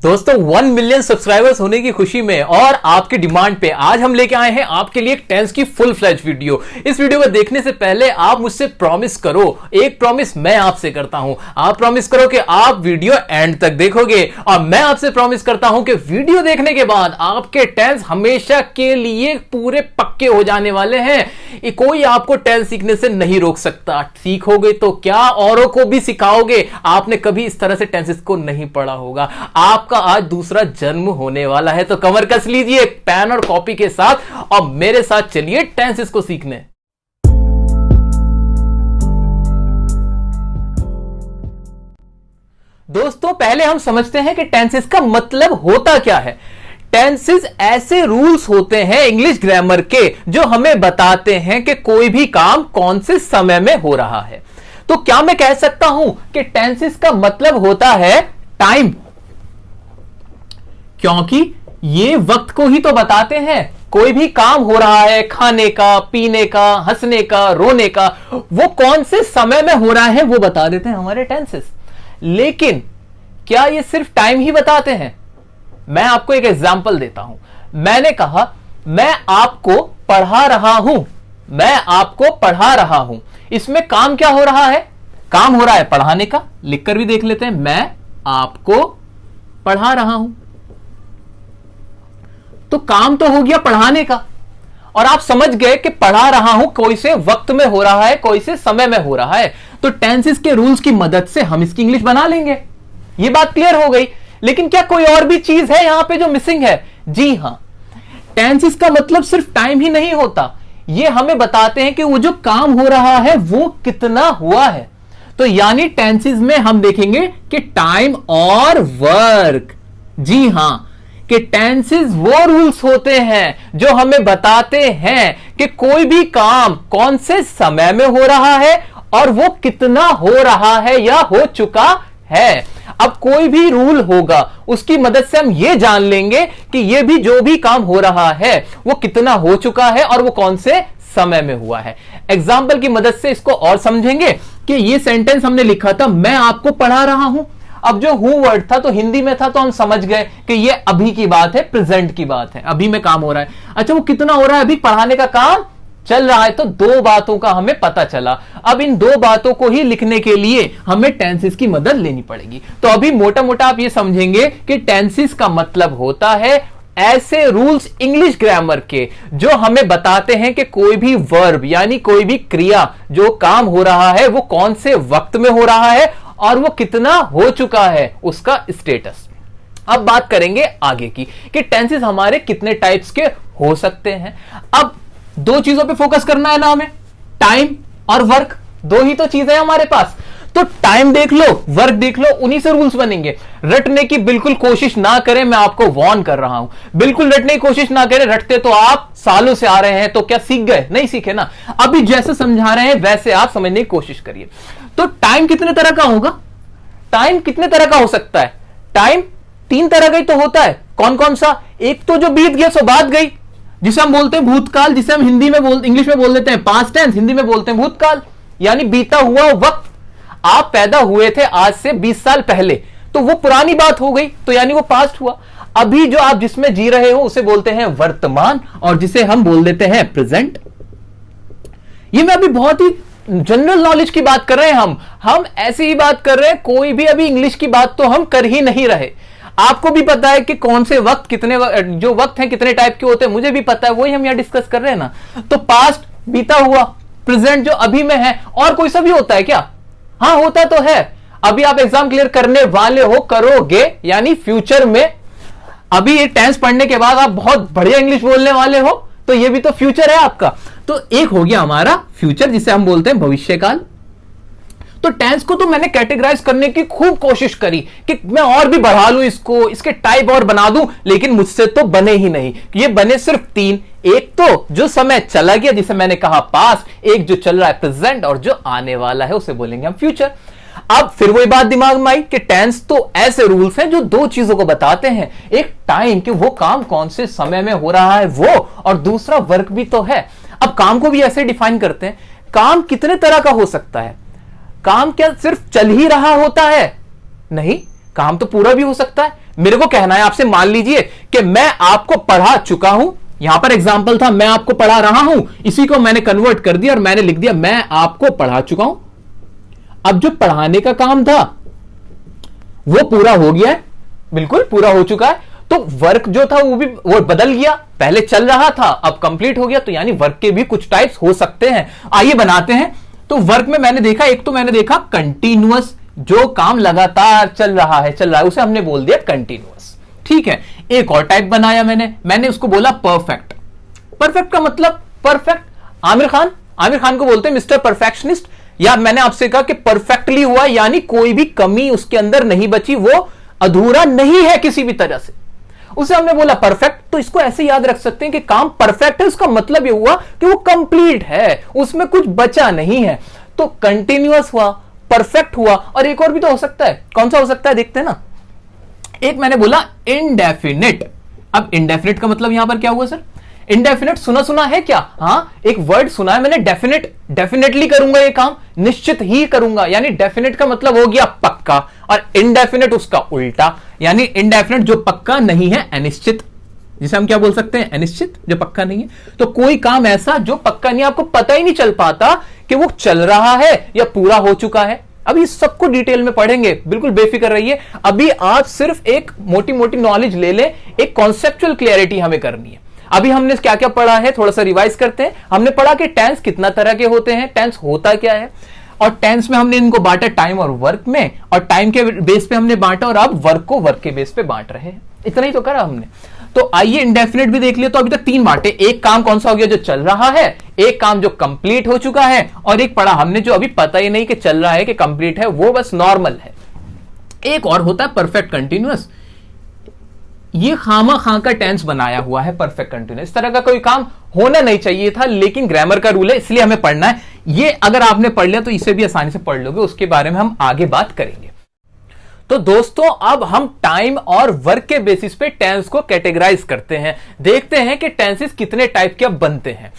दोस्तों 1 million subscribers होने की खुशी में और आपके डिमांड पे आज हम लेके आए हैं आपके लिए एक टेंस की फुल फ्लैज वीडियो। इस वीडियो को देखने से पहले आप मुझसे प्रॉमिस करो, एक प्रॉमिस मैं आपसे करता हूं। आप प्रॉमिस करो कि आप वीडियो एंड तक देखोगे और मैं आपसे प्रॉमिस करता हूं कि वीडियो देखने के बाद आपके टेंस हमेशा के लिए पूरे पक्के हो जाने वाले हैं। कोई आपको टेंस सीखने से नहीं रोक सकता। सीखोगे तो क्या, औरों को भी सिखाओगे। आपने कभी इस तरह से टेंसेस को नहीं पढ़ा होगा। आपका आज दूसरा जन्म होने वाला है, तो कमर कस लीजिए पेन और कॉपी के साथ और मेरे साथ चलिए टेंसेस को सीखने। दोस्तों पहले हम समझते हैं कि टेंसेस का मतलब होता क्या है। टेंसेस ऐसे रूल्स होते हैं इंग्लिश ग्रामर के जो हमें बताते हैं कि कोई भी काम कौन से समय में हो रहा है। तो क्या मैं कह सकता हूं कि टेंसेस का मतलब होता है टाइम, क्योंकि ये वक्त को ही तो बताते हैं। कोई भी काम हो रहा है, खाने का, पीने का, हंसने का, रोने का, वो कौन से समय में हो रहा है वो बता देते हैं हमारे टेंसेस। लेकिन क्या ये सिर्फ टाइम ही बताते हैं? मैं आपको एक एग्जांपल देता हूं। मैंने कहा मैं आपको पढ़ा रहा हूं, मैं आपको पढ़ा रहा हूं। इसमें काम क्या हो रहा है? काम हो रहा है पढ़ाने का। लिखकर भी देख लेते हैं, मैं आपको पढ़ा रहा हूं। तो काम तो हो गया पढ़ाने का, और आप समझ गए कि पढ़ा रहा हूं कोई से वक्त में हो रहा है, कोई से समय में हो रहा है। तो टेंसेस के रूल्स की मदद से हम इसकी इंग्लिश बना लेंगे। ये बात क्लियर हो गई। लेकिन क्या कोई और भी चीज है यहां पे जो मिसिंग है? जी हां, टेंसेस का मतलब सिर्फ टाइम ही नहीं होता। ये हमें बताते हैं कि वो जो काम हो रहा है वो कितना हुआ है। तो यानी टेंसेस में हम देखेंगे कि टाइम और वर्क। जी हां, कि टेंसेस वो रूल्स होते हैं जो हमें बताते हैं कि कोई भी काम कौन से समय में हो रहा है और वो कितना हो रहा है या हो चुका है। अब कोई भी रूल होगा उसकी मदद से हम ये जान लेंगे कि ये भी जो भी काम हो रहा है वो कितना हो चुका है और वो कौन से समय में हुआ है। एग्जाम्पल की मदद से इसको और समझेंगे कि ये सेंटेंस हमने लिखा था, मैं आपको पढ़ा रहा हूं। अब जो हूं वर्ड था तो हिंदी में था, तो हम समझ गए कि ये अभी की बात है, प्रेजेंट की बात है, अभी में काम हो रहा है। अच्छा, वो कितना हो रहा है? अभी पढ़ाने का काम चल रहा है। तो दो बातों का हमें पता चला। अब इन दो बातों को ही लिखने के लिए हमें टेंसेस की मदद लेनी पड़ेगी। तो अभी मोटा मोटा आप ये समझेंगे कि टेंसेस का मतलब होता है ऐसे रूल्स इंग्लिश ग्रामर के जो हमें बताते हैं कि कोई भी वर्ब यानी कोई भी क्रिया जो काम हो रहा है वो कौन से वक्त में हो रहा है और वो कितना हो चुका है, उसका स्टेटस। अब बात करेंगे आगे की कि टेंसेस हमारे कितने टाइप्स के हो सकते हैं। अब दो चीजों पे फोकस करना है ना हमें, टाइम और वर्क। दो ही तो चीजें हैं हमारे पास। तो टाइम देख लो, वर्क देख लो, उन्हीं से रूल्स बनेंगे। रटने की बिल्कुल कोशिश ना करें, मैं आपको वार्न कर रहा हूं। बिल्कुल रटने की कोशिश ना करें। रटते तो आप सालों से आ रहे हैं, तो क्या सीख गए? नहीं सीखे ना। अभी जैसे समझा रहे हैं वैसे आप समझने की कोशिश करिए। तो टाइम कितने तरह का होगा? टाइम कितने तरह का हो सकता है? टाइम 3 तरह का ही तो होता है। कौन कौन सा? एक तो जो बीत गया सो बात गई, जिसे हम बोलते हैं भूतकाल, जिसे हम हिंदी में इंग्लिश में बोल देते हैं पास्ट टेंस, हिंदी में बोलते हैं भूतकाल, यानी बीता हुआ वक्त। आप पैदा हुए थे आज से 20 साल पहले, तो वो पुरानी बात हो गई, तो यानी वो पास्ट हुआ। अभी जो आप जिसमें जी रहे हो उसे बोलते हैं वर्तमान, और जिसे हम बोल देते हैं प्रेजेंट। ये मैं अभी बहुत ही जनरल नॉलेज की बात कर रहे हैं। हम ऐसी ही बात कर रहे हैं, कोई भी अभी इंग्लिश की बात तो हम कर ही नहीं रहे। आपको भी पता है कि कौन से वक्त, कितने जो वक्त हैं कितने टाइप के होते हैं, मुझे भी पता है, वही हम यहां डिस्कस कर रहे हैं ना। तो पास्ट बीता हुआ, प्रेजेंट जो अभी में है, और कोई सा भी होता है क्या? हाँ होता तो है। अभी आप एग्जाम क्लियर करने वाले हो, करोगे, यानी फ्यूचर में। अभी ये टेंस पढ़ने के बाद आप बहुत बढ़िया इंग्लिश बोलने वाले हो, तो ये भी तो फ्यूचर है आपका। तो एक हो गया हमारा फ्यूचर, जिसे हम बोलते हैं भविष्यकाल। तो टेंस को तो मैंने कैटेगराइज करने की खूब कोशिश करी कि मैं और भी बढ़ा लूं इसको, इसके टाइप और बना दूं, लेकिन मुझसे तो बने ही नहीं। ये बने सिर्फ 3। एक तो जो समय चला गया जिसे मैंने कहा पास्ट, एक जो चल रहा है प्रेजेंट, और जो आने वाला है उसे बोलेंगे हम फ्यूचर। अब फिर वही बात दिमाग में आई कि टेंस तो ऐसे रूल्स हैं जो दो चीजों को बताते हैं। एक टाइम कि वो काम कौन से समय में हो रहा है वो, और दूसरा वर्क भी तो है। अब काम को भी ऐसे डिफाइन करते हैं। काम कितने तरह का हो सकता है? काम क्या सिर्फ चल ही रहा होता है? नहीं, काम तो पूरा भी हो सकता है। मेरे को कहना है आपसे, मान लीजिए कि मैं आपको पढ़ा चुका हूं, यहां पर एग्जांपल था मैं आपको पढ़ा रहा हूं, इसी को मैंने कन्वर्ट कर दिया और मैंने लिख दिया मैं आपको पढ़ा चुका हूं। अब जो पढ़ाने का काम था वो पूरा हो गया है, बिल्कुल पूरा हो चुका है। तो वर्क जो था वो बदल गया, पहले चल रहा था अब कंप्लीट हो गया। तो यानी वर्क के भी कुछ टाइप्स हो सकते हैं। आइए बनाते हैं। तो वर्क में मैंने देखा, एक तो मैंने देखा कंटिन्यूअस, जो काम लगातार चल रहा है उसे हमने बोल दिया कंटिन्यूअस, ठीक है। एक और टाइप बनाया मैंने उसको बोला परफेक्ट। परफेक्ट का मतलब परफेक्ट, आमिर खान को बोलते हैं मिस्टर परफेक्शनिस्ट। या मैंने आपसे कहा कि परफेक्टली हुआ, यानी कोई भी कमी उसके अंदर नहीं बची, वो अधूरा नहीं है किसी भी तरह से, उसे हमने बोला परफेक्ट। तो इसको ऐसे याद रख सकते हैं कि काम परफेक्ट है, उसका मतलब ये हुआ कि वो कंप्लीट है, उसमें कुछ बचा नहीं है। तो कंटिन्यूअस हुआ, परफेक्ट हुआ, और एक और भी तो हो सकता है। कौन सा हो सकता है देखते हैं ना। एक मैंने बोला इनडेफिनिट। अब इनडेफिनिट का मतलब यहां पर क्या हुआ सर? इनडेफिनिट सुना है क्या? हाँ, एक वर्ड सुना है मैंने, डेफिनेटली करूंगा ये काम, निश्चित ही करूंगा। यानी डेफिनेट का मतलब हो गया पक्का, और इनडेफिनेट उसका उल्टा, यानी इनडेफिनेट जो पक्का नहीं है, अनिश्चित, जिसे हम क्या बोल सकते हैं? अनिश्चित, जो पक्का नहीं है। तो कोई काम ऐसा जो पक्का नहीं, आपको पता ही नहीं चल पाता कि वो चल रहा है या पूरा हो चुका है। अभी सबको डिटेल में पढ़ेंगे, बिल्कुल बेफिक्र रहिए। अभी आप सिर्फ एक मोटी मोटी नॉलेज ले लें, एक कॉन्सेप्चुअल क्लियरिटी हमें करनी है। अभी हमने क्या क्या पढ़ा है, थोड़ा सा रिवाइज करते हैं। हमने पढ़ा कि टेंस कितना तरह के होते हैं, टेंस होता क्या है, और टेंस में हमने इनको बांटा टाइम और वर्क में, और टाइम के बेस पे हमने बांटा, और अब वर्क को वर्क के बेस पे बांट रहे हैं। इतना ही तो करा हमने। तो आइए इंडेफिनिट भी देख लिया। तो अभी तक तीन बांटे, एक काम कौन सा हो गया जो चल रहा है, एक काम जो कंप्लीट हो चुका है, और एक पढ़ा हमने जो अभी पता ही नहीं कि चल रहा है कि कंप्लीट है, वो बस नॉर्मल है। एक और होता है परफेक्ट कंटिन्यूअस। ये खामा खां का टेंस बनाया हुआ है परफेक्ट कंटिन्यूअस। इस तरह का कोई काम होना नहीं चाहिए था, लेकिन ग्रामर का रूल है इसलिए हमें पढ़ना है। ये अगर आपने पढ़ लिया तो इसे भी आसानी से पढ़ लोगे, उसके बारे में हम आगे बात करेंगे। तो दोस्तों अब हम टाइम और वर्क के बेसिस पे टेंस को कैटेगराइज करते हैं, देखते हैं कि टेंसेस कितने टाइप के बनते हैं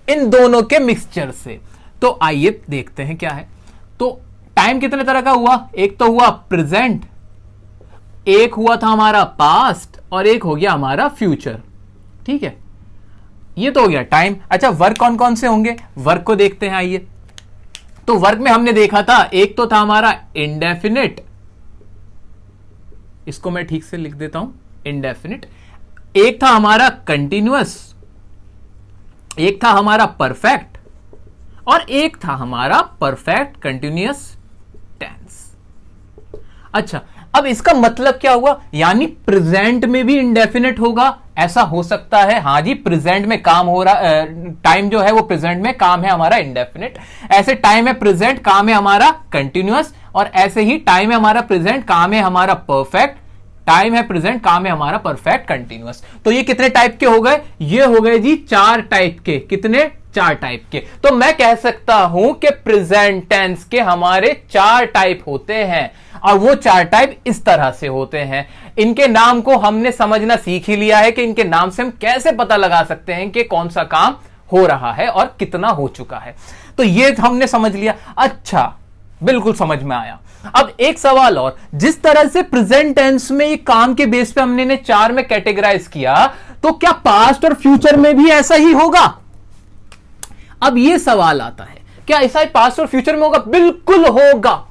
इन दोनों के मिक्सचर से। तो आइए देखते हैं क्या है। तो टाइम कितने तरह का हुआ? एक तो हुआ प्रेजेंट, एक हुआ था हमारा पास्ट, और एक हो गया हमारा फ्यूचर, ठीक है। ये तो हो गया टाइम। अच्छा, वर्क कौन कौन से होंगे, वर्क को देखते हैं आइए। तो वर्क में हमने देखा था, एक तो था हमारा इंडेफिनिट, इसको मैं ठीक से लिख देता हूं, इंडेफिनिट। एक था हमारा कंटिन्यूअस, एक था हमारा परफेक्ट, और एक था हमारा परफेक्ट कंटिन्यूअस टेंस। अच्छा, अब इसका मतलब क्या हुआ? यानी प्रेजेंट में भी इंडेफिनिट होगा, ऐसा हो सकता है। हाँ जी, प्रेजेंट में काम हो रहा, टाइम जो है वो प्रेजेंट में, काम है हमारा इंडेफिनिट। ऐसे टाइम है प्रेजेंट, काम है हमारा कंटिन्यूअस, और ऐसे ही टाइम है हमारा प्रेजेंट, काम है हमारा परफेक्ट, टाइम है प्रेजेंट, काम है हमारा परफेक्ट कंटिन्यूअस। तो ये कितने टाइप के हो गए? ये हो गए जी 4 टाइप के। कितने? 4 टाइप के। तो मैं कह सकता हूं कि प्रेजेंट टेंस के हमारे 4 टाइप होते हैं, और वो 4 टाइप इस तरह से होते हैं। इनके नाम को हमने समझना सीख ही लिया है कि इनके नाम से हम कैसे पता लगा सकते हैं कि कौन सा काम हो रहा है और कितना हो चुका है। तो ये हमने समझ लिया। अच्छा, बिल्कुल समझ में आया। अब एक सवाल और, जिस तरह से प्रेजेंट टेंस में एक काम के बेस पे हमने 4 में कैटेगराइज किया, तो क्या पास्ट और फ्यूचर में भी ऐसा ही होगा? अब ये सवाल आता है, क्या ऐसा ही पास्ट और फ्यूचर में होगा? बिल्कुल होगा।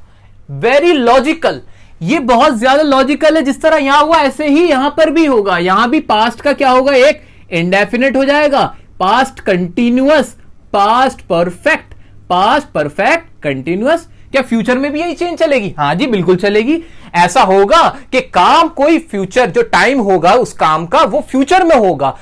वेरी लॉजिकल, ये बहुत ज्यादा लॉजिकल है। जिस तरह यहां हुआ ऐसे ही यहां पर भी होगा। यहां भी पास्ट का क्या होगा? एक इंडेफिनिट हो जाएगा, past continuous, past perfect, past perfect continuous. क्या फ्यूचर में भी यही चेंज चलेगी? हाँ जी, बिल्कुल चलेगी। ऐसा होगा कि काम कोई फ्यूचर, जो टाइम होगा उस काम का, वो फ्यूचर में होगा।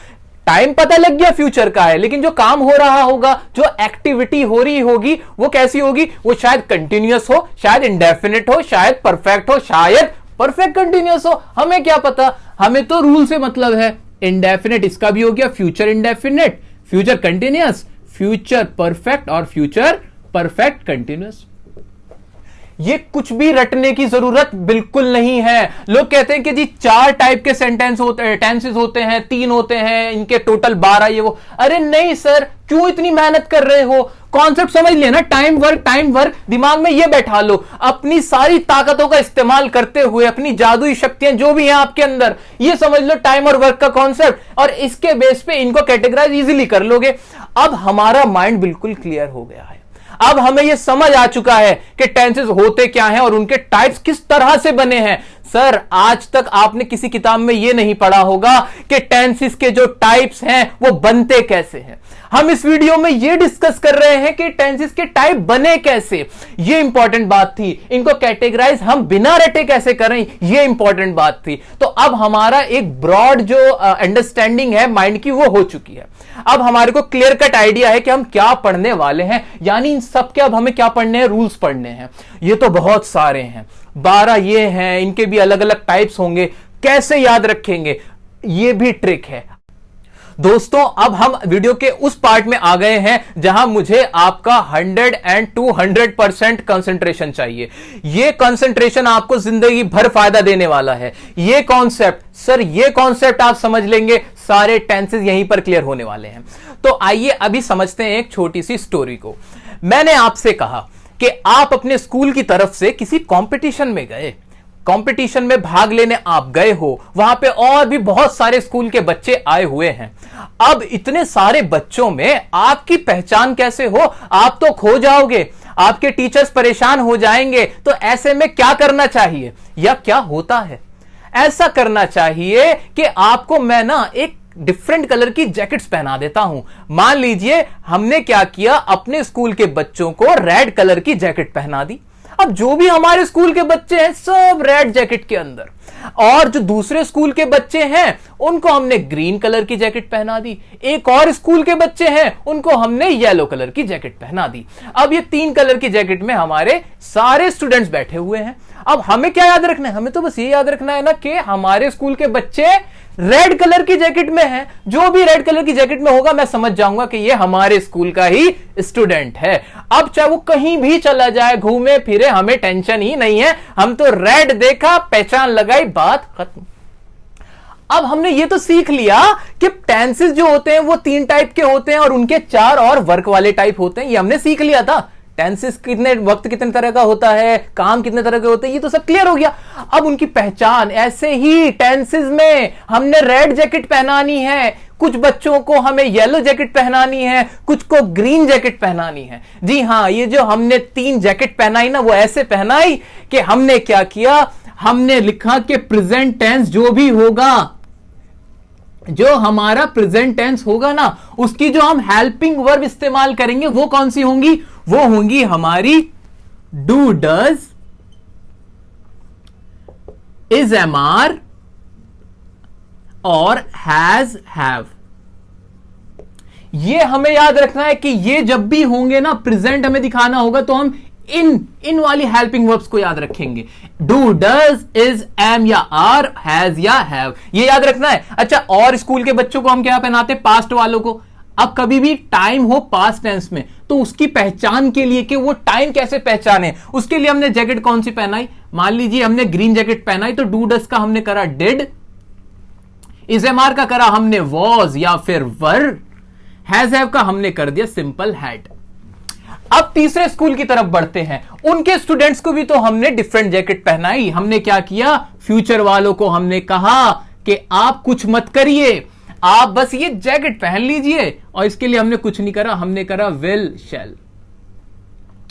टाइम पता लग गया फ्यूचर का है, लेकिन जो काम हो रहा होगा, जो एक्टिविटी हो रही होगी, वो कैसी होगी? वो शायद कंटिन्यूअस हो, शायद इंडेफिनिट हो, शायद परफेक्ट हो, शायद परफेक्ट कंटिन्यूअस हो। हमें क्या पता? हमें तो रूल से मतलब है। इंडेफिनिट इसका भी हो गया, future indefinite, future continuous, future perfect, और फ्यूचर परफेक्ट कंटिन्यूअस। ये कुछ भी रटने की जरूरत बिल्कुल नहीं है। लोग कहते हैं कि जी 4 टाइप के सेंटेंस होते हैं, टेंसेस होते हैं, 3 होते हैं, इनके टोटल 12 ये वो। अरे नहीं सर, क्यों इतनी मेहनत कर रहे हो? कॉन्सेप्ट समझ लिया ना, टाइम वर्क दिमाग में ये बैठा लो, अपनी सारी ताकतों का इस्तेमाल करते हुए, अपनी जादुई शक्तियां जो भी हैं आपके अंदर, ये समझ लो टाइम और वर्क का कॉन्सेप्ट, और इसके बेस पे इनको कैटेगराइज इजीली कर लोगे। अब हमारा माइंड बिल्कुल क्लियर हो गया है। अब हमें यह समझ आ चुका है कि टेंसेस होते क्या हैं और उनके टाइप्स किस तरह से बने हैं। सर, आज तक आपने किसी किताब में यह नहीं पढ़ा होगा कि टेंसेस के जो टाइप्स हैं वो बनते कैसे हैं। हम इस वीडियो में यह डिस्कस कर रहे हैं कि टेंसेस के टाइप बने कैसे, यह इंपॉर्टेंट बात थी। इनको कैटेगराइज हम बिना रटे कैसे करें, यह इंपॉर्टेंट बात थी। तो अब हमारा एक ब्रॉड जो अंडरस्टैंडिंग है माइंड की वो हो चुकी है। अब हमारे को क्लियर कट आइडिया है कि हम क्या पढ़ने वाले हैं, यानी इन सब के अब हमें क्या पढ़ने हैं, रूल्स पढ़ने हैं। ये तो बहुत सारे हैं, 12 ये हैं, इनके भी अलग अलग टाइप्स होंगे, कैसे याद रखेंगे ये भी ट्रिक है। दोस्तों, अब हम वीडियो के उस पार्ट में आ गए हैं जहां मुझे आपका 100 and 200% कंसंट्रेशन चाहिए। यह कंसंट्रेशन आपको जिंदगी भर फायदा देने वाला है। यह कॉन्सेप्ट, सर ये कॉन्सेप्ट आप समझ लेंगे, सारे टेंसेस यहीं पर क्लियर होने वाले हैं। तो आइए अभी समझते हैं एक छोटी सी स्टोरी को। मैंने आपसे कहा कि आप अपने स्कूल की तरफ से किसी कंपटीशन में गए, कंपटीशन में भाग लेने आप गए हो, वहां पे और भी बहुत सारे स्कूल के बच्चे आए हुए हैं। अब इतने सारे बच्चों में आपकी पहचान कैसे हो, आप तो खो जाओगे, आपके टीचर्स परेशान हो जाएंगे। तो ऐसे में क्या करना चाहिए या क्या होता है, ऐसा करना चाहिए कि आपको मैं ना एक डिफरेंट कलर की जैकेट्स पहना देता हूं। मान लीजिए हमने क्या किया, अपने स्कूल के बच्चों को रेड कलर की जैकेट पहना दी। अब जो भी हमारे स्कूल के बच्चे हैं सब रेड जैकेट के अंदर, और जो दूसरे स्कूल के बच्चे हैं उनको हमने ग्रीन कलर की जैकेट पहना दी। एक और स्कूल के बच्चे हैं उनको हमने येलो कलर की जैकेट पहना दी। अब ये 3 कलर की जैकेट में हमारे सारे स्टूडेंट्स बैठे हुए हैं। अब हमें क्या याद रखना है, हमें तो बस ये याद रखना है ना कि हमारे स्कूल के बच्चे रेड कलर की जैकेट में है। जो भी रेड कलर की जैकेट में होगा मैं समझ जाऊंगा कि ये हमारे स्कूल का ही स्टूडेंट है। अब चाहे वो कहीं भी चला जाए, घूमे फिरे, हमें टेंशन ही नहीं है। हम तो रेड देखा, पहचान लगाई, बात खत्म। अब हमने ये तो सीख लिया कि टेंसेस जो होते हैं वो 3 टाइप के होते हैं और उनके 4 और वर्क वाले टाइप होते हैं। ये हमने सीख लिया था। टेंसेस कितने वक्त कितने तरह का होता है, काम कितने तरह के होते हैं, ये तो सब क्लियर हो गया। अब उनकी पहचान, ऐसे ही टेंसेस में हमने रेड जैकेट पहनानी है, कुछ बच्चों को हमें येलो जैकेट पहनानी है, कुछ को ग्रीन जैकेट पहनानी है। जी हां, ये जो हमने 3 जैकेट पहनाई ना, वो ऐसे पहनाई कि हमने क्या किया, हमने लिखा कि प्रेजेंट टेंस जो भी होगा, जो हमारा प्रेजेंट टेंस होगा ना, उसकी जो हम हेल्पिंग वर्ब इस्तेमाल करेंगे वो कौन सी होंगी, वो होंगी हमारी do, does, is, am, are और हैज, हैव। ये हमें याद रखना है कि ये जब भी होंगे ना, प्रेजेंट हमें दिखाना होगा तो हम इन वाली हेल्पिंग वर्ब्स को याद रखेंगे। डू, डज, इज, एम या आर, हैज या हैव, ये याद रखना है। अच्छा, और स्कूल के बच्चों को हम क्या पहनाते हैं, पास्ट वालों को। अब कभी भी टाइम हो पास्ट टेंस में तो उसकी पहचान के लिए कि वो टाइम कैसे पहचाने, उसके लिए हमने जैकेट कौन सी पहनाई। मान लीजिए हमने ग्रीन जैकेट पहनाई तो डू डज का हमने करा डिड, इज, एम, आर का करा हमने वॉज या फिर वर, हैज, हैव का हमने कर दिया सिंपल हैड। अब तीसरे स्कूल की तरफ बढ़ते हैं। उनके स्टूडेंट्स को भी तो हमने डिफरेंट जैकेट पहनाई। हमने क्या किया, फ्यूचर वालों को हमने कहा कि आप कुछ मत करिए, आप बस ये जैकेट पहन लीजिए, और इसके लिए हमने कुछ नहीं करा, हमने करा विल, शैल।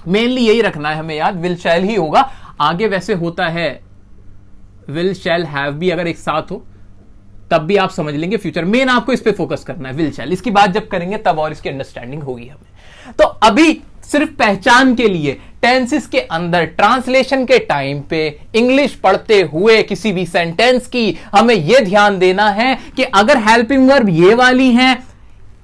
मेनली यही रखना है हमें याद, विल शैल ही होगा। आगे वैसे होता है विल शैल हैव भी, अगर एक साथ हो तब भी आप समझ लेंगे फ्यूचर। मेन आपको इस पे फोकस करना है, विल शैल। इसकी बात जब करेंगे तब और इसकी अंडरस्टैंडिंग होगी हमें। तो अभी सिर्फ पहचान के लिए टेंसेस के अंदर ट्रांसलेशन के टाइम पे इंग्लिश पढ़ते हुए किसी भी सेंटेंस की हमें यह ध्यान देना है कि अगर हेल्पिंग वर्ब ये वाली है,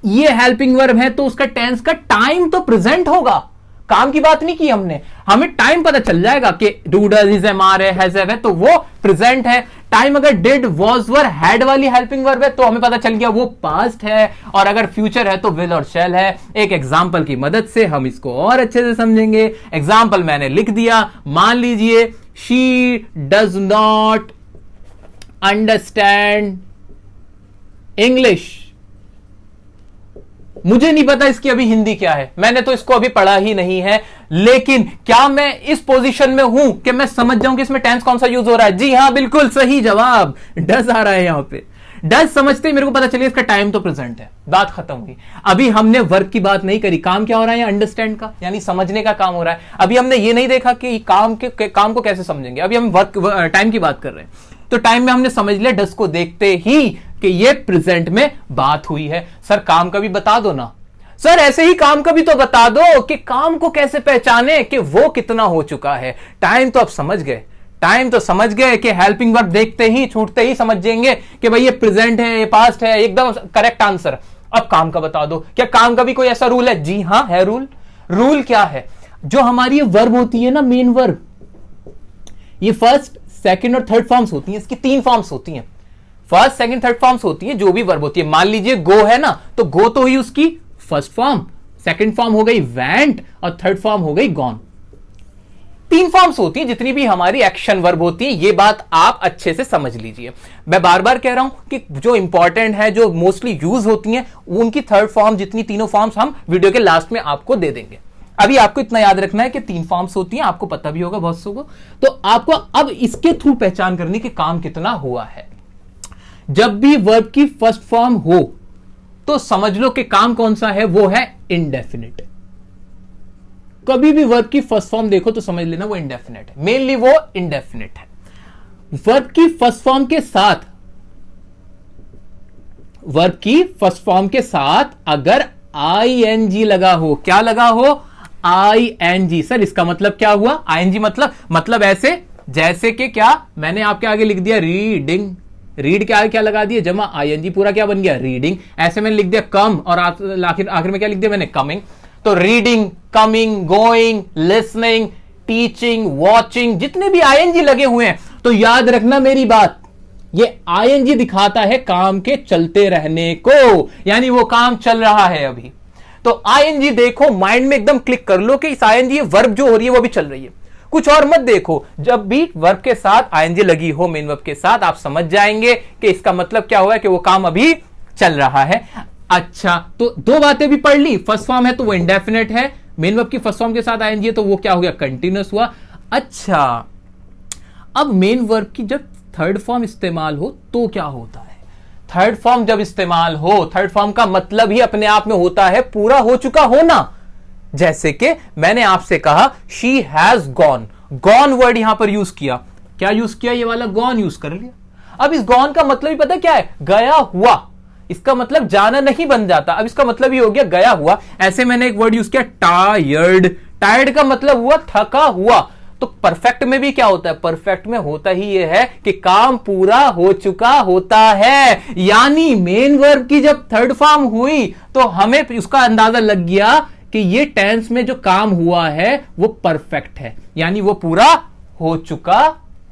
ये हेल्पिंग वर्ब है, तो उसका टेंस का टाइम तो प्रेजेंट होगा। काम की बात नहीं की हमने, हमें टाइम पता चल जाएगा कि do, does, is, am, are है, हैज, हैव है, तो वो प्रेजेंट है। टाइम अगर डिड, वॉज, वर, हैड वाली हेल्पिंग वर्ब है तो हमें पता चल गया वो पास्ट है, और अगर फ्यूचर है तो विल और शैल है। एक एग्जांपल की मदद से हम इसको और अच्छे से समझेंगे। एग्जांपल मैंने लिख दिया। मान लीजिए she does not understand English. मुझे नहीं पता इसकी अभी हिंदी क्या है, मैंने तो इसको अभी पढ़ा ही नहीं है, लेकिन क्या मैं इस पोजीशन में हूं कि मैं समझ जाऊं कि इसमें टेंस कौन सा यूज हो रहा है? जी हां, बिल्कुल सही जवाब, डज आ रहा है यहां पे। डज समझते ही मेरे को पता चलिए इसका टाइम तो प्रेजेंट है, बात खत्म हुई। अभी हमने वर्क की बात नहीं करी, काम क्या हो रहा है? अंडरस्टैंड का, यानी समझने का काम हो रहा है। अभी हमने ये नहीं देखा कि काम को कैसे समझेंगे, अभी हम वर्क टाइम की बात कर रहे हैं। तो टाइम में हमने समझ लिया डज को देखते ही कि ये प्रेजेंट में बात हुई है। सर काम का भी बता दो ना। सर ऐसे ही काम का भी तो बता दो कि काम को कैसे पहचाने कि वो कितना हो चुका है। टाइम तो आप समझ गए, टाइम तो समझ गए कि हेल्पिंग वर्ब देखते ही छूटते ही समझ जाएंगे कि भाई ये प्रेजेंट है, ये पास्ट है, एकदम करेक्ट आंसर। अब काम का बता दो। क्या काम का भी कोई ऐसा रूल है? जी हां है रूल। रूल क्या है? जो हमारी ये वर्ब होती है ना, मेन वर्ब, ये फर्स्ट, सेकंड और थर्ड फॉर्म्स होती हैं। इसकी 3 फॉर्म्स होती हैं, फर्स्ट, सेकंड, थर्ड फॉर्म्स होती हैं जो भी वर्ब होती है। मान लीजिए गो है ना, तो गो तो ही उसकी फर्स्ट फॉर्म, सेकंड फॉर्म हो गई वेंट और थर्ड फॉर्म हो गई गॉन। 3 फॉर्म्स होती हैं जितनी भी हमारी एक्शन वर्ब होती है। ये बात आप अच्छे से समझ लीजिए। मैं बार बार कह रहा हूं कि जो इंपॉर्टेंट है, जो मोस्टली यूज होती हैं, उनकी थर्ड फॉर्म जितनी तीनों फॉर्म्स हम वीडियो के लास्ट में आपको दे देंगे। अभी आपको इतना याद रखना है कि 3 फॉर्म्स होती हैं, आपको पता भी होगा बहुत सो को। तो आपको अब इसके थ्रू पहचान करनी कि काम कितना हुआ है। जब भी वर्ब की फर्स्ट फॉर्म हो तो समझ लो कि काम कौन सा है, वो है इंडेफिनिट। कभी भी वर्ब की फर्स्ट फॉर्म देखो तो समझ लेना वो इंडेफिनिट है, मेनली वो इंडेफिनिट है। वर्ब की फर्स्ट फॉर्म के साथ, वर्ब की फर्स्ट फॉर्म के साथ अगर आईएनजी लगा हो, क्या लगा हो? आईएनजी। सर इसका मतलब क्या हुआ? आईएनजी मतलब ऐसे जैसे कि क्या मैंने आपके आगे लिख दिया रीडिंग, रीड के आगे क्या लगा दिया? जमा आईएनजी, पूरा क्या बन गया? रीडिंग। ऐसे मैंने लिख दिया कम और आखिर में क्या लिख दिया मैंने? कमिंग। तो reading, coming, going, listening, teaching, watching, जितने भी आईएनजी लगे हुए हैं, तो याद रखना मेरी बात, ये आईएनजी दिखाता है काम के चलते रहने को, यानी वो काम चल रहा है अभी। तो आईएनजी देखो, माइंड में एकदम क्लिक कर लो कि इस आईएनजी वर्ब जो हो रही है वो भी चल रही है, कुछ और मत देखो। जब भी वर्ब के साथ आईएनजी लगी हो, मेन वर्ब के साथ, आप समझ जाएंगे कि इसका मतलब क्या हुआ है कि वो काम अभी चल रहा है। अच्छा, तो 2 बातें भी पढ़ ली। फर्स्ट फॉर्म है तो वो इंडेफिनिट है, मेन वर्ब की फर्स्ट फॉर्म के साथ आईएनजी है तो वो क्या हो गया? कंटिन्यूअस हुआ। अच्छा, अब मेन वर्ब की जब थर्ड फॉर्म इस्तेमाल हो तो क्या होता है? थर्ड फॉर्म जब इस्तेमाल हो, थर्ड फॉर्म का मतलब ही अपने आप में होता है पूरा हो चुका होना। जैसे कि मैंने आपसे कहा she has gone, gone word यहां पर यूज किया, क्या यूज किया? ये वाला गॉन यूज कर लिया। अब इस गॉन का मतलब ही पता क्या है? गया हुआ। इसका मतलब जाना नहीं बन जाता, अब इसका मतलब ही हो गया गया हुआ। ऐसे मैंने एक वर्ड यूज किया टायर्ड, टायर्ड का मतलब हुआ थका हुआ। तो परफेक्ट में भी क्या होता है? परफेक्ट में होता ही यह है कि काम पूरा हो चुका होता है, यानी मेन वर्ब की जब थर्ड फॉर्म हुई तो हमें उसका अंदाजा लग गया कि ये टेंस में जो काम हुआ है वो परफेक्ट है, यानी वो पूरा हो चुका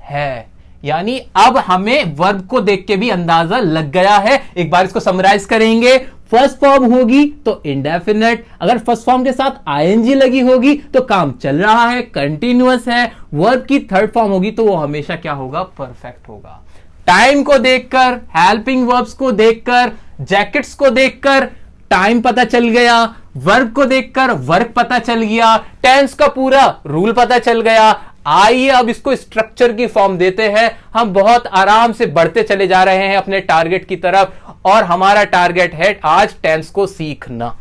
है। यानी अब हमें वर्ब को देख के भी अंदाजा लग गया है। एक बार इसको समराइज करेंगे। फर्स्ट फॉर्म होगी तो इंडेफिनिट, अगर फर्स्ट फॉर्म के साथ आईएनजी लगी होगी तो काम चल रहा है, कंटिन्यूअस है। वर्ब की थर्ड फॉर्म होगी तो वो हमेशा क्या होगा? परफेक्ट होगा। टाइम को देखकर, हेल्पिंग वर्ब्स को देखकर, जैकेट्स को देखकर टाइम पता चल गया, वर्ब को देखकर वर्क पता चल गया, टेंस का पूरा रूल पता चल गया। आइए अब इसको स्ट्रक्चर की फॉर्म देते हैं। हम बहुत आराम से बढ़ते चले जा रहे हैं अपने टारगेट की तरफ, और हमारा टारगेट है आज टेंस को सीखना।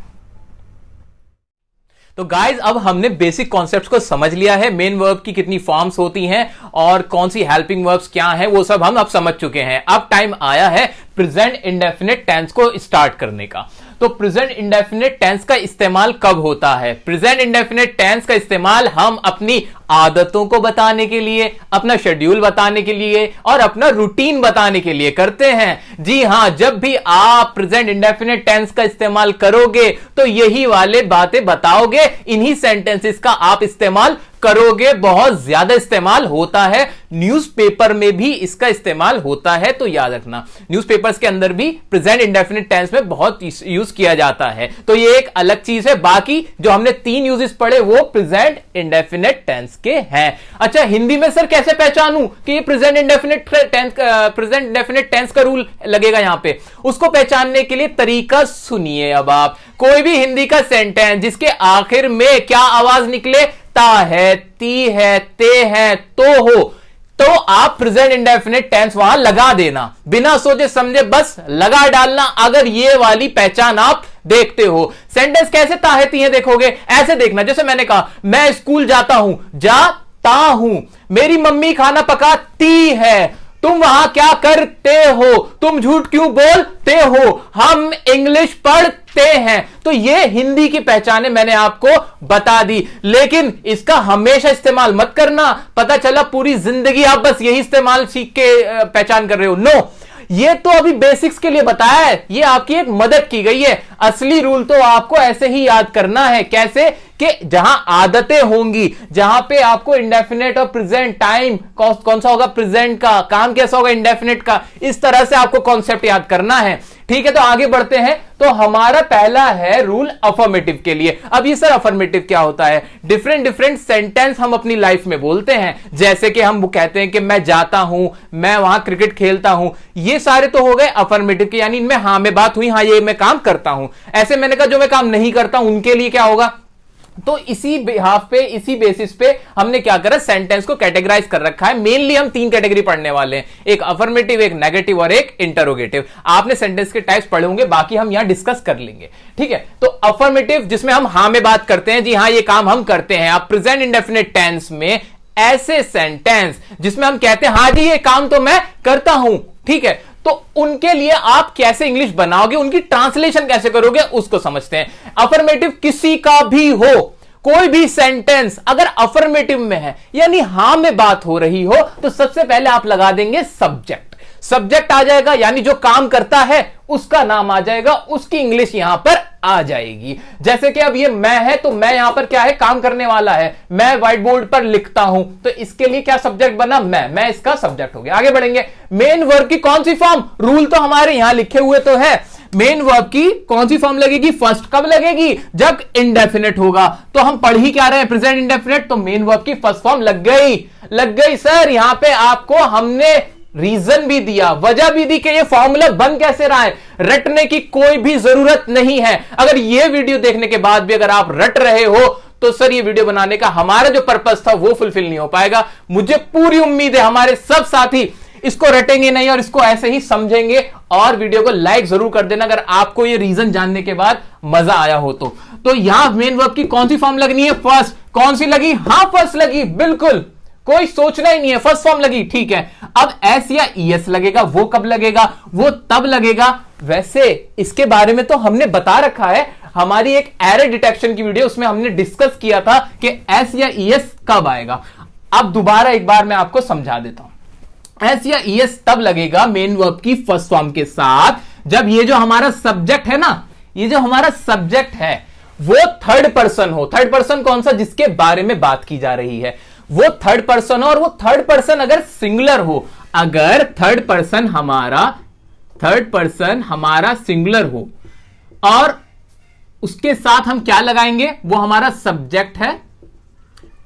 तो गाइज अब हमने बेसिक कॉन्सेप्ट्स को समझ लिया है, मेन वर्ब की कितनी फॉर्म्स होती हैं और कौन सी हेल्पिंग वर्ब्स क्या हैं, वो सब हम अब समझ चुके हैं। अब टाइम आया है प्रेजेंट इंडेफिनिट टेंस को स्टार्ट करने का। तो प्रेजेंट इंडेफिनिट टेंस का इस्तेमाल कब होता है? प्रेजेंट इंडेफिनिट टेंस का इस्तेमाल हम अपनी आदतों को बताने के लिए, अपना शेड्यूल बताने के लिए और अपना रूटीन बताने के लिए करते हैं। जी हां, जब भी आप प्रेजेंट इंडेफिनिट टेंस का इस्तेमाल करोगे तो यही वाले बातें बताओगे, इन्हीं सेंटेंसेस का आप इस्तेमाल करोगे। बहुत ज्यादा इस्तेमाल होता है, न्यूज़पेपर में भी इसका इस्तेमाल होता है, तो याद रखना न्यूज़पेपर्स के अंदर भी प्रेजेंट इंडेफिनिट टेंस में बहुत यूज किया जाता है। तो ये एक अलग चीज है। बाकी जो हमने 3 यूजेस पढ़े वो प्रेजेंट इंडेफिनिट टेंस के हैं। अच्छा, हिंदी में सर कैसे पहचानूं कि ये प्रेजेंट इंडेफिनिट टेंस का रूल लगेगा यहां पे? उसको पहचानने के लिए तरीका सुनिए। अब आप कोई भी हिंदी का सेंटेंस जिसके आखिर में क्या आवाज निकले, ता है, ती है, ते है, तो हो, तो आप प्रेजेंट इंडेफिनिट टेंस वहां लगा देना, बिना सोचे समझे बस लगा डालना। अगर ये वाली पहचान आप देखते हो, सेंटेंस कैसे ताहती है देखोगे, ऐसे देखना। जैसे मैंने कहा मैं स्कूल जाता हूं, जाता हूं। मेरी मम्मी खाना पकाती है, तुम वहां क्या करते हो? तुम झूठ क्यों बोलते हो? हम इंग्लिश पढ़ते हैं। तो ये हिंदी की पहचाने मैंने आपको बता दी, लेकिन इसका हमेशा इस्तेमाल मत करना। पता चला पूरी जिंदगी आप बस यही इस्तेमाल सीख के पहचान कर रहे हो। नो, ये तो अभी बेसिक्स के लिए बताया है, ये आपकी एक मदद की गई है। असली रूल तो आपको ऐसे ही याद करना है। कैसे? कि जहां आदतें होंगी, जहां पे आपको इंडेफिनेट और प्रेजेंट टाइम कौन सा होगा, प्रेजेंट का काम कैसा होगा, इंडेफिनेट का, इस तरह से आपको कॉन्सेप्ट याद करना है। ठीक है, तो आगे बढ़ते हैं। तो हमारा पहला है रूल अफर्मेटिव के लिए। अब ये सर अफर्मेटिव क्या होता है? डिफरेंट सेंटेंस हम अपनी लाइफ में बोलते हैं। जैसे कि हम वो कहते हैं कि मैं जाता हूं, मैं वहां क्रिकेट खेलता हूं। ये सारे तो हो गए अफर्मेटिव के, यानी इनमें हां में बात हुई, हां ये मैं काम करता हूं। ऐसे मैंने कहा जो मैं काम नहीं करता हूं उनके लिए क्या होगा? तो इसी बिहाफ पे, इसी बेसिस पे हमने क्या करा, सेंटेंस को कैटेगराइज कर रखा है। मेनली हम 3 कैटेगरी पढ़ने वाले हैं, एक अफर्मेटिव, एक नेगेटिव और एक इंटरोगेटिव। आपने सेंटेंस के टाइप्स पढ़े होंगे, बाकी हम यहां डिस्कस कर लेंगे। ठीक है, तो अफर्मेटिव जिसमें हम हां में बात करते हैं, जी हां ये काम हम करते हैं। आप प्रेजेंट इंडेफिनिट टेंस में ऐसे सेंटेंस जिसमें हम कहते हैं हां जी ये काम तो मैं करता हूं, ठीक है, तो उनके लिए आप कैसे इंग्लिश बनाओगे, उनकी ट्रांसलेशन कैसे करोगे, उसको समझते हैं। अफर्मेटिव किसी का भी हो, कोई भी सेंटेंस अगर अफर्मेटिव में है यानी हां में बात हो रही हो, तो सबसे पहले आप लगा देंगे सब्जेक्ट। सब्जेक्ट आ जाएगा, यानी जो काम करता है उसका नाम आ जाएगा, उसकी इंग्लिश यहां पर आ जाएगी। जैसे कि अब ये मैं है, तो मैं यहां पर क्या है, काम करने वाला है। मैं व्हाइट बोर्ड पर लिखता हूं, तो इसके लिए क्या सब्जेक्ट बना, मैं इसका सब्जेक्ट हो गया। आगे बढ़ेंगे। मेन वर्ब की कौन सी फॉर्म, रूल तो हमारे यहां लिखे हुए तो है। मेन वर्ब की कौन सी फॉर्म लगेगी, फर्स्ट कब लगेगी, जब इंडेफिनिट होगा। तो हम पढ़ ही क्या रहे हैं, प्रेजेंट इंडेफिनिट, तो मेन वर्ब की फर्स्ट फॉर्म लग गई सर। यहां पे आपको हमने रीजन भी दिया, वजह भी दी कि ये फॉर्मूला बन कैसे रहा है। रटने की कोई भी जरूरत नहीं है। अगर ये वीडियो देखने के बाद भी अगर आप रट रहे हो, तो सर ये वीडियो बनाने का हमारा जो पर्पस था वो फुलफिल नहीं हो पाएगा। मुझे पूरी उम्मीद है हमारे सब साथी इसको रटेंगे नहीं और इसको ऐसे ही समझेंगे। और वीडियो को लाइक जरूर कर देना अगर आपको ये रीजन जानने के बाद मजा आया हो तो यहां मेन वर्ब की कौन सी फॉर्म लगनी है, फर्स्ट। कौन सी लगी, हां फर्स्ट लगी, बिल्कुल कोई सोचना ही नहीं है, फर्स्ट फॉर्म लगी, ठीक है। अब एस या ईएस लगेगा, वो कब लगेगा, वो तब लगेगा। वैसे इसके बारे में तो हमने बता रखा है, हमारी एक एरर डिटेक्शन की वीडियो, उसमें हमने डिस्कस किया था कि एस या ईएस कब आएगा। अब दोबारा एक बार मैं आपको समझा देता हूं। एस या ईएस तब लगेगा मेन वर्ब की फर्स्ट फॉर्म के साथ, जब ये जो हमारा सब्जेक्ट है ना, ये जो हमारा सब्जेक्ट है वो थर्ड पर्सन हो। थर्ड पर्सन कौन सा, जिसके बारे में बात की जा रही है वो थर्ड पर्सन हो, और वो थर्ड पर्सन अगर सिंगुलर हो, अगर थर्ड पर्सन हमारा सिंगुलर हो, और उसके साथ हम क्या लगाएंगे, वो हमारा सब्जेक्ट है,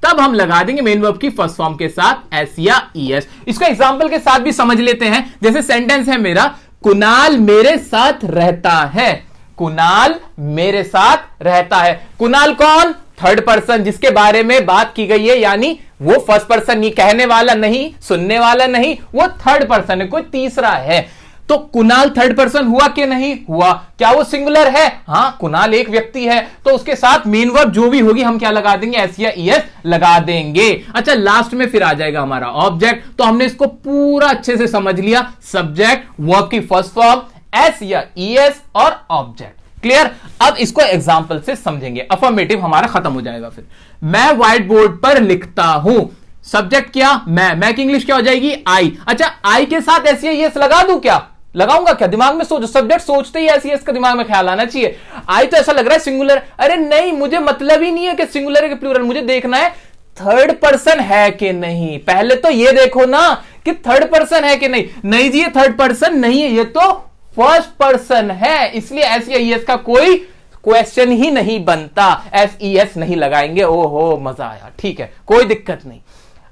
तब हम लगा देंगे मेन वर्ब की फर्स्ट फॉर्म के साथ एस या ईएस। इसको एग्जांपल के साथ भी समझ लेते हैं। जैसे सेंटेंस है मेरा, कुणाल मेरे साथ रहता है। कुणाल मेरे साथ रहता है। कुणाल कौन, थर्ड पर्सन जिसके बारे में बात की गई है, यानी वो फर्स्ट पर्सन नहीं, कहने वाला नहीं, सुनने वाला नहीं, वो थर्ड पर्सन है, कोई तीसरा है। तो कुणाल थर्ड पर्सन हुआ कि नहीं हुआ, क्या वो सिंगुलर है, हां कुणाल एक व्यक्ति है, तो उसके साथ मेन वर्ब जो भी होगी हम क्या लगा देंगे, एस या ईएस लगा देंगे। अच्छा, लास्ट में फिर आ जाएगा हमारा ऑब्जेक्ट। तो हमने इसको पूरा अच्छे से समझ लिया, सब्जेक्ट, वर्ब की फर्स्ट फॉर्म, एस या ईएस और ऑब्जेक्ट। क्लियर। अब इसको एग्जांपल से समझेंगे। अफर्मेटिव हमारा खत्म हो जाएगा। फिर मैं व्हाइट बोर्ड पर लिखता हूं, सब्जेक्ट क्या, मैं की इंग्लिश क्या हो जाएगी, आई। अच्छा, आई के साथ एस या ईएस लगा दूं, क्या लगाऊंगा, क्या दिमाग में सोचो, सब्जेक्ट सोचते ही एस ईएस का दिमाग में ख्याल आना चाहिए। आई तो ऐसा लग रहा है सिंगुलर, अरे नहीं, मुझे मतलब ही नहीं है कि सिंगुलर है कि प्लूरल, मुझे देखना है थर्ड पर्सन है कि नहीं। पहले तो ये देखो ना कि थर्ड पर्सन है कि नहीं। नहीं जी, ये थर्ड पर्सन नहीं है, ये तो फर्स्ट पर्सन है, इसलिए एस या ईएस का कोई क्वेश्चन ही नहीं बनता, SES नहीं लगाएंगे। ओहो मजा आया, ठीक है कोई दिक्कत नहीं।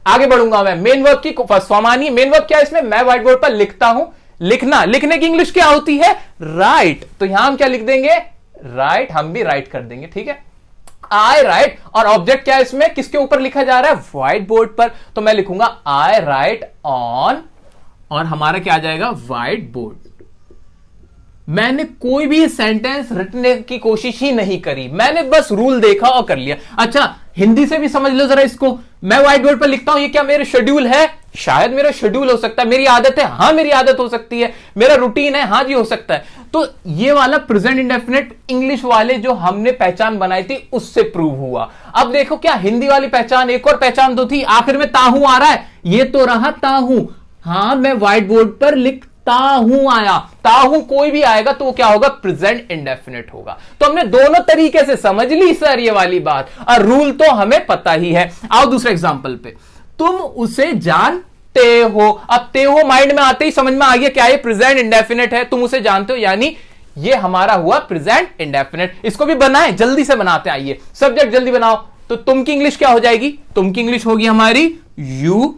आगे बढ़ूंगा मैं। मेन वर्ब की फर्स्ट फॉर्म आनी है। मेन वर्ब क्या है इसमें? मैं व्हाइट बोर्ड पर लिखता हूं। लिखना, लिखने की इंग्लिश क्या होती है? राइट। तो यहां हम क्या लिख देंगे? राइट। हम भी राइट कर देंगे, ठीक है। आई राइट, और ऑब्जेक्ट क्या है इसमें? किसके ऊपर लिखा जा रहा है? व्हाइट बोर्ड पर। तो मैं लिखूंगा आई राइट ऑन, और हमारा क्या आ जाएगा? White board. मैंने कोई भी सेंटेंस रटने की कोशिश ही नहीं करी, मैंने बस रूल देखा और कर लिया। अच्छा हिंदी से भी समझ लो जरा इसको। मैं व्हाइट बोर्ड पर लिखता हूं, ये क्या मेरे शेड्यूल है? शायद मेरा शेड्यूल हो सकता है। मेरी आदत है? हां मेरी आदत हो सकती है। मेरा रूटीन है? हां जी हो सकता है। तो ये वाला प्रेजेंट इंडेफिनिट इंग्लिश वाले जो हमने पहचान बनाई थी उससे प्रूव हुआ। अब देखो क्या हिंदी वाली पहचान, एक और पहचान तो थी, आखिर में ताहू आ रहा है, ये तो रहा ताहू। हां मैं व्हाइट बोर्ड पर लिखता हूं आया, ताहू कोई भी आएगा तो वो क्या होगा? प्रेजेंट इंडेफिनिट होगा। तो हमने दोनों तरीके से समझ ली सर ये वाली बात, और रूल तो हमें पता ही है। आओ दूसरे एग्जांपल पे। तुम उसे जानते हो। अब ते हो माइंड में आते ही समझ में आ गया क्या ये प्रेजेंट इंडेफिनिट है। तुम उसे जानते हो यानी ये हमारा हुआ प्रेजेंट इंडेफिनिट। इसको भी बनाएं, जल्दी से बनाते हैं। आइए सब्जेक्ट जल्दी बनाओ। तो तुम की इंग्लिश क्या हो जाएगी? तुम की इंग्लिश होगी हमारी यू।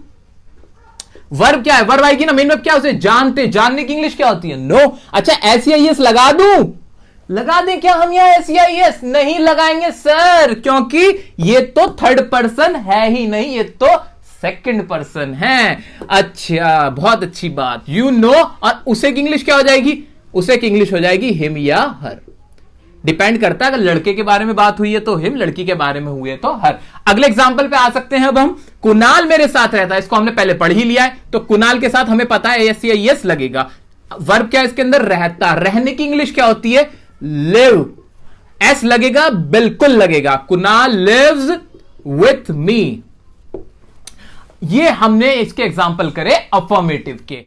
वर्ब क्या है? वर्ब आएगी ना, मेन वर्ब क्या है? उसे जानते। जानने की इंग्लिश क्या होती है? नो। अच्छा SEIS लगा दूं? लगा दें क्या हम यहां SEIS? नहीं लगाएंगे सर, क्योंकि ये तो थर्ड पर्सन है ही नहीं, ये तो सेकंड पर्सन है। अच्छा बहुत अच्छी बात। यू नो, और उसे की इंग्लिश क्या हो जाएगी? उसे की इंग्लिश हो जाएगी हिम या हर। डिपेंड करता है, अगर लड़के के बारे में बात हुई है तो हिम, लड़की के बारे में हुई है तो हर। अगले एग्जांपल पे आ सकते हैं अब हम। कुणाल मेरे साथ रहता है, इसको हमने पहले पढ़ ही लिया है, तो कुणाल के साथ हमें पता है SEIS लगेगा। वर्ब क्या है इसके अंदर? रहता। रहने की इंग्लिश क्या होती है? लिव। S लगेगा? बिल्कुल लगेगा। Kunal lives with me. ये हमने इसके एग्जांपल करे अफर्मेटिव के।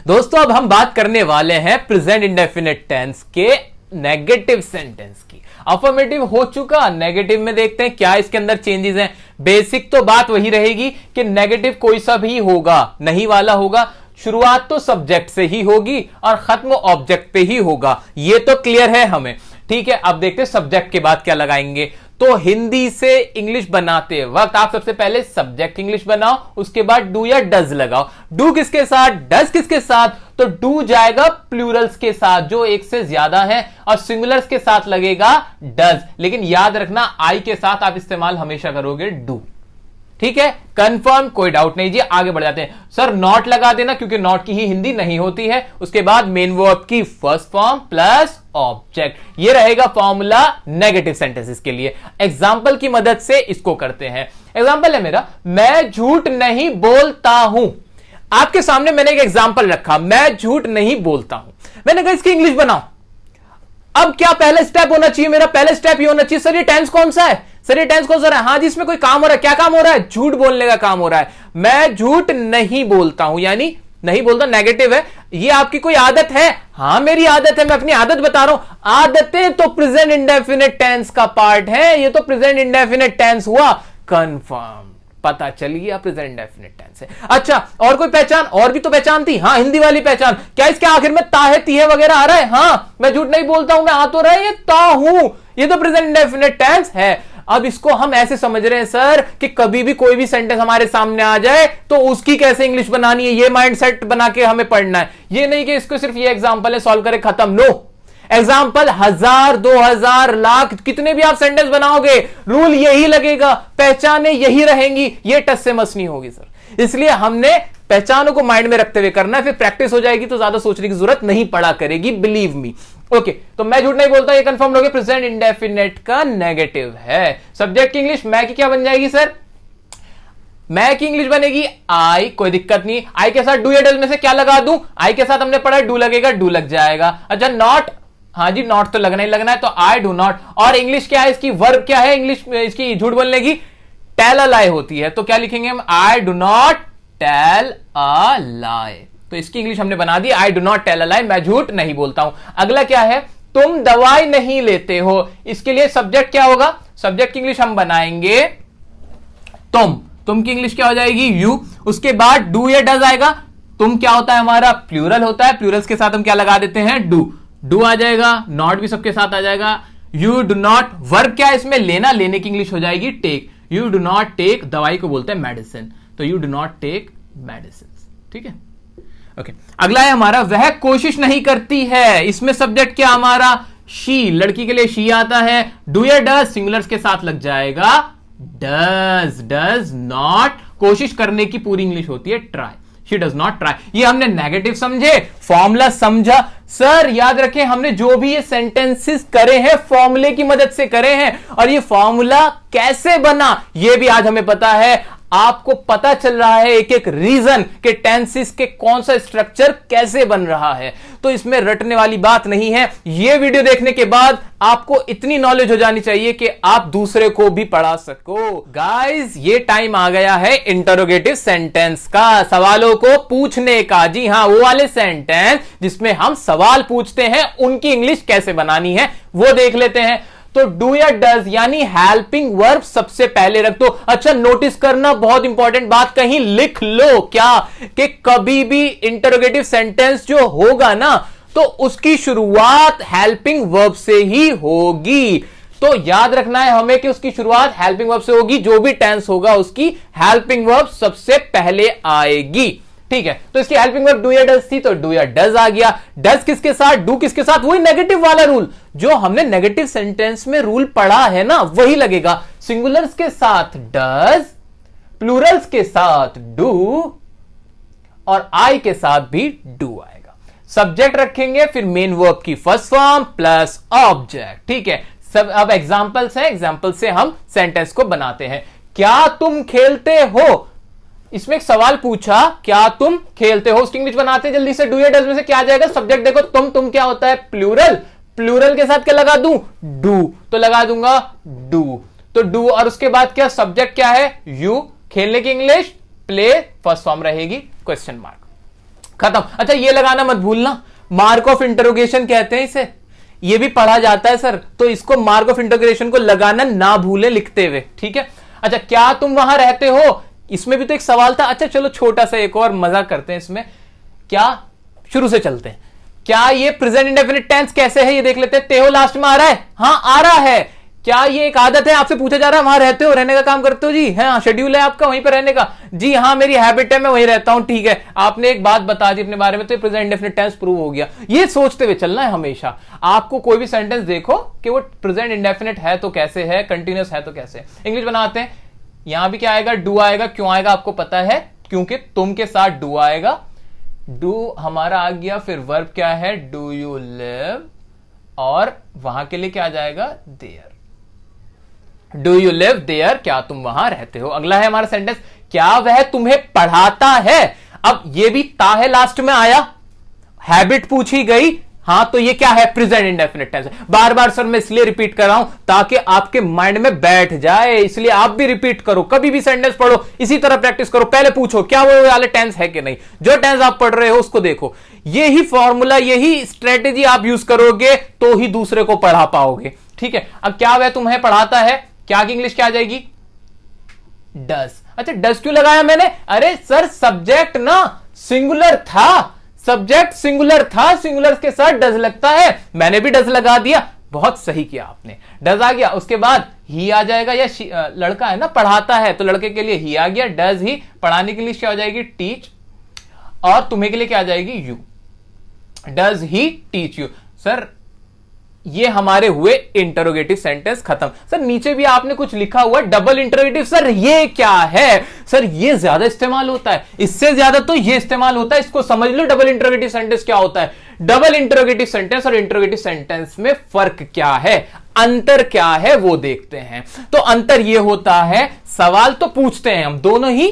दोस्तों अब हम बात करने वाले हैं प्रेजेंट इंडेफिनिट टेंस के नेगेटिव सेंटेंस की। अफर्मेटिव हो चुका, नेगेटिव में देखते हैं क्या इसके अंदर चेंजेस हैं। बेसिक तो बात वही रहेगी कि नेगेटिव कोई सा भी होगा, नहीं वाला होगा। शुरुआत तो सब्जेक्ट से ही होगी और खत्म ऑब्जेक्ट पे ही होगा, ये तो क्लियर है हमें, ठीक है। अब देखते हैं सब्जेक्ट के बाद क्या लगाएंगे। तो हिंदी से इंग्लिश बनाते वक्त आप सबसे पहले सब्जेक्ट इंग्लिश बनाओ, उसके बाद डू या डज लगाओ। डू किसके साथ? डज किसके साथ? तो डू जाएगा प्लूरल्स के साथ जो एक से ज्यादा है, और सिंगुलर्स के साथ लगेगा डज। लेकिन याद रखना आई के साथ आप इस्तेमाल हमेशा करोगे डू, ठीक है। कंफर्म, कोई डाउट नहीं जी। आगे बढ़ जाते हैं। सर नॉट लगा देना, क्योंकि नॉट की ही हिंदी नहीं होती है। उसके बाद मेन वर्ब की फर्स्ट फॉर्म प्लस ऑब्जेक्ट, ये रहेगा फॉर्मूला नेगेटिव सेंटेंसेस के लिए। एग्जांपल की मदद से इसको करते हैं। एग्जांपल है मेरा, मैं झूठ नहीं बोलता हूं। आपके सामने मैंने एक एग्जांपल रखा, मैं झूठ नहीं बोलता हूं। मैंने कहा इसकी इंग्लिश बनाओ। अब क्या पहला स्टेप होना चाहिए मेरा? पहला स्टेप ये होना चाहिए, सर ये टेंस कौन सा है? सर ये टेंस कौन सा है? हाँ जी इसमें कोई काम हो रहा है। क्या काम हो रहा है? झूठ बोलने का काम हो रहा है। मैं झूठ नहीं बोलता हूं, यानी नहीं बोलता नेगेटिव है। ये आपकी कोई आदत है? हां मेरी आदत है, मैं अपनी आदत बता रहा हूं। आदतें तो प्रेजेंट इंडेफिनिट टेंस का पार्ट है, ये तो प्रेजेंट इंडेफिनिट टेंस हुआ। कंफर्म, पता चल गया प्रेजेंट इंडेफिनिट टेंस है। अच्छा और कोई पहचान? और भी तो पहचान थी। हाँ हिंदी वाली पहचान। क्या इसके आखिर में ता है, ती है वगैरह आ रहा है? हाँ मैं झूठ नहीं बोलता हूं, मैं आ तो रहा है, ये ता हूं, ये तो प्रेजेंट इंडेफिनिट टेंस है। अब इसको हम ऐसे समझ रहे हैं सर कि कभी भी कोई भी सेंटेंस हमारे सामने आ जाए तो उसकी कैसे इंग्लिश बनानी है, ये माइंडसेट बना के हमें पढ़ना है। ये नहीं कि इसको सिर्फ ये एग्जांपल है सॉल्व करे खत्म। नो, एग्जाम्पल 1000, 2000, लाख, कितने भी आप सेंटेंस बनाओगे रूल यही लगेगा, पहचाने यही रहेंगी, ये टस से मस नहीं होगी सर। इसलिए हमने पहचानों को माइंड में रखते हुए करना है, फिर प्रैक्टिस हो जाएगी तो ज्यादा सोचने की जरूरत नहीं पड़ा करेगी, बिलीव मी। ओके तो मैं झूठ नहीं बोलता, ये कंफर्म हो गया प्रेजेंट इंडेफिनिट का नेगेटिव है। सब्जेक्ट की इंग्लिश मैं की क्या बन जाएगी सर? मैं की इंग्लिश बनेगी आई, कोई दिक्कत नहीं। आई के साथ डू या डज में से क्या लगा दूं? आई के साथ हमने पढ़ा डू लगेगा, डू लग जाएगा। अच्छा नॉट, हाँ जी नॉट तो लगना ही लगना है, तो आई डू नॉट। और इंग्लिश क्या है इसकी? वर्ब क्या है इंग्लिश इसकी झूठ बोलने की? टेल अ लाई होती है, तो क्या लिखेंगे हम? I do not tell a lie. तो इसकी इंग्लिश हमने बना दी I do not tell a lie, मैं झूठ नहीं बोलता हूं। अगला क्या है? तुम दवाई नहीं लेते हो। इसके लिए सब्जेक्ट क्या होगा? सब्जेक्ट की इंग्लिश हम बनाएंगे तुम की इंग्लिश क्या हो जाएगी? यू। उसके बाद डू या डज आएगा। तुम क्या होता है हमारा? प्लूरल होता है, प्लूरल्स के साथ हम क्या लगा देते हैं? डू। डू आ जाएगा, नॉट भी सबके साथ आ जाएगा। यू डू नॉट, वर्ब क्या है इसमें, लेना, लेने की इंग्लिश हो जाएगी take. You do not take, दवाई को बोलते हैं मेडिसिन, तो you do not take medicine. ठीक है, ओके। अगला है हमारा, वह कोशिश नहीं करती है। इसमें सब्जेक्ट क्या हमारा, शी, लड़की के लिए शी आता है। डू या डज, सिंगुलर्स के साथ लग जाएगा डज। डज नॉट, कोशिश करने की पूरी इंग्लिश होती है try. She does not try. ये हमने नेगेटिव समझे, फॉर्मूला समझा। सर याद रखें, हमने जो भी ये सेंटेंसेस करे हैं फॉर्मूले की मदद से करे हैं, और ये फॉर्मूला कैसे बना ये भी आज हमें पता है। आपको पता चल रहा है एक एक रीजन के टेंसेस के कौन सा स्ट्रक्चर कैसे बन रहा है, तो इसमें रटने वाली बात नहीं है। यह वीडियो देखने के बाद आपको इतनी नॉलेज हो जानी चाहिए कि आप दूसरे को भी पढ़ा सको। गाइस, ये टाइम आ गया है इंटरोगेटिव सेंटेंस का, सवालों को पूछने का। जी हां, वो वाले सेंटेंस जिसमें हम सवाल पूछते हैं उनकी इंग्लिश कैसे बनानी है वो देख लेते हैं। तो डू या डज यानी हेल्पिंग वर्ब सबसे पहले रख दो। अच्छा, नोटिस करना, बहुत इंपॉर्टेंट बात कहीं लिख लो क्या, कि कभी भी इंटरोगेटिव सेंटेंस जो होगा ना तो उसकी शुरुआत हेल्पिंग वर्ब से ही होगी। तो याद रखना है हमें कि उसकी शुरुआत हेल्पिंग वर्ब से होगी। जो भी टेंस होगा उसकी हेल्पिंग वर्ब सबसे पहले आएगी। ठीक है, तो इसकी हेल्पिंग वर्ब डू या डज थी, तो डू या डज आ गया। डज किसके साथ, डू किसके साथ, वही नेगेटिव वाला रूल जो हमने नेगेटिव सेंटेंस में रूल पढ़ा है ना, वही लगेगा। सिंगुलर्स के साथ डज, प्लूरल्स के साथ डू, और आई के साथ भी डू आएगा। सब्जेक्ट रखेंगे, फिर मेन वर्ब की फर्स्ट फॉर्म प्लस ऑब्जेक्ट। ठीक है, सब अब एग्जांपल्स हैं, एग्जांपल से हम सेंटेंस को बनाते हैं। क्या तुम खेलते हो, इसमें एक सवाल पूछा, क्या तुम खेलते हो, उसकी इंग्लिश बनाते हैं जल्दी से। डू या डज में से क्या आ जाएगा, सब्जेक्ट देखो, तुम क्या होता है, प्लूरल। प्लूरल के साथ क्या लगा दूं, डू, तो लगा दूंगा डू, तो डू, और उसके बाद क्या, सब्जेक्ट क्या है, यू, खेलने की इंग्लिश प्ले, फर्स्ट फॉर्म रहेगी क्वेश्चन मार्क, खत्म। अच्छा, ये लगाना मत भूलना, मार्क ऑफ इंटरोगेशन कहते हैं इसे, ये भी पढ़ा जाता है सर, तो इसको मार्क ऑफ इंटरोगेशन को लगाना ना भूले लिखते हुए। ठीक है, अच्छा, क्या तुम वहां रहते हो, इसमें भी तो एक सवाल था। अच्छा चलो, छोटा सा एक और मजा करते हैं इसमें, क्या, शुरू से चलते हैं। क्या ये प्रेजेंट इंडेफिनिट टेंस कैसे है ये देख लेते हैं। ते हो लास्ट में आ रहा है, हाँ आ रहा है। क्या ये एक आदत है, आपसे पूछा जा रहा है वहां रहते हो, रहने का काम करते हो जी, हाँ शेड्यूल है आपका वहीं पर रहने का, जी हाँ मेरी हैबिट है, मैं वहीं रहता हूं। ठीक है, आपने एक बात बता दी अपने बारे में, तो प्रेजेंट इंडेफिनिट टेंस प्रूव हो गया। ये सोचते हुए चलना है हमेशा। आपको कोई भी सेंटेंस देखो कि वो प्रेजेंट इंडेफिनिट है तो कैसे है, कंटिन्यूअस है तो कैसे। इंग्लिश बनाते हैं, यहां भी क्या आएगा, डू आएगा। क्यों आएगा आपको पता है, क्योंकि तुम के साथ डू आएगा। डू हमारा आ गया, फिर वर्ब क्या है, डू यू लिव, और वहां के लिए क्या आ जाएगा, there. Do you live there, क्या तुम वहां रहते हो। अगला है हमारा सेंटेंस, क्या वह तुम्हें पढ़ाता है। अब ये भी ता है लास्ट में आया, हैबिट पूछी गई, हाँ तो ये क्या है, प्रेजेंट इंडेफिनिट टेंस। बार बार सर मैं इसलिए रिपीट कर रहा हूं ताकि आपके माइंड में बैठ जाए, इसलिए आप भी रिपीट करो, कभी भी सेंटेंस पढ़ो इसी तरह प्रैक्टिस करो। पहले पूछो क्या वो वाले टेंस है कि नहीं, जो टेंस आप पढ़ रहे हो उसको देखो। यही फॉर्मूला, यही स्ट्रेटेजी आप यूज करोगे तो ही दूसरे को पढ़ा पाओगे। ठीक है, अब क्या वह तुम्हें पढ़ाता है, क्या की इंग्लिश क्या आ जाएगी, डज। अच्छा, डज क्यों लगाया मैंने, अरे सर सब्जेक्ट ना सिंगुलर था, सब्जेक्ट सिंगुलर था, सिंगुलर के साथ डज लगता है, मैंने भी डज लगा दिया, बहुत सही किया आपने, डज आ गया। उसके बाद ही आ जाएगा, या लड़का है ना पढ़ाता है तो लड़के के लिए ही आ गया, डज ही। पढ़ाने के लिए क्या हो जाएगी, टीच, और तुम्हें के लिए क्या आ जाएगी, you. Does he teach you. Sir ये हमारे हुए इंटरोगेटिव सेंटेंस खत्म। सर नीचे भी आपने कुछ लिखा हुआ डबल इंटरोगेटिव, सर ये क्या है, सर ये ज्यादा इस्तेमाल होता है, इससे ज्यादा तो ये इस्तेमाल होता है, इसको समझ लो डबल इंटरोगेटिव सेंटेंस क्या होता है। डबल इंटरोगेटिव सेंटेंस और इंटरोगेटिव सेंटेंस में फर्क क्या है, अंतर क्या है वो देखते हैं। तो अंतर ये होता है, सवाल तो पूछते हैं हम, दोनों ही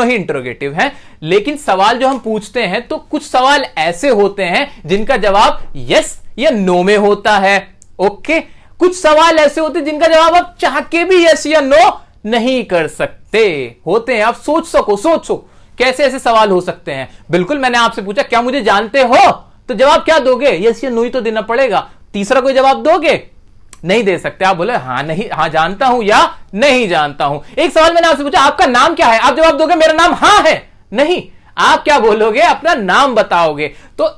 इंटरोगेटिव हैं, लेकिन सवाल जो हम पूछते हैं तो कुछ सवाल ऐसे होते हैं जिनका जवाब यस या नो में होता है। ओके, कुछ सवाल ऐसे होते हैं जिनका जवाब आप चाह के भी यस या नो नहीं कर सकते होते हैं। आप सोचो कैसे ऐसे सवाल हो सकते हैं। बिल्कुल, मैंने आपसे पूछा क्या मुझे जानते हो, तो जवाब क्या दोगे, यस या नो ही तो देना पड़ेगा। तीसरा कोई जवाब दोगे, नहीं दे सकते। आप बोले हाँ नहीं, हाँ जानता हूं या नहीं जानता हूं। एक सवाल मैंने आपसे पूछा आपका नाम क्या है, आप जवाब दोगे मेरा नाम हाँ है, नहीं, आप क्या बोलोगे, अपना नाम बताओगे। तो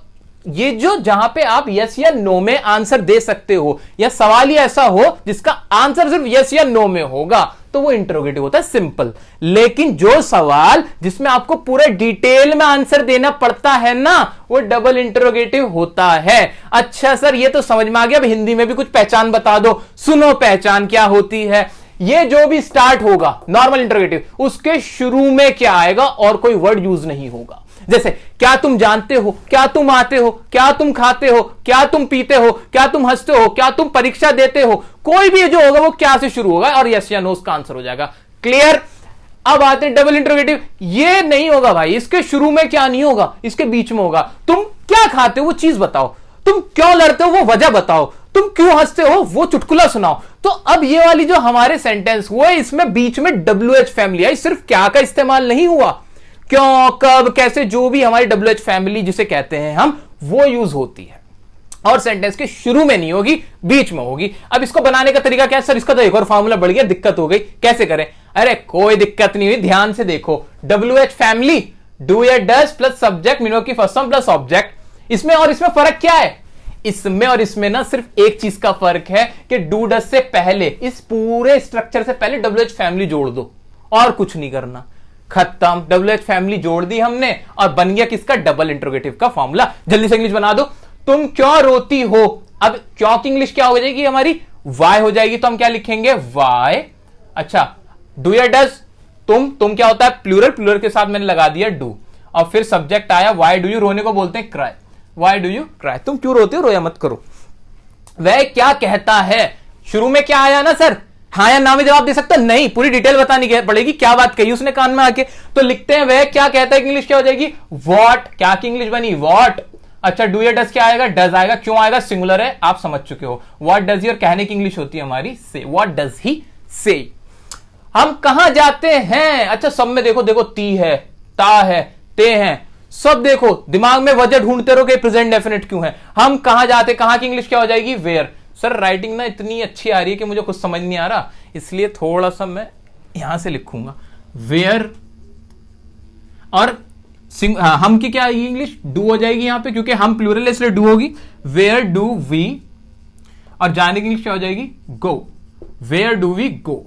ये जो जहां पे आप यस या नो में आंसर दे सकते हो, या सवाल ही ऐसा हो जिसका आंसर सिर्फ यस या नो में होगा, तो वो इंटरोगेटिव होता है, सिंपल। लेकिन जो सवाल जिसमें आपको पूरे डिटेल में आंसर देना पड़ता है ना, वो डबल इंटरोगेटिव होता है। अच्छा सर, ये तो समझ में आ गया, अब हिंदी में भी कुछ पहचान बता दो। सुनो, पहचान क्या होती है? ये जो भी स्टार्ट होगा नॉर्मल इंटरोगेटिव, उसके शुरू में क्या आएगा और कोई वर्ड यूज नहीं होगा। जैसे क्या तुम जानते हो, क्या तुम आते हो, क्या तुम खाते हो, क्या तुम पीते हो, क्या तुम हंसते हो, क्या तुम परीक्षा देते हो, कोई भी जो होगा वो क्या से शुरू होगा और यस या नो उसका आंसर हो जाएगा। क्लियर? अब आते हैं डबल इंटरोगेटिव। ये नहीं होगा भाई, इसके शुरू में क्या नहीं होगा, इसके बीच में होगा। तुम क्या खाते हो वो चीज बताओ, तुम क्यों लड़ते हो वो वजह बताओ, तुम क्यों हंसते हो वो चुटकुला सुनाओ। तो अब ये वाली जो हमारे सेंटेंस हुए, इसमें बीच में WH फैमिली आई, सिर्फ क्या का इस्तेमाल नहीं हुआ, क्यों, कब, कैसे, जो भी हमारी WH फैमिली जिसे कहते हैं हम, वो यूज होती है। और सेंटेंस के शुरू में नहीं होगी, बीच में होगी। अब इसको बनाने का तरीका क्या है? सर इसका तो एक और फॉर्मूला बढ़ गया, दिक्कत हो गई, कैसे करें? अरे कोई दिक्कत नहीं हुई, ध्यान से देखो। WH फैमिली, डू या डज प्लस सब्जेक्ट मीनो की फर्स्ट फॉर्म प्लस ऑब्जेक्ट। इसमें और इसमें फर्क क्या है? इसमें और इसमें ना सिर्फ एक चीज का फर्क है कि डू डज से पहले, इस पूरे स्ट्रक्चर से पहले WH फैमिली जोड़ दो, और कुछ नहीं करना, खत्म। WH फैमिली जोड़ दी हमने और बन गया किसका? डबल इंटरोगेटिव का फॉर्मूला। जल्दी से इंग्लिश बना दो। तुम क्यों रोती हो? अब क्यों की इंग्लिश क्या हो जाएगी हमारी? वाई हो जाएगी। तो हम क्या लिखेंगे? वाई। अच्छा, डू या डज, तुम क्या होता है? प्लूरल, प्लूरल के साथ मैंने लगा दिया डू, और फिर सब्जेक्ट आया वाई डू यू, रोने को बोलते हैं cry, why do you cry. तुम क्यों रोते हो? रोया मत करो। वह क्या कहता है? शुरू में क्या आया ना सर, हाँ या ना में जवाब दे सकते नहीं, पूरी डिटेल बतानी पड़ेगी, क्या बात कही उसने कान में आके। तो लिखते हैं वह क्या कहता है, इंग्लिश क्या हो जाएगी? व्हाट। क्या की इंग्लिश बनी? व्हाट। अच्छा, डू या डज क्या आएगा? डज आएगा। क्यों आएगा? सिंगुलर है, आप समझ चुके हो। व्हाट डज ही, और कहने की इंग्लिश होती है हमारी से। व्हाट डज ही से। हम कहां जाते हैं? अच्छा, सब में देखो, देखो ती है, ता है, ते हैं, सब देखो, दिमाग में वजह ढूंढते रहो कि प्रेजेंट डेफिनेट क्यों है। हम कहां जाते, कहां की इंग्लिश क्या हो जाएगी? वेयर। सर राइटिंग ना इतनी अच्छी आ रही है कि मुझे कुछ समझ नहीं आ रहा, इसलिए थोड़ा सा मैं यहां से लिखूंगा वेयर। और हम की क्या आएगी इंग्लिश? डू हो जाएगी यहां पे, क्योंकि हम प्लूरल है इसलिए डू होगी। वेयर डू वी, और जाने की इंग्लिश क्या हो जाएगी? Go. Where do we go,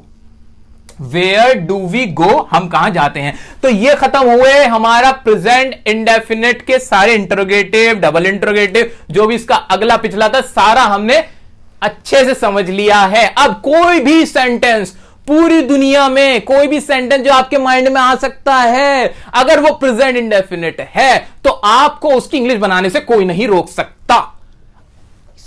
where do we go, हम कहां जाते हैं। तो ये खत्म हुए हमारा प्रेजेंट इंडेफिनिट के सारे इंटरोगेटिव, डबल इंटरोगेटिव, जो भी इसका अगला पिछला था, सारा हमने अच्छे से समझ लिया है। अब कोई भी सेंटेंस, पूरी दुनिया में कोई भी सेंटेंस जो आपके माइंड में आ सकता है, अगर वो प्रेजेंट इंडेफिनिट है, तो आपको उसकी इंग्लिश बनाने से कोई नहीं रोक सकता।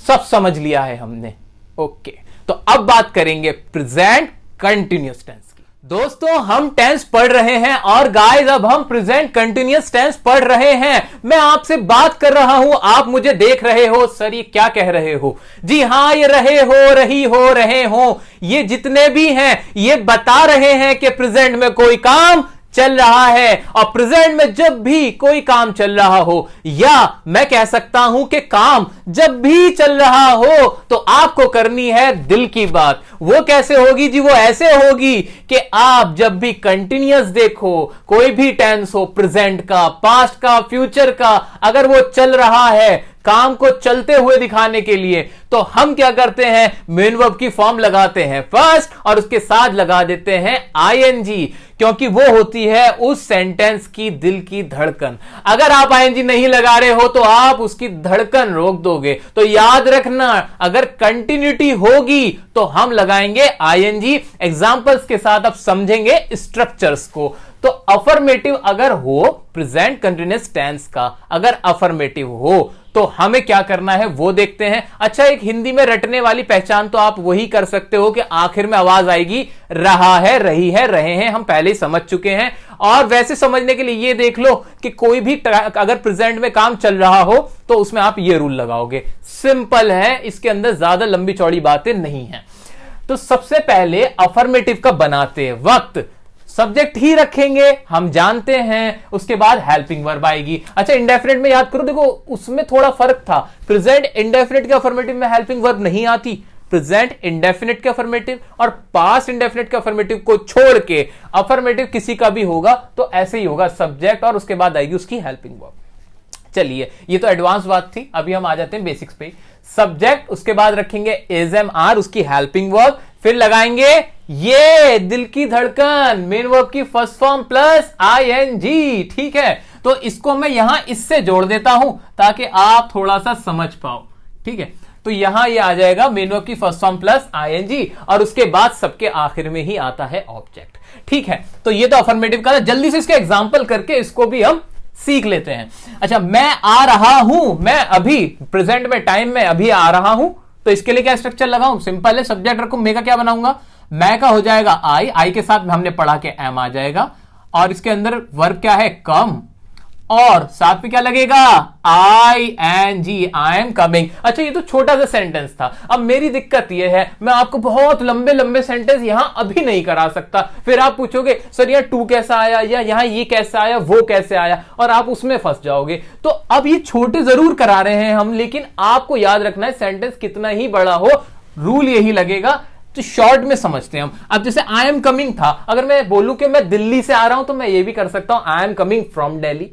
सब समझ लिया है हमने। ओके, तो अब बात करेंगे प्रेजेंट कंटिन्यूअस टेंस की। दोस्तों, हम टेंस पढ़ रहे हैं, और गाइस अब हम प्रेजेंट कंटिन्यूअस टेंस पढ़ रहे हैं। मैं आपसे बात कर रहा हूं, आप मुझे देख रहे हो। सर ये क्या कह रहे हो? जी हां, ये रहे हो, रही हो, रहे हो, ये जितने भी हैं, ये बता रहे हैं कि प्रेजेंट में कोई काम चल रहा है। और प्रेजेंट में जब भी कोई काम चल रहा हो, या मैं कह सकता हूं कि काम जब भी चल रहा हो, तो आपको करनी है दिल की बात। वो कैसे होगी जी? वो ऐसे होगी कि आप जब भी कंटिन्यूअस देखो, कोई भी टेंस हो, प्रेजेंट का, पास्ट का, फ्यूचर का, अगर वो चल रहा है, काम को चलते हुए दिखाने के लिए, तो हम क्या करते हैं? मेन वर्ब की फॉर्म लगाते हैं फर्स्ट, और उसके साथ लगा देते हैं आईएनजी, क्योंकि वो होती है उस सेंटेंस की दिल की धड़कन। अगर आप आईएनजी नहीं लगा रहे हो तो आप उसकी धड़कन रोक दोगे। तो याद रखना, अगर कंटिन्यूटी होगी तो हम लगाएंगे आईएनजी। एग्जांपल्स के साथ आप समझेंगे स्ट्रक्चर्स को। तो अफर्मेटिव अगर हो, प्रेजेंट कंटिन्यूअस टेंस का अगर अफर्मेटिव हो, तो हमें क्या करना है वो देखते हैं। अच्छा, एक हिंदी में रटने वाली पहचान तो आप वही कर सकते हो कि आखिर में आवाज आएगी रहा है, रही है, रहे हैं, हम पहले ही समझ चुके हैं। और वैसे समझने के लिए ये देख लो कि कोई भी अगर प्रेजेंट में काम चल रहा हो तो उसमें आप ये रूल लगाओगे। सिंपल है, इसके अंदर ज्यादा लंबी चौड़ी बातें नहीं है। तो सबसे पहले अफर्मेटिव का बनाते वक्त सब्जेक्ट ही रखेंगे, हम जानते हैं। उसके बाद हेल्पिंग वर्ब आएगी। अच्छा, इंडेफिनिट में याद करो, देखो उसमें थोड़ा फर्क था। प्रेजेंट इंडेफिनिट के अफर्मेटिव में हेल्पिंग वर्ब नहीं आती। प्रेजेंट इंडेफिनिट के अफर्मेटिव और पास्ट इंडेफिनिट के अफर्मेटिव को छोड़ के अफर्मेटिव किसी का भी होगा तो ऐसे ही होगा, सब्जेक्ट और उसके बाद आएगी उसकी हेल्पिंग वर्ब। चलिए ये तो एडवांस बात थी, अभी हम आ जाते हैं बेसिक्स पे। सब्जेक्ट, उसके बाद रखेंगे इज एम आर, उसकी हेल्पिंग वर्ब, फिर लगाएंगे ये दिल की धड़कन, मेन वर्ब की फर्स्ट फॉर्म प्लस आईएनजी। ठीक है, तो इसको मैं यहां इससे जोड़ देता हूं ताकि आप थोड़ा सा समझ पाओ। ठीक है, तो यहां ये आ जाएगा मेन वर्ब की फर्स्ट फॉर्म प्लस आईएनजी, और उसके बाद सबके आखिर में ही आता है ऑब्जेक्ट। ठीक है, तो ये तो अफर्मेटिव का था। जल्दी से इसके एग्जांपल करके इसको भी हम सीख लेते हैं। अच्छा, मैं आ रहा हूं, मैं अभी प्रेजेंट में टाइम में अभी आ रहा हूं, तो इसके लिए क्या स्ट्रक्चर लगाऊं? सिंपल है, सब्जेक्ट रखूं, मैं का क्या बनाऊंगा? मैं का हो जाएगा आई के साथ हमने पढ़ा के एम आ जाएगा, और इसके अंदर वर्ब क्या है? कम, और साथ में क्या लगेगा? I N G, I am coming. अच्छा, ये तो छोटा सा सेंटेंस था। अब मेरी दिक्कत ये है, मैं आपको बहुत लंबे लंबे सेंटेंस यहां अभी नहीं करा सकता। फिर आप पूछोगे सर यहाँ टू कैसा आया, या यहां ये कैसा आया, वो कैसे आया, और आप उसमें फंस जाओगे। तो अब ये छोटे जरूर करा रहे हैं हम, लेकिन आपको याद रखना है सेंटेंस कितना ही बड़ा हो, रूल यही लगेगा। तो शॉर्ट में समझते हैं हम। अब जैसे आई एम कमिंग था, अगर मैं बोलूं कि मैं दिल्ली से आ रहा हूं, तो मैं ये भी कर सकता हूं आई एम कमिंग फ्रॉम दिल्ली।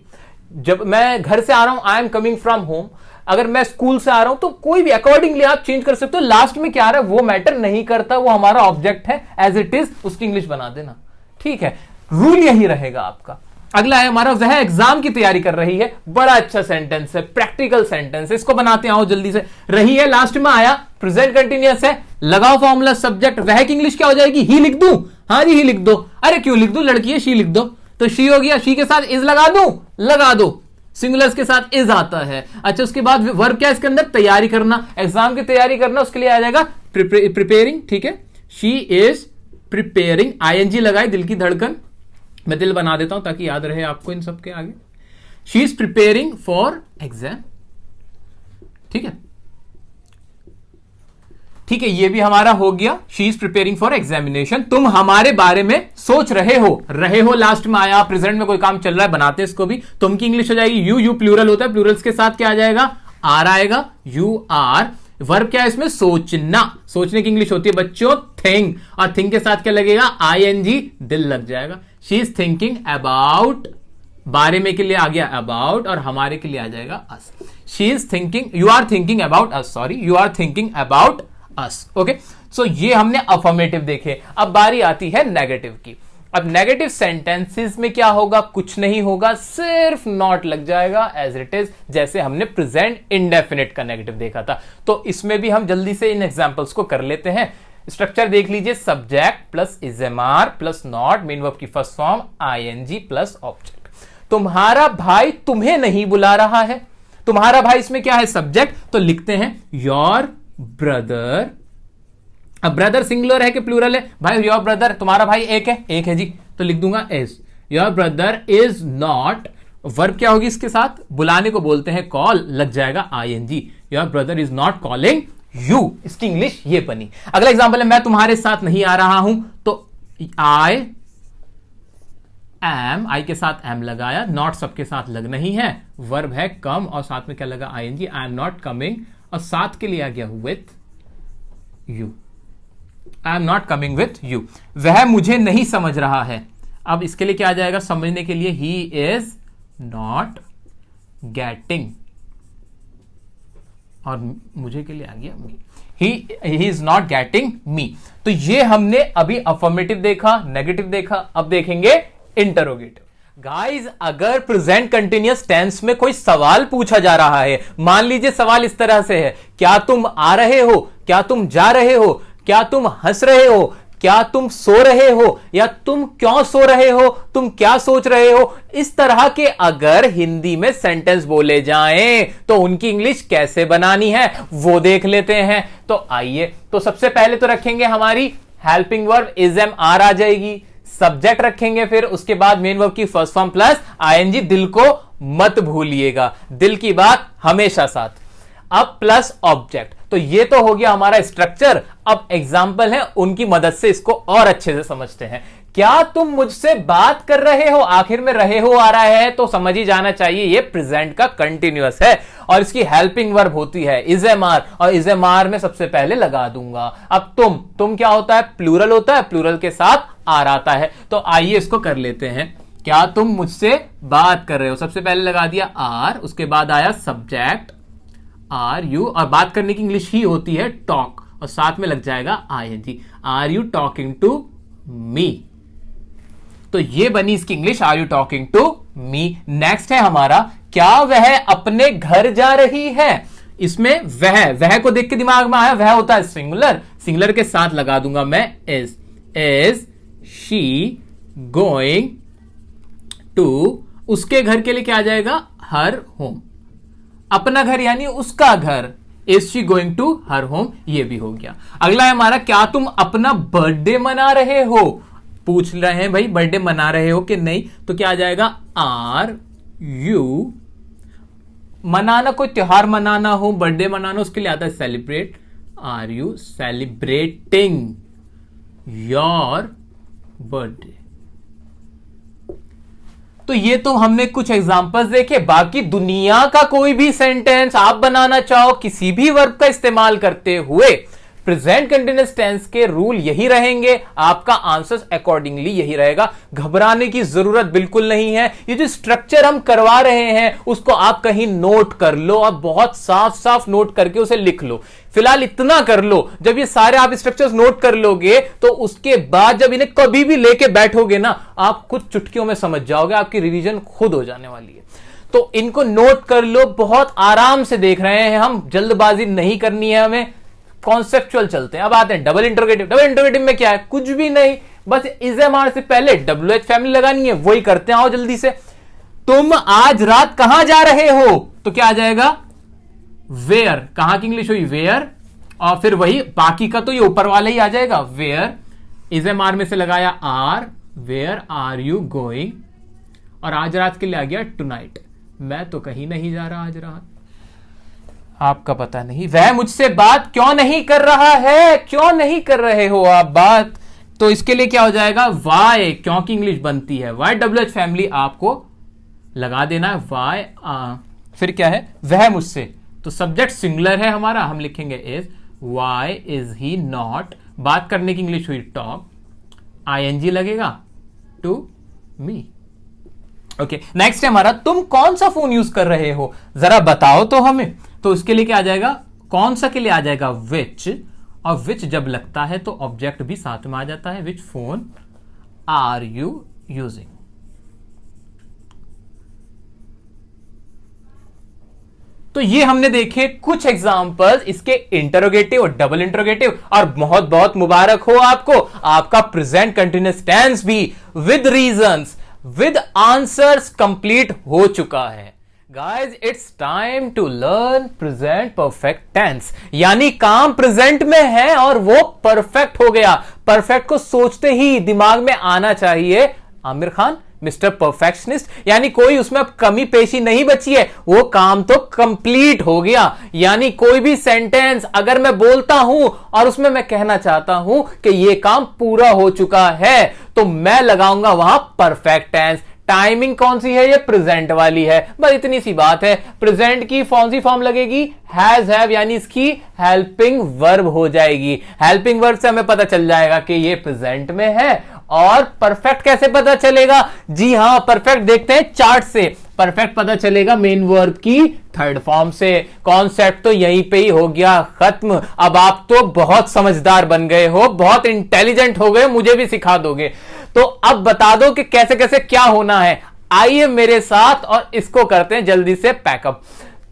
जब मैं घर से आ रहा हूं, आई एम कमिंग फ्रॉम होम। अगर मैं स्कूल से आ रहा हूं, तो कोई भी अकॉर्डिंगली आप चेंज कर सकते हो। लास्ट में क्या आ रहा है वो मैटर नहीं करता, वो हमारा ऑब्जेक्ट है, एज इट इज उसकी इंग्लिश बना देना। ठीक है, रूल यही रहेगा आपका। अगला है हमारा, वह एग्जाम की तैयारी कर रही है। बड़ा अच्छा सेंटेंस है, प्रैक्टिकल सेंटेंस है, इसको बनाते हैं। आओ जल्दी से। रही है लास्ट में आया, प्रेजेंट कंटिन्यूअस है, लगाओ फॉर्मूला सब्जेक्ट। वह की इंग्लिश क्या हो जाएगी? ही लिख दूं? हाँ जी, ही लिख दो। अरे क्यों लिख दूं, लड़की है, शी लिख दो। तो शी हो गया, शी के साथ इज लगा दूं? लगा दो, सिंगुलर्स के साथ इज आता है। अच्छा, उसके बाद वर्ब क्या इसके अंदर? तैयारी करना, एग्जाम की तैयारी करना, उसके लिए आ जाएगा प्रिपेयरिंग। ठीक है, शी इज प्रिपेयरिंग, आईएनजी लगाए, दिल की धड़कन, मैं दिल बना देता हूं ताकि याद रहे आपको इन सबके आगे। She is preparing for exam. ठीक है, ठीक है, ये भी हमारा हो गया। She is preparing for examination. तुम हमारे बारे में सोच रहे हो लास्ट में आया, प्रेजेंट में कोई काम चल रहा है, बनाते इसको भी। तुम की इंग्लिश हो जाएगी यू, यू प्लूरल होता है, प्लूरल्स के साथ क्या आ जाएगा? आर आएगा, यू आर। वर्ब क्या है इसमें? सोचना, सोचने की इंग्लिश होती है बच्चों थिंक, और थिंक के साथ क्या लगेगा? आईएनजी, दिल लग जाएगा। शी इज थिंकिंग अबाउट, बारे में के लिए आ गया अबाउट, और हमारे के लिए आ जाएगा us. She is thinking, you are thinking about us, sorry, you are thinking about us. Okay, so ये हमने अफर्मेटिव देखे। अब बारी आती है नेगेटिव की। अब नेगेटिव सेंटेंसेस में क्या होगा? कुछ नहीं होगा, सिर्फ नॉट लग जाएगा एज इट इज, जैसे हमने प्रेजेंट इंडेफिनिट का नेगेटिव देखा था। तो इसमें भी हम जल्दी से इन एग्जांपल्स को कर लेते हैं। स्ट्रक्चर देख लीजिए, subject plus is am are plus not, main verb की first form ING plus object. तुम्हारा भाई तुम्हें नहीं बुला रहा है। तुम्हारा भाई इसमें क्या है? सब्जेक्ट, तो लिखते हैं योर ब्रदर। अब ब्रदर सिंगुलर है कि प्लूरल है? भाई योर ब्रदर, तुम्हारा भाई एक है जी, तो लिख दूंगा is. Your brother is not, verb क्या होगी इसके साथ? बुलाने को बोलते हैं कॉल, लग जाएगा ING. Your brother is not calling you, इसकी इंग्लिश ये बनी। अगला एग्जांपल है, मैं तुम्हारे साथ नहीं आ रहा हूं, तो आई एम, आई के साथ एम लगाया, नॉट सबके साथ लग नहीं है, वर्ब है कम, और साथ में क्या लगा? I N G. I am not coming, और साथ के लिए आ गया with you. I am not coming with you. वह मुझे नहीं समझ रहा है। अब इसके लिए क्या आ जाएगा? समझने के लिए ही इज नॉट गेटिंग, और मुझे के लिए आ गया me. He is not getting me. तो ये हमने अभी अफर्मेटिव देखा, नेगेटिव देखा, अब देखेंगे इंटरोगेटिव। गाइज, अगर प्रेजेंट कंटिन्यूअस टेंस में कोई सवाल पूछा जा रहा है, मान लीजिए सवाल इस तरह से है, क्या तुम आ रहे हो, क्या तुम जा रहे हो, क्या तुम हंस रहे हो, क्या तुम सो रहे हो, या तुम क्यों सो रहे हो, तुम क्या सोच रहे हो, इस तरह के अगर हिंदी में सेंटेंस बोले जाएं तो उनकी इंग्लिश कैसे बनानी है वो देख लेते हैं। तो आइए, तो सबसे पहले तो रखेंगे हमारी helping verb is am are आ जाएगी, सब्जेक्ट रखेंगे, फिर उसके बाद मेन वर्ब की फर्स्ट फॉर्म प्लस आईएनजी। दिल को मत भूलिएगा, दिल की बात हमेशा साथ। अब प्लस ऑब्जेक्ट, तो ये तो हो गया हमारा स्ट्रक्चर। अब एग्जाम्पल है, उनकी मदद से इसको और अच्छे से समझते हैं। क्या तुम मुझसे बात कर रहे हो, आखिर में रहे हो आ रहा है, तो समझ ही जाना चाहिए ये प्रेजेंट का कंटिन्यूअस है, और इसकी हेल्पिंग वर्ब होती है इज एम आर, और इज एम आर में सबसे पहले लगा दूंगा। अब तुम क्या होता है? प्लूरल होता है, प्लूरल के साथ आर आता है। तो आइए इसको कर लेते हैं। क्या तुम मुझसे बात कर रहे हो? सबसे पहले लगा दिया आर, उसके बाद आया सब्जेक्ट आर यू, और बात करने की इंग्लिश ही होती है टॉक, और साथ में लग जाएगा I N G. Are you talking to me? तो ये बनी इसकी English, are you talking to me. Next है हमारा, क्या वह अपने घर जा रही है? इसमें वह को देख के दिमाग में आया, वह होता है सिंगुलर, सिंगुलर के साथ लगा दूंगा मैं इज शी गोइंग टू, उसके घर के लिए क्या आ जाएगा? Her home. अपना घर यानी उसका घर, is she going to her home, ये भी हो गया। अगला है हमारा, क्या तुम अपना बर्थडे मना रहे हो? पूछ रहे हैं भाई बर्थडे मना रहे हो कि नहीं, तो क्या आ जाएगा? आर यू, मनाना कोई त्योहार मनाना हो, बर्थडे मनाना, उसके लिए आता है celebrate. Are you celebrating your birthday? तो ये तो हमने कुछ एग्जांपल्स देखे। बाकी दुनिया का कोई भी सेंटेंस आप बनाना चाहो किसी भी वर्ब का इस्तेमाल करते हुए, प्रेजेंट कंटीन्यूअस टेंस के रूल यही रहेंगे, आपका आंसर अकॉर्डिंगली यही रहेगा। घबराने की जरूरत बिल्कुल नहीं है। ये जो स्ट्रक्चर हम करवा रहे हैं उसको आप कहीं नोट कर लो और बहुत साफ साफ नोट करके उसे लिख लो। फिलहाल इतना कर लो, जब ये सारे आप स्ट्रक्चर्स नोट कर लोगे तो उसके बाद जब इन्हें कभी भी लेके बैठोगे ना, आप कुछ चुटकियों में समझ जाओगे, आपकी रिवीजन खुद हो जाने वाली है। तो इनको नोट कर लो, बहुत आराम से देख रहे हैं हम, जल्दबाजी नहीं करनी है हमें, कॉन्सेप्चुअल चलते हैं। अब आते हैं डबल इंटरोगेटिव। डबल इंटरोगेटिव में क्या है? कुछ भी नहीं, बस इज एम आर से पहले WH फैमिली लगानी है, वही करते हैं। आओ जल्दी से, तुम आज रात कहां जा रहे हो? तो क्या आ जाएगा? वेयर। कहां की इंग्लिश हुई? वेयर। और फिर वही बाकी का तो ये ऊपर वाला ही आ जाएगा, वेयर। इज एम आर में से लगाया are, where are you going, और आज रात के लिए आ गया टुनाइट। मैं तो कहीं नहीं जा रहा आज रात। आपका पता नहीं वह मुझसे बात क्यों नहीं कर रहा है? क्यों नहीं कर रहे हो आप बात? तो इसके लिए क्या हो जाएगा? वाई। क्यों की इंग्लिश बनती है वाई, WH फैमिली आपको लगा देना है, वाई। फिर क्या है? वह मुझसे, तो सब्जेक्ट सिंगुलर है हमारा, हम लिखेंगे is. Why is he not, बात करने की इंग्लिश हुई टॉक, ING लगेगा टू मी। ओके, नेक्स्ट है हमारा, तुम कौन सा फोन यूज कर रहे हो? जरा बताओ तो हमें। तो उसके लिए क्या आ जाएगा? कौन सा के लिए आ जाएगा विच, और विच जब लगता है तो ऑब्जेक्ट भी साथ में आ जाता है। Which phone are you using? तो ये हमने देखे कुछ एग्जांपल्स इसके इंटरोगेटिव और डबल इंटरोगेटिव, और बहुत बहुत मुबारक हो आपको, आपका प्रेजेंट कंटिन्यूअस टेंस भी with reasons, with answers complete हो चुका है। Guys, it's time to learn present perfect tense, यानी काम प्रेजेंट में है और वो परफेक्ट हो गया। परफेक्ट को सोचते ही दिमाग में आना चाहिए आमिर खान मिस्टर परफेक्शनिस्ट, यानी कोई उसमें अब कमी पेशी नहीं बची है, वो काम तो कंप्लीट हो गया। यानी कोई भी सेंटेंस अगर मैं बोलता हूं और उसमें मैं कहना चाहता हूं कि ये काम पूरा हो चुका है, तो मैं लगाऊंगा वहां परफेक्ट टेंस। टाइमिंग कौन सी है? ये प्रेजेंट वाली है, बस इतनी सी बात है। प्रेजेंट की कौन सी फॉर्म लगेगी? हैज हैव, यानी इसकी हेल्पिंग वर्ब हो जाएगी। हेल्पिंग वर्ब से हमें पता चल जाएगा कि ये प्रेजेंट में है। और परफेक्ट कैसे पता चलेगा? जी हां, परफेक्ट देखते हैं चार्ट से। परफेक्ट पता चलेगा मेन वर्ब की थर्ड फॉर्म से। कॉन्सेप्ट तो यहीं पे ही हो गया खत्म। अब आप तो बहुत समझदार बन गए हो, बहुत इंटेलिजेंट हो गए, मुझे भी सिखा दोगे। तो अब बता दो कि कैसे कैसे क्या होना है। आइए मेरे साथ और इसको करते हैं जल्दी से पैकअप।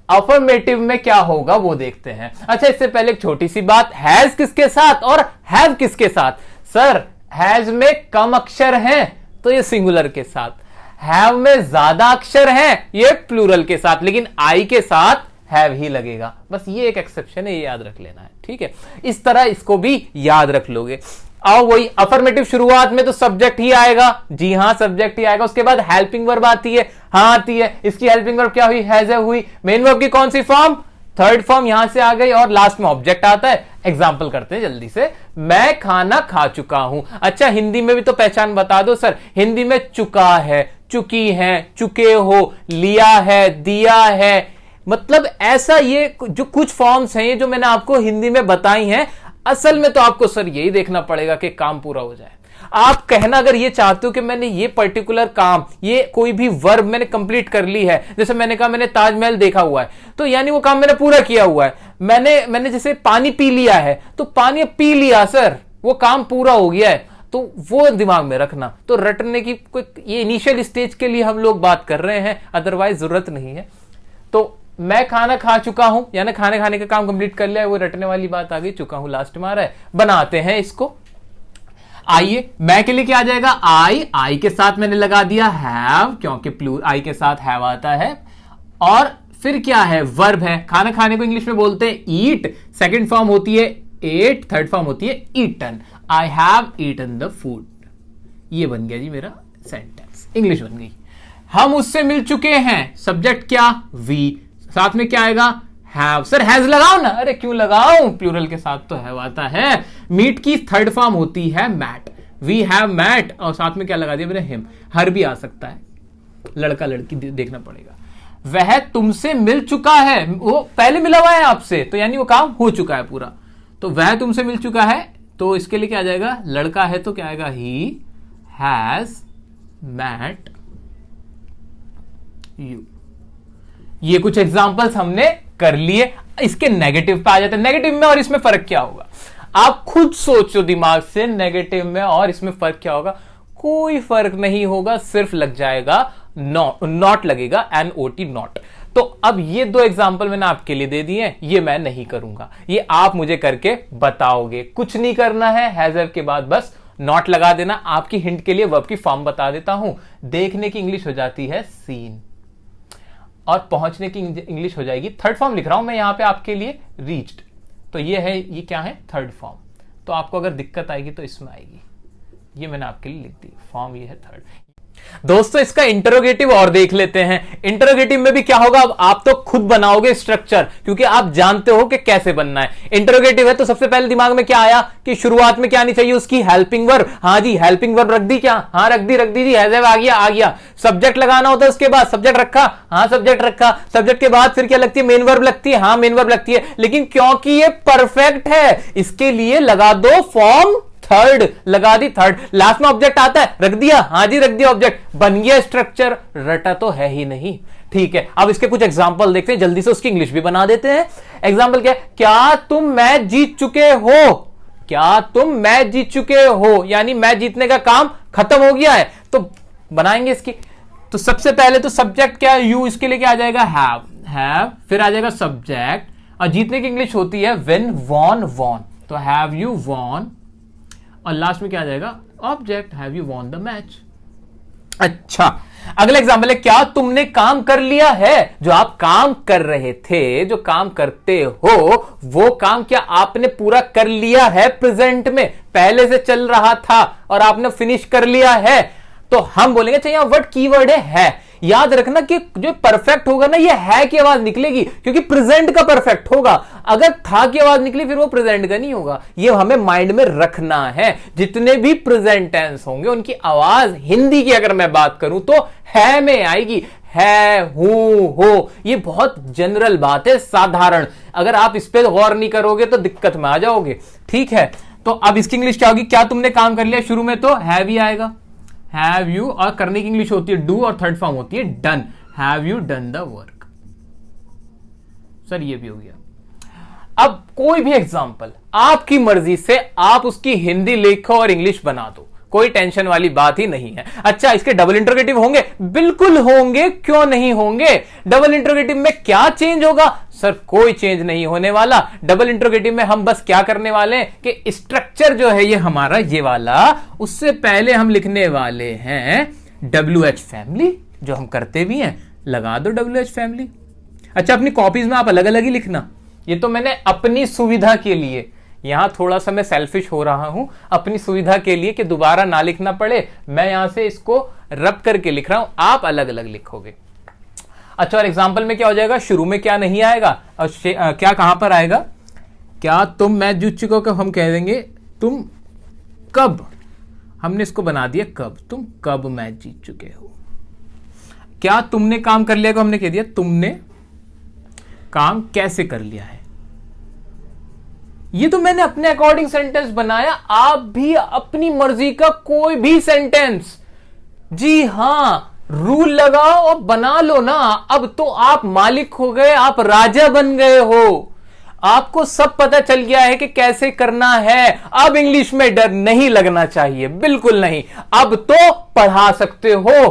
अफर्मेटिव में क्या होगा वो देखते हैं। अच्छा, इससे पहले एक छोटी सी बात, हैज किसके साथ और हैव किसके साथ? सर, हैज में कम अक्षर हैं तो ये सिंगुलर के साथ, हैव में ज्यादा अक्षर हैं ये प्लूरल के साथ, लेकिन आई के साथ हैव ही लगेगा। बस ये एक एक्सेप्शन है, ये याद रख लेना है, ठीक है? इस तरह इसको भी याद रख लोगे। और वही अफर्मेटिव शुरुआत में तो सब्जेक्ट ही आएगा, जी हां सब्जेक्ट ही आएगा। उसके बाद हेल्पिंग वर्ब आती है, हां आती है। इसकी हेल्पिंग वर्ब क्या हुई? हैज हुई। मेन वर्ब की कौन सी फॉर्म? थर्ड फॉर्म यहां से आ गई, और लास्ट में ऑब्जेक्ट आता है। एग्जाम्पल करते हैं जल्दी से। मैं खाना खा चुका हूं। अच्छा, हिंदी में भी तो पहचान बता दो सर। हिंदी में चुका है, चुकी है, चुके हो, लिया है, दिया है, मतलब ऐसा ये जो कुछ फॉर्म्स हैं, ये जो मैंने आपको हिंदी में बताई हैं, असल में तो आपको सर यही देखना पड़ेगा कि काम पूरा हो जाए। आप कहना अगर ये चाहते हो कि मैंने ये पर्टिकुलर काम, ये कोई भी वर्ब मैंने कंप्लीट कर ली है, जैसे मैंने कहा मैंने ताजमहल देखा हुआ है, तो यानी वो काम मैंने पूरा किया हुआ है। मैंने जैसे पानी पी लिया है, तो पानी पी लिया सर, वो काम पूरा हो गया है, तो वो दिमाग में रखना। तो रटने की कोई, ये इनिशियल स्टेज के लिए हम लोग बात कर रहे हैं, अदरवाइज जरूरत नहीं है। तो मैं खाना खा चुका हूं, यानी खाने खाने का काम कंप्लीट कर लिया है, वो रटने वाली बात आ गई, चुका हूं लास्ट में आ रहा है। बनाते हैं इसको। आइए, मैं के लिए क्या आ जाएगा, आई के साथ मैंने लगा दिया हैव, क्योंकि आई के साथ हैव आता है। और फिर क्या है, वर्ब है। खाना खाने को इंग्लिश में बोलते हैं ईट, सेकंड फॉर्म होती है एट, थर्ड फॉर्म होती है eaten. I have eaten the food. ये बन गया जी मेरा सेंटेंस, इंग्लिश बन गई। हम उससे मिल चुके हैं, सब्जेक्ट क्या, वी, साथ में क्या आएगा, हैव। सर हैज लगाओ ना, अरे क्यों लगाऊं, प्लूरल के साथ तो हैव आता है। मीट की थर्ड फॉर्म होती है मैट, वी हैव मैट, और साथ में क्या लगा दिया मैंने, हिम। हर भी आ सकता है, लड़का लड़की देखना पड़ेगा। वह तुमसे मिल चुका है, वो पहले मिला हुआ है आपसे, तो यानी वो काम हो चुका है पूरा। तो वह तुमसे मिल चुका है, तो इसके लिए क्या आ जाएगा, लड़का है तो क्या आएगा, ही हैज मैट यू। ये कुछ एग्जांपल्स हमने कर लिए। इसके नेगेटिव पे आ जाते हैं। नेगेटिव में और इसमें फर्क क्या होगा, आप खुद सोचो दिमाग से, नेगेटिव में और इसमें फर्क क्या होगा। कोई फर्क नहीं होगा, सिर्फ लग जाएगा नॉट लगेगा, NOT नॉट। तो अब ये दो एग्जाम्पल मैंने आपके लिए दे दिए हैं, ये मैं नहीं करूंगा, ये आप मुझे करके बताओगे। कुछ नहीं करना है, हैजर के बाद बस नॉट लगा देना। आपकी हिंट के लिए वर्ब की फॉर्म बता देता हूं। देखने की इंग्लिश हो जाती है सीन, और पहुंचने की इंग्लिश हो जाएगी, थर्ड फॉर्म लिख रहा हूं मैं यहां पे आपके लिए, रीच्ड। तो ये है, ये क्या है, थर्ड फॉर्म। तो आपको अगर दिक्कत आएगी तो इसमें आएगी, ये मैंने आपके लिए लिख दी फॉर्म, ये है थर्ड। दोस्तों इसका इंटरोगेटिव और देख लेते हैं। इंटरोगेटिव में भी क्या होगा, अब आप तो खुद बनाओगे स्ट्रक्चर, क्योंकि आप जानते हो कि कैसे बनना है। इंटरोगेटिव है तो सबसे पहले दिमाग में क्या आया कि शुरुआत में क्या आनी चाहिए, उसकी हेल्पिंग वर्ब। हाँ जी, हेल्पिंग वर्ब रख दी क्या, हाँ रख दी जी, हैव आ गया। सब्जेक्ट लगाना होता है, उसके बाद सब्जेक्ट रखा, हाँ सब्जेक्ट रखा। सब्जेक्ट के बाद फिर क्या लगती है, मेन वर्ब लगती है, हाँ मेन वर्ब लगती है। लेकिन क्योंकि ये परफेक्ट है, इसके लिए लगा दो फॉर्म थर्ड, लगा दी थर्ड। लास्ट में ऑब्जेक्ट आता है, रख दिया, हाँ जी रख दिया ऑब्जेक्ट, बन गया स्ट्रक्चर। रटा तो है ही नहीं। ठीक है, अब इसके कुछ एग्जांपल देखते हैं, जल्दी से उसकी इंग्लिश भी बना देते हैं। एग्जांपल क्या है, क्या तुम मैच जीत चुके हो, क्या तुम मैच जीत चुके हो, यानी मैच जीतने का काम खत्म हो गया है। तो बनाएंगे इसकी। तो सबसे पहले तो सब्जेक्ट क्या है, यू, इसके लिए क्या आ जाएगा, हैव, फिर आ जाएगा सब्जेक्ट, और जीतने की इंग्लिश होती है विन, वॉन। तो हैव यू वॉन, और लास्ट में क्या आ जाएगा, object, have you won the match. अच्छा, अगला एग्जांपल है, क्या तुमने काम कर लिया है, जो आप काम कर रहे थे, जो काम करते हो, वो काम क्या आपने पूरा कर लिया है, प्रेजेंट में पहले से चल रहा था और आपने फिनिश कर लिया है। तो हम बोलेंगे, अच्छा यहां वर्ड कीवर्ड है। याद रखना कि जो परफेक्ट होगा ना, ये है की आवाज निकलेगी, क्योंकि प्रेजेंट का परफेक्ट होगा। अगर था की आवाज निकली फिर वो प्रेजेंट का नहीं होगा। ये हमें माइंड में रखना है। जितने भी प्रेजेंट टेंस होंगे उनकी आवाज, हिंदी की अगर मैं बात करूं तो है में आएगी, है, हूं, हो। ये बहुत जनरल बात है, साधारण। अगर आप इस पे गौर नहीं करोगे तो दिक्कत में आ जाओगे। ठीक है, तो अब इसकी इंग्लिश क्या होगी, क्या तुमने काम कर लिया, शुरू में तो हैव ही आएगा, हैव यू, और करने की इंग्लिश होती है डू, और थर्ड फॉर्म होती है done, have you done the work. Sir ये भी हो गया। अब कोई भी एग्जांपल आपकी मर्जी से आप उसकी हिंदी लिखो और इंग्लिश बना दो, कोई टेंशन वाली बात ही नहीं है। अच्छा, इसके डबल इंटरोगेटिव होंगे, बिल्कुल होंगे, क्यों नहीं होंगे। डबल इंटरोगेटिव में क्या चेंज होगा, सर कोई चेंज नहीं होने वाला। डबल इंटरोगेटिव में हम बस क्या करने वाले हैं कि स्ट्रक्चर जो है ये हमारा ये वाला, उससे पहले हम लिखने वाले हैं WH फैमिली, जो हम करते भी हैं, लगा दो WH फैमिली। अच्छा, अपनी कॉपीज में आप अलग अलग ही लिखना, ये तो मैंने अपनी सुविधा के लिए, यहां थोड़ा सा मैं सेल्फिश हो रहा हूं, अपनी सुविधा के लिए कि दोबारा ना लिखना पड़े, मैं यहां से इसको रब करके लिख रहा हूं, आप अलग अलग लिखोगे। अच्छा, और एग्जांपल में क्या हो जाएगा, शुरू में क्या नहीं आएगा और क्या कहां पर आएगा, क्या तुम मैच जीत चुके हो, हम कह देंगे तुम कब, हमने इसको बना दिया कब, तुम कब मैच जीत चुके हो। क्या तुमने काम कर लिया को हमने कह दिया तुमने काम कैसे कर लिया है। ये तो मैंने अपने अकॉर्डिंग सेंटेंस बनाया, आप भी अपनी मर्जी का कोई भी सेंटेंस, जी हां, रूल लगाओ और बना लो ना। अब तो आप मालिक हो गए, आप राजा बन गए हो, आपको सब पता चल गया है कि कैसे करना है। अब इंग्लिश में डर नहीं लगना चाहिए, बिल्कुल नहीं। अब तो पढ़ा सकते हो।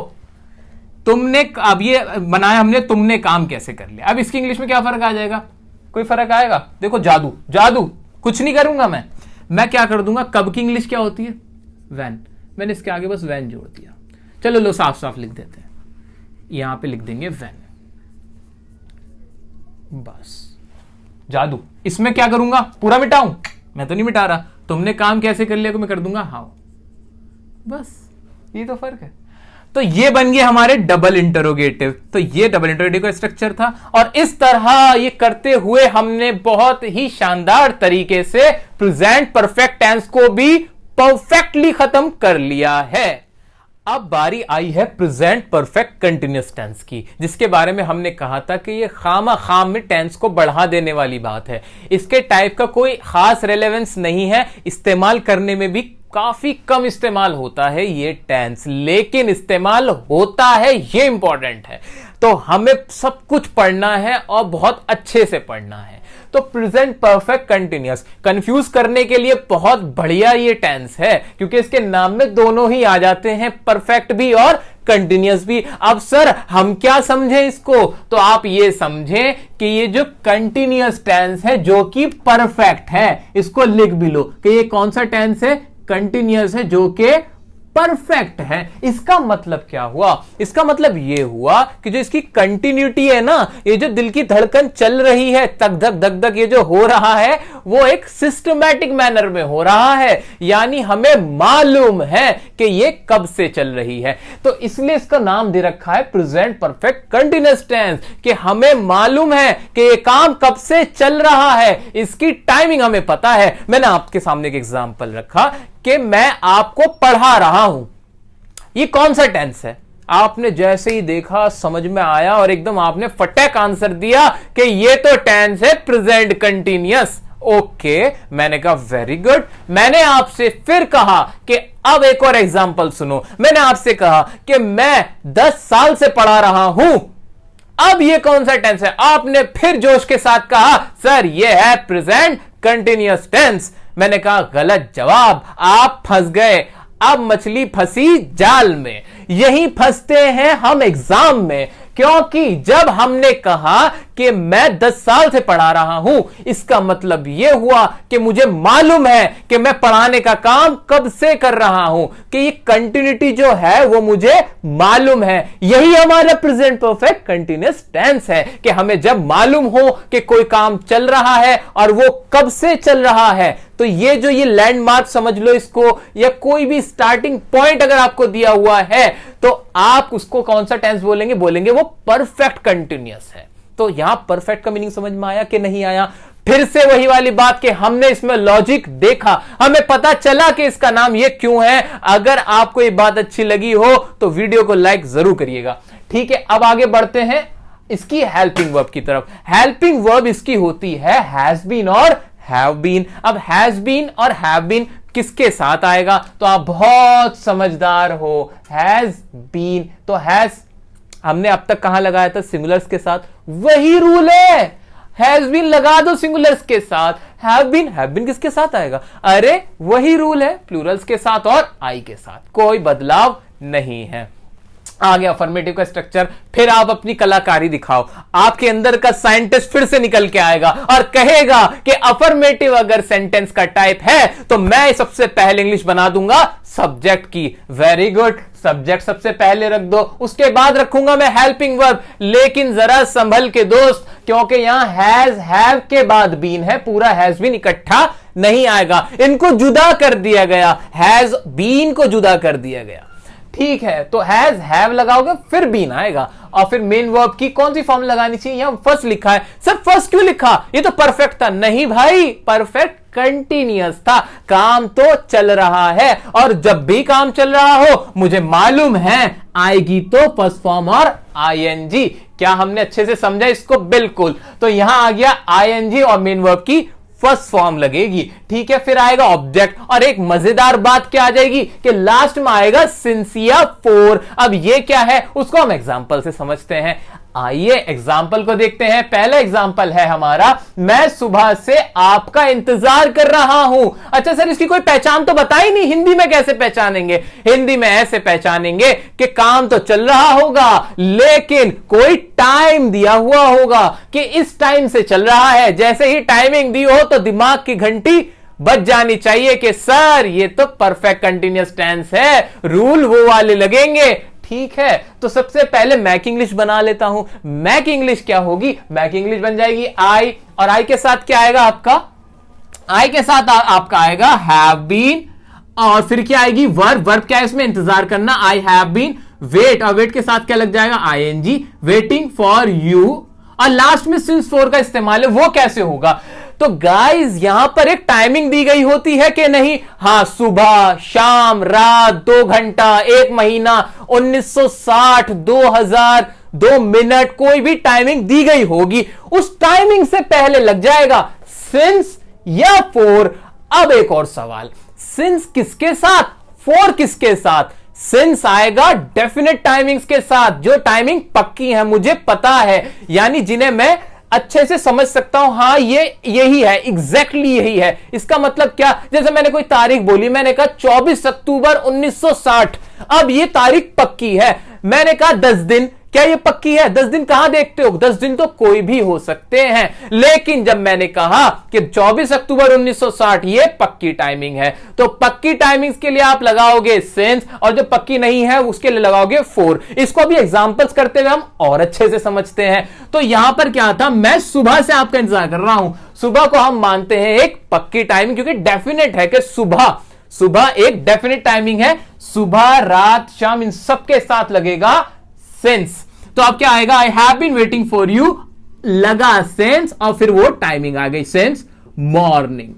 तुमने अब ये बनाया हमने, तुमने काम कैसे कर लिया। अब इसकी इंग्लिश में क्या फर्क आ जाएगा, कोई फर्क आएगा। देखो जादू, जादू कुछ नहीं करूंगा मैं क्या कर दूंगा, कब की इंग्लिश क्या होती है, वैन। मैंने इसके आगे बस वैन जोड़ दिया। चलो लो साफ साफ लिख देते हैं, यहां पे लिख देंगे वैन, बस। जादू, इसमें क्या करूंगा, पूरा मिटाऊं, मैं तो नहीं मिटा रहा। तुमने काम कैसे कर लिया को मैं कर दूंगा हाउ, बस। ये तो फर्क है। तो ये बन गए हमारे डबल इंटरोगेटिव। तो ये डबल इंटरोगेटिव का स्ट्रक्चर था, और इस तरह ये करते हुए हमने बहुत ही शानदार तरीके से प्रेजेंट परफेक्ट टेंस को भी परफेक्टली खत्म कर लिया है। अब बारी आई है प्रेजेंट परफेक्ट कंटिन्यूअस टेंस की, जिसके बारे में हमने कहा था कि ये खाम में टेंस को बढ़ा देने वाली बात है। इसके टाइप का कोई खास रेलेवेंस नहीं है, इस्तेमाल करने में भी काफी कम इस्तेमाल होता है ये टेंस, लेकिन इस्तेमाल होता है, ये इंपॉर्टेंट है। तो हमें सब कुछ पढ़ना है और बहुत अच्छे से पढ़ना है। तो प्रेजेंट परफेक्ट कंटिन्यूअस कंफ्यूज करने के लिए बहुत बढ़िया ये टेंस है, क्योंकि इसके नाम में दोनों ही आ जाते हैं, परफेक्ट भी और कंटिन्यूअस भी। अब सर हम क्या समझें इसको, तो आप ये समझें कि ये जो कंटिन्यूअस टेंस है जो कि परफेक्ट है, इसको लिख भी लो कि ये कौन सा टेंस है, कंटिन्यूअस है जो कि परफेक्ट है। इसका मतलब क्या हुआ, इसका मतलब यह हुआ कि जो इसकी कंटिन्यूटी है ना, ये जो दिल की धड़कन चल रही है, तक धक धक धक ये जो हो रहा है, वो एक सिस्टमैटिक मैनर में हो रहा है, यानी हमें मालूम है कि ये कब से चल रही है। तो इसलिए इसका नाम दे रखा है प्रेजेंट परफेक्ट कंटिन्यूअस टेंस, कि हमें मालूम है कि ये काम कब से चल रहा है, इसकी टाइमिंग हमें पता है। मैंने आपके सामने एक एग्जांपल रखा कि मैं आपको पढ़ा रहा हूं, ये कौन सा टेंस है। आपने जैसे ही देखा समझ में आया और एकदम आपने फटाक आंसर दिया कि ये तो टेंस है प्रेजेंट कंटिन्यूअस। ओके, मैंने कहा वेरी गुड। मैंने आपसे फिर कहा कि अब एक और एग्जांपल सुनो। मैंने आपसे कहा कि मैं 10 साल से पढ़ा रहा हूं, अब ये कौन सा टेंस है। आपने फिर जोश के साथ कहा सर ये है प्रेजेंट कंटिन्यूअस टेंस। मैंने कहा गलत जवाब, आप फंस गए। अब मछली फंसी जाल में, यही फंसते हैं हम एग्जाम में, क्योंकि जब हमने कहा कि मैं 10 साल से पढ़ा रहा हूं, इसका मतलब यह हुआ कि मुझे मालूम है कि मैं पढ़ाने का काम कब से कर रहा हूं, कि ये कंटिन्यूटी जो है वो मुझे मालूम है। यही हमारा प्रेजेंट परफेक्ट कंटिन्यूअस टेंस है, कि हमें जब मालूम हो कि कोई काम चल रहा है और वो कब से चल रहा है। तो ये जो ये लैंडमार्क समझ लो इसको, या कोई भी स्टार्टिंग पॉइंट अगर आपको दिया हुआ है तो आप उसको कौन सा टेंस बोलेंगे, बोलेंगे वो परफेक्ट कंटिन्यूअस है। तो यहां परफेक्ट का मीनिंग समझ में आया कि नहीं आया। फिर से वही वाली बात कि हमने इसमें लॉजिक देखा, हमें पता चला कि इसका नाम ये क्यों है। अगर आपको ये बात अच्छी लगी हो तो वीडियो को लाइक जरूर करिएगा। ठीक है, अब आगे बढ़ते हैं इसकी हेल्पिंग वर्ब की तरफ। हेल्पिंग वर्ब इसकी होती है हैज बीन और हैव बीन। अब हैज बीन और हैव बीन किसके साथ आएगा, तो आप बहुत समझदार हो। हैज बीन तो हैज हमने अब तक कहां लगाया था, सिंगुलर्स के साथ। वही रूल है, हैज बीन लगा दो सिंगुलर्स के साथ। हैव बीन किसके साथ आएगा, अरे वही रूल है, प्लूरल्स के साथ और आई के साथ, कोई बदलाव नहीं है। आ गया अफर्मेटिव का स्ट्रक्चर। फिर आप अपनी कलाकारी दिखाओ, आपके अंदर का साइंटिस्ट फिर से निकल के आएगा और कहेगा कि अफर्मेटिव अगर सेंटेंस का टाइप है तो मैं सबसे पहले इंग्लिश बना दूंगा सब्जेक्ट की। वेरी गुड, सब्जेक्ट सबसे पहले रख दो, उसके बाद रखूंगा मैं हेल्पिंग वर्ब। लेकिन जरा संभल के दोस्त, क्योंकि यहां हैज हैव के बाद बीन है, पूरा हैज बीन इकट्ठा नहीं आएगा, इनको जुदा कर दिया गया, हैज बीन को जुदा कर दिया गया। ठीक है, तो हैज हैव लगाओगे फिर बीन आएगा, और फिर मेन वर्ब की कौन सी फॉर्म लगानी चाहिए, यहां फर्स्ट लिखा है। सर फर्स्ट क्यों लिखा, ये तो परफेक्ट था। नहीं भाई, परफेक्ट कंटिन्यूअस था, काम तो चल रहा है, और जब भी काम चल रहा हो मुझे मालूम है आएगी तो फर्स्ट फॉर्म और आईएनजी। क्या हमने अच्छे से समझा इसको, बिल्कुल। तो यहां आ गया आईएनजी और मेन वर्ब की फर्स्ट फॉर्म लगेगी, ठीक है। फिर आएगा ऑब्जेक्ट, और एक मजेदार बात क्या आ जाएगी कि लास्ट में आएगा सिंस या फॉर। अब ये क्या है उसको हम एग्जांपल से समझते हैं। आइए एग्जाम्पल को देखते हैं। पहला एग्जाम्पल है हमारा, मैं सुबह से आपका इंतजार कर रहा हूं। अच्छा सर, इसकी कोई पहचान तो बताई नहीं, हिंदी में कैसे पहचानेंगे? हिंदी में ऐसे पहचानेंगे कि काम तो चल रहा होगा लेकिन कोई टाइम दिया हुआ होगा कि इस टाइम से चल रहा है। जैसे ही टाइमिंग दी हो तो दिमाग की घंटी बज जानी चाहिए कि सर ये तो परफेक्ट कंटिन्यूअस टेंस है, रूल वो वाले लगेंगे, ठीक है। तो सबसे पहले मैक इंग्लिश बना लेता हूं। मैक इंग्लिश क्या होगी? मैक इंग्लिश बन जाएगी आई, और आई के साथ क्या आएगा आपका? आई के साथ आपका आएगा हैव बीन, और फिर क्या आएगी? वर्ब। वर्ब क्या है इसमें? इंतजार करना, आई हैव बीन। वेट, और वेट के साथ क्या लग जाएगा? I N G, waiting for you. और लास्ट में सिंस फॉर का इस्तेमाल है, वो कैसे होगा? तो गाइस यहां पर एक टाइमिंग दी गई होती है कि नहीं? हां, सुबह, शाम, रात, 2 घंटा, 1 महीना, 1960, 2000, 2 मिनट, कोई भी टाइमिंग दी गई होगी, उस टाइमिंग से पहले लग जाएगा सिंस या फॉर। अब एक और सवाल, सिंस किसके साथ, फॉर किसके साथ? सिंस आएगा डेफिनेट टाइमिंग्स के साथ, जो टाइमिंग पक्की है, मुझे पता है, यानी जिन्हें मैं अच्छे से समझ सकता हूं। हां, ये यही है, एग्जैक्टली यही है। इसका मतलब क्या? जैसे मैंने कोई तारीख बोली, मैंने कहा 24 अक्टूबर 1960। अब ये तारीख पक्की है। मैंने कहा 10 दिन, क्या ये पक्की है? 10 दिन कहां देखते हो? 10 दिन तो कोई भी हो सकते हैं। लेकिन जब मैंने कहा कि 24 अक्टूबर 1960 ये पक्की टाइमिंग है, तो पक्की टाइमिंग्स के लिए आप लगाओगे सिंस, और जो पक्की नहीं है उसके लिए लगाओगे फॉर। इसको भी एग्जांपल्स करते हुए हम और अच्छे से समझते हैं। तो यहां पर क्या था? मैं सुबह से आपका इंतजार कर रहा हूं। सुबह को हम मानते हैं एक पक्की टाइमिंग, क्योंकि डेफिनेट है कि सुबह एक डेफिनेट टाइमिंग है। सुबह, रात, शाम, इन सबके साथ लगेगा सिंस। तो अब क्या आएगा? I have been waiting for you, लगा सिंस, और फिर वो टाइमिंग आ गई सिंस मॉर्निंग।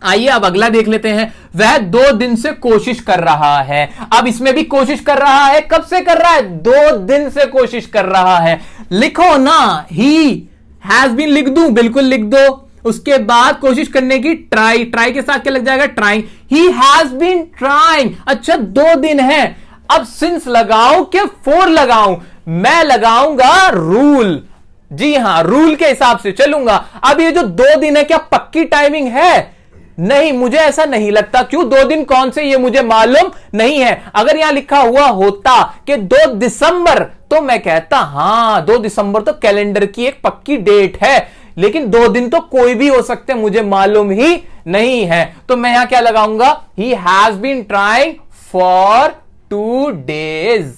आइए अब अगला देख लेते हैं। वह 2 दिन से कोशिश कर रहा है। अब इसमें भी कोशिश कर रहा है। कब से कर रहा है? 2 दिन से कोशिश कर रहा है। लिखो ना, ही हैज बीन लिख दूं? बिल्कुल लिख दो। उसके बाद कोशिश करने की ट्राई, ट्राई के साथ क्या लग जाएगा? Trying. He has been trying. अच्छा, 2 दिन है। अब सिंस लगाऊं कि फॉर लगाऊं? मैं लगाऊंगा रूल। जी हां, रूल के हिसाब से चलूंगा। अब ये जो 2 दिन है, क्या पक्की टाइमिंग है? नहीं, मुझे ऐसा नहीं लगता। क्यों? 2 दिन कौन से, ये मुझे मालूम नहीं है। अगर यहां लिखा हुआ होता कि 2 दिसंबर, तो मैं कहता हां 2 दिसंबर तो कैलेंडर की एक पक्की डेट है, लेकिन 2 दिन तो कोई भी हो सकते, मुझे मालूम ही नहीं है। तो मैं यहां क्या लगाऊंगा? He has been trying for 2 days।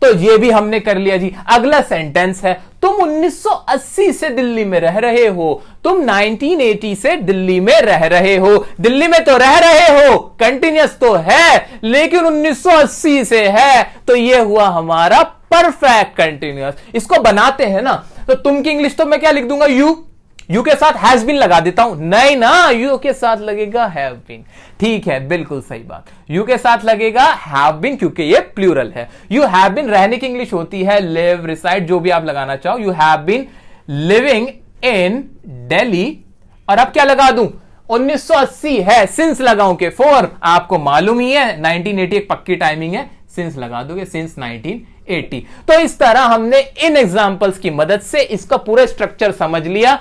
तो ये भी हमने कर लिया जी। अगला सेंटेंस है, तुम 1980 से दिल्ली में रह रहे हो। तुम 1980 से दिल्ली में रह रहे हो। दिल्ली में तो रह रहे हो, कंटिन्यूअस तो है, लेकिन 1980 से है, तो ये हुआ हमारा परफेक्ट कंटिन्यूअस। इसको बनाते हैं ना, तो तुम की इंग्लिश तो मैं क्या लिख दूंगा? यू के साथ हैज बीन लगा देता हूं। नहीं ना, यू के साथ लगेगा हैव बीन। ठीक है, बिल्कुल सही बात। यू के साथ लगेगा हैव बीन, क्योंकि ये प्लूरल है। यू हैव बीन रहने की इंग्लिश होती है लिव, रिसाइड, जो भी आप लगाना चाहो। You have been living in Delhi. और अब क्या लगा दूं? 1980 है, सिंस लगाऊं के फॉर? आपको मालूम ही है 1980 एक पक्की टाइमिंग है, सिंस लगा दोगे, सिंस 1980। तो इस तरह हमने इन एग्जांपल्स की मदद से इसका पूरा स्ट्रक्चर समझ लिया।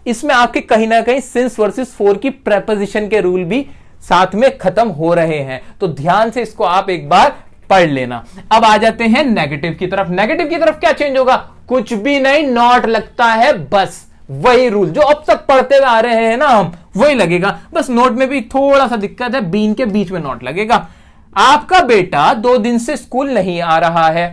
इसमें आपके कहीं ना कहीं सिंस वर्सेस फॉर की प्रेपोजिशन के रूल भी साथ में खत्म हो रहे हैं, तो ध्यान से इसको आप एक बार पढ़ लेना। अब आ जाते हैं नेगेटिव की तरफ। नेगेटिव की तरफ क्या चेंज होगा? कुछ भी नहीं, नॉट लगता है, बस वही रूल जो अब तक पढ़ते हुए आ रहे हैं ना हम, वही लगेगा। बस नोट में भी थोड़ा सा दिक्कत है, बीन के बीच में नॉट लगेगा। आपका बेटा 2 दिन से स्कूल नहीं आ रहा है।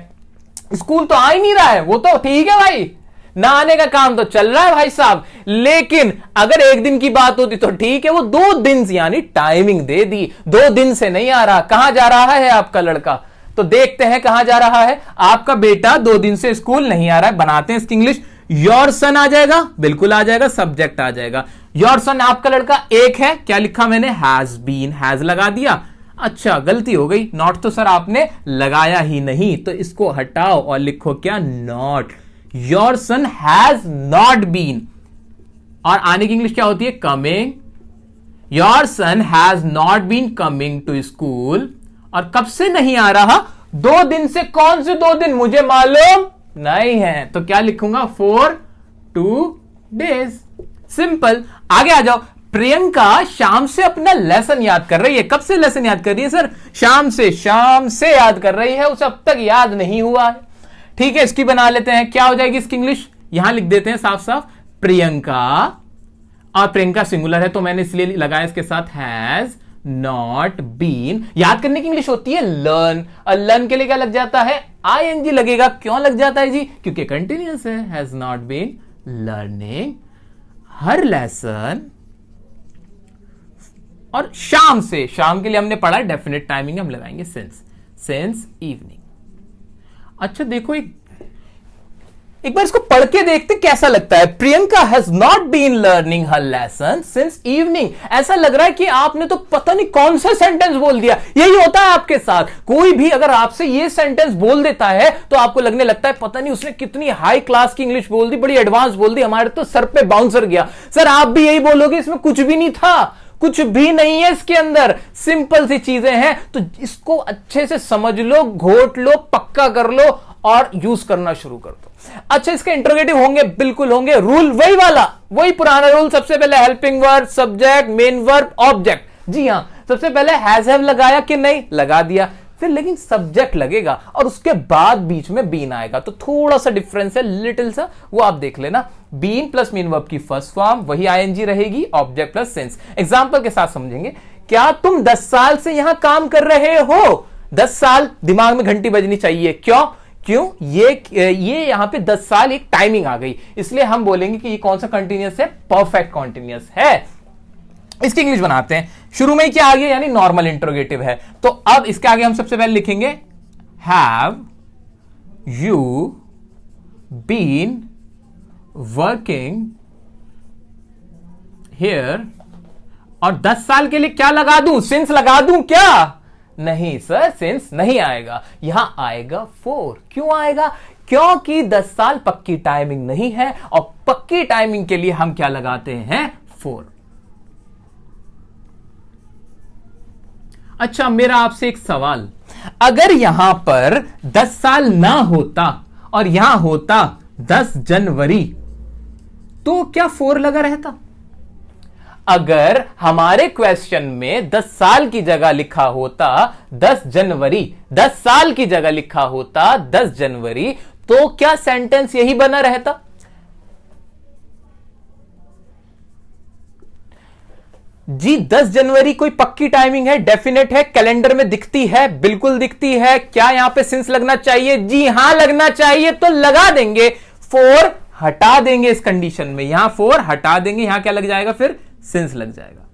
स्कूल तो आ ही नहीं रहा है, वो तो ठीक है भाई, ना आने का काम तो चल रहा है भाई साहब, लेकिन अगर 1 दिन की बात होती तो ठीक है, वो 2 दिन यानी टाइमिंग दे दी। 2 दिन से नहीं आ रहा। कहां जा रहा है आपका लड़का? तो देखते हैं कहां जा रहा है। आपका बेटा 2 दिन से स्कूल नहीं आ रहा है। बनाते हैं इसकी इंग्लिश। योर सन आ जाएगा, बिल्कुल आ जाएगा, सब्जेक्ट आ जाएगा। योर सन आपका लड़का 1 है। क्या लिखा मैंने? हैज बीन, हैज लगा दिया। अच्छा, गलती हो गई, नॉट तो सर आपने लगाया ही नहीं, तो इसको हटाओ और लिखो क्या? Not. Your son has not been. और आने की इंग्लिश क्या होती है? Coming. Your son has not been coming to school, और कब से नहीं आ रहा? 2 दिन से। कौन से 2 दिन मुझे मालूम नहीं है, तो क्या लिखूंगा? 4 2 days। सिंपल। आगे आ जाओ। प्रियंका शाम से अपना लेसन याद कर रही है। कब से लेसन याद कर रही है सर? शाम से। शाम से याद कर रही है, उसे अब तक याद नहीं हुआ है। ठीक है, इसकी बना लेते हैं। क्या हो जाएगी इसकी इंग्लिश? यहां लिख देते हैं साफ साफ, प्रियंका, और प्रियंका सिंगुलर है तो मैंने इसलिए लगाया इसके साथ हैज नॉट बीन। याद करने की इंग्लिश होती है लर्न, और लर्न के लिए क्या लग जाता है? आईएनजी लगेगा। क्यों लग जाता है जी? क्योंकि कंटिन्यूअस है। Has not been learning her lesson, और शाम से। शाम के लिए हमने पढ़ा डेफिनेट टाइमिंग हम लगाएंगे सिंस इवनिंग। अच्छा देखो, एक बार इसको पढ़ के देखते कैसा लगता है। Priyanka has not been learning her lesson since evening. ऐसा लग रहा है कि आपने तो पता नहीं कौन सा सेंटेंस बोल दिया। यही होता है आपके साथ। कोई भी अगर आपसे ये सेंटेंस बोल देता है तो आपको लगने लगता है पता नहीं उसने कितनी हाई क्लास की इंग्लिश बोल दी, बड़ी एडवांस बोल दी, हमारे तो सर पे बाउंसर गया। सर आप भी यही बोलोगे, इसमें कुछ भी नहीं था, कुछ भी नहीं है इसके अंदर, सिंपल सी चीजें हैं। तो इसको अच्छे से समझ लो, घोट लो, पक्का कर लो और यूज करना शुरू कर दो। अच्छा, इसके इंटरोगेटिव होंगे? बिल्कुल होंगे। रूल वही वाला, वही पुराना रूल। सबसे पहले helping verb, subject, main verb, object. जी हां, सबसे पहले हैज हैव लगाया कि नहीं? लगा दिया। फिर लेकिन सब्जेक्ट लगेगा और उसके बाद बीच में बीन आएगा, तो थोड़ा सा डिफरेंस है, लिटिल सा, वो आप देख लेना। बीन प्लस मेन वर्ब की फर्स्ट फॉर्म वही आईएनजी रहेगी, ऑब्जेक्ट प्लस सिंस। एग्जांपल के साथ समझेंगे। क्या तुम 10 साल से यहां काम कर रहे हो? 10 साल, दिमाग में घंटी बजनी चाहिए। क्यों? ये यहां पे 10 साल एक टाइमिंग आ गई, इसलिए हम बोलेंगे कि ये कौन सा कंटिन्यूअस है? परफेक्ट कंटिन्यूअस है। इसकी इंग्लिश बनाते हैं। शुरू में ही क्या आ गया? यानी नॉर्मल इंटरोगेटिव है। तो अब इसके आगे हम सबसे पहले लिखेंगे have you been working here, और 10 साल के लिए क्या लगा दूं? सिंस लगा दूं क्या? नहीं सर, सिंस नहीं आएगा, यहां आएगा 4। क्यों आएगा? क्योंकि 10 साल पक्की टाइमिंग नहीं है, और पक्की टाइमिंग के लिए हम क्या लगाते हैं? 4। अच्छा, मेरा आपसे एक सवाल, अगर यहां पर 10 साल ना होता और यहां होता 10 जनवरी, तो क्या 4 लगा रहता? अगर हमारे क्वेश्चन में 10 साल की जगह लिखा होता 10 जनवरी, 10 साल की जगह लिखा होता 10 जनवरी, तो क्या सेंटेंस यही बना रहता? जी 10 जनवरी कोई पक्की टाइमिंग है, डेफिनेट है, कैलेंडर में दिखती है, बिल्कुल दिखती है। क्या यहां पे सिंस लगना चाहिए? जी हां लगना चाहिए, तो लगा देंगे। 4 हटा देंगे इस कंडीशन में, यहां 4 हटा देंगे, यहां क्या लग जाएगा? फिर सिंस लग जाएगा।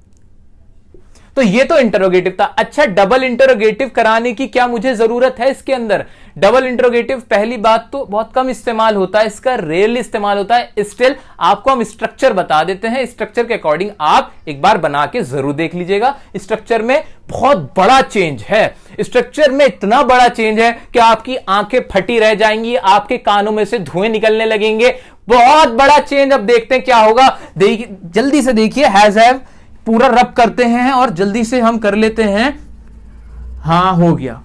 तो ये तो इंटरोगेटिव था। अच्छा, डबल इंटरोगेटिव कराने की क्या मुझे जरूरत है इसके अंदर? डबल इंटरोगेटिव पहली बात तो बहुत कम इस्तेमाल होता है, इसका रेयरली इस्तेमाल होता है। स्टिल आपको हम स्ट्रक्चर बता देते हैं, स्ट्रक्चर के अकॉर्डिंग आप एक बार बना के जरूर देख लीजिएगा। स्ट्रक्चर में बहुत बड़ा चेंज है, स्ट्रक्चर में इतना बड़ा चेंज है कि आपकी आंखें फटी रह जाएंगी, आपके कानों में से धुएं निकलने लगेंगे। बहुत बड़ा चेंज। अब देखते हैं क्या होगा। देखिए, जल्दी से देखिए, हैज हैव पूरा रब करते हैं और जल्दी से हम कर लेते हैं। हां, हो गया,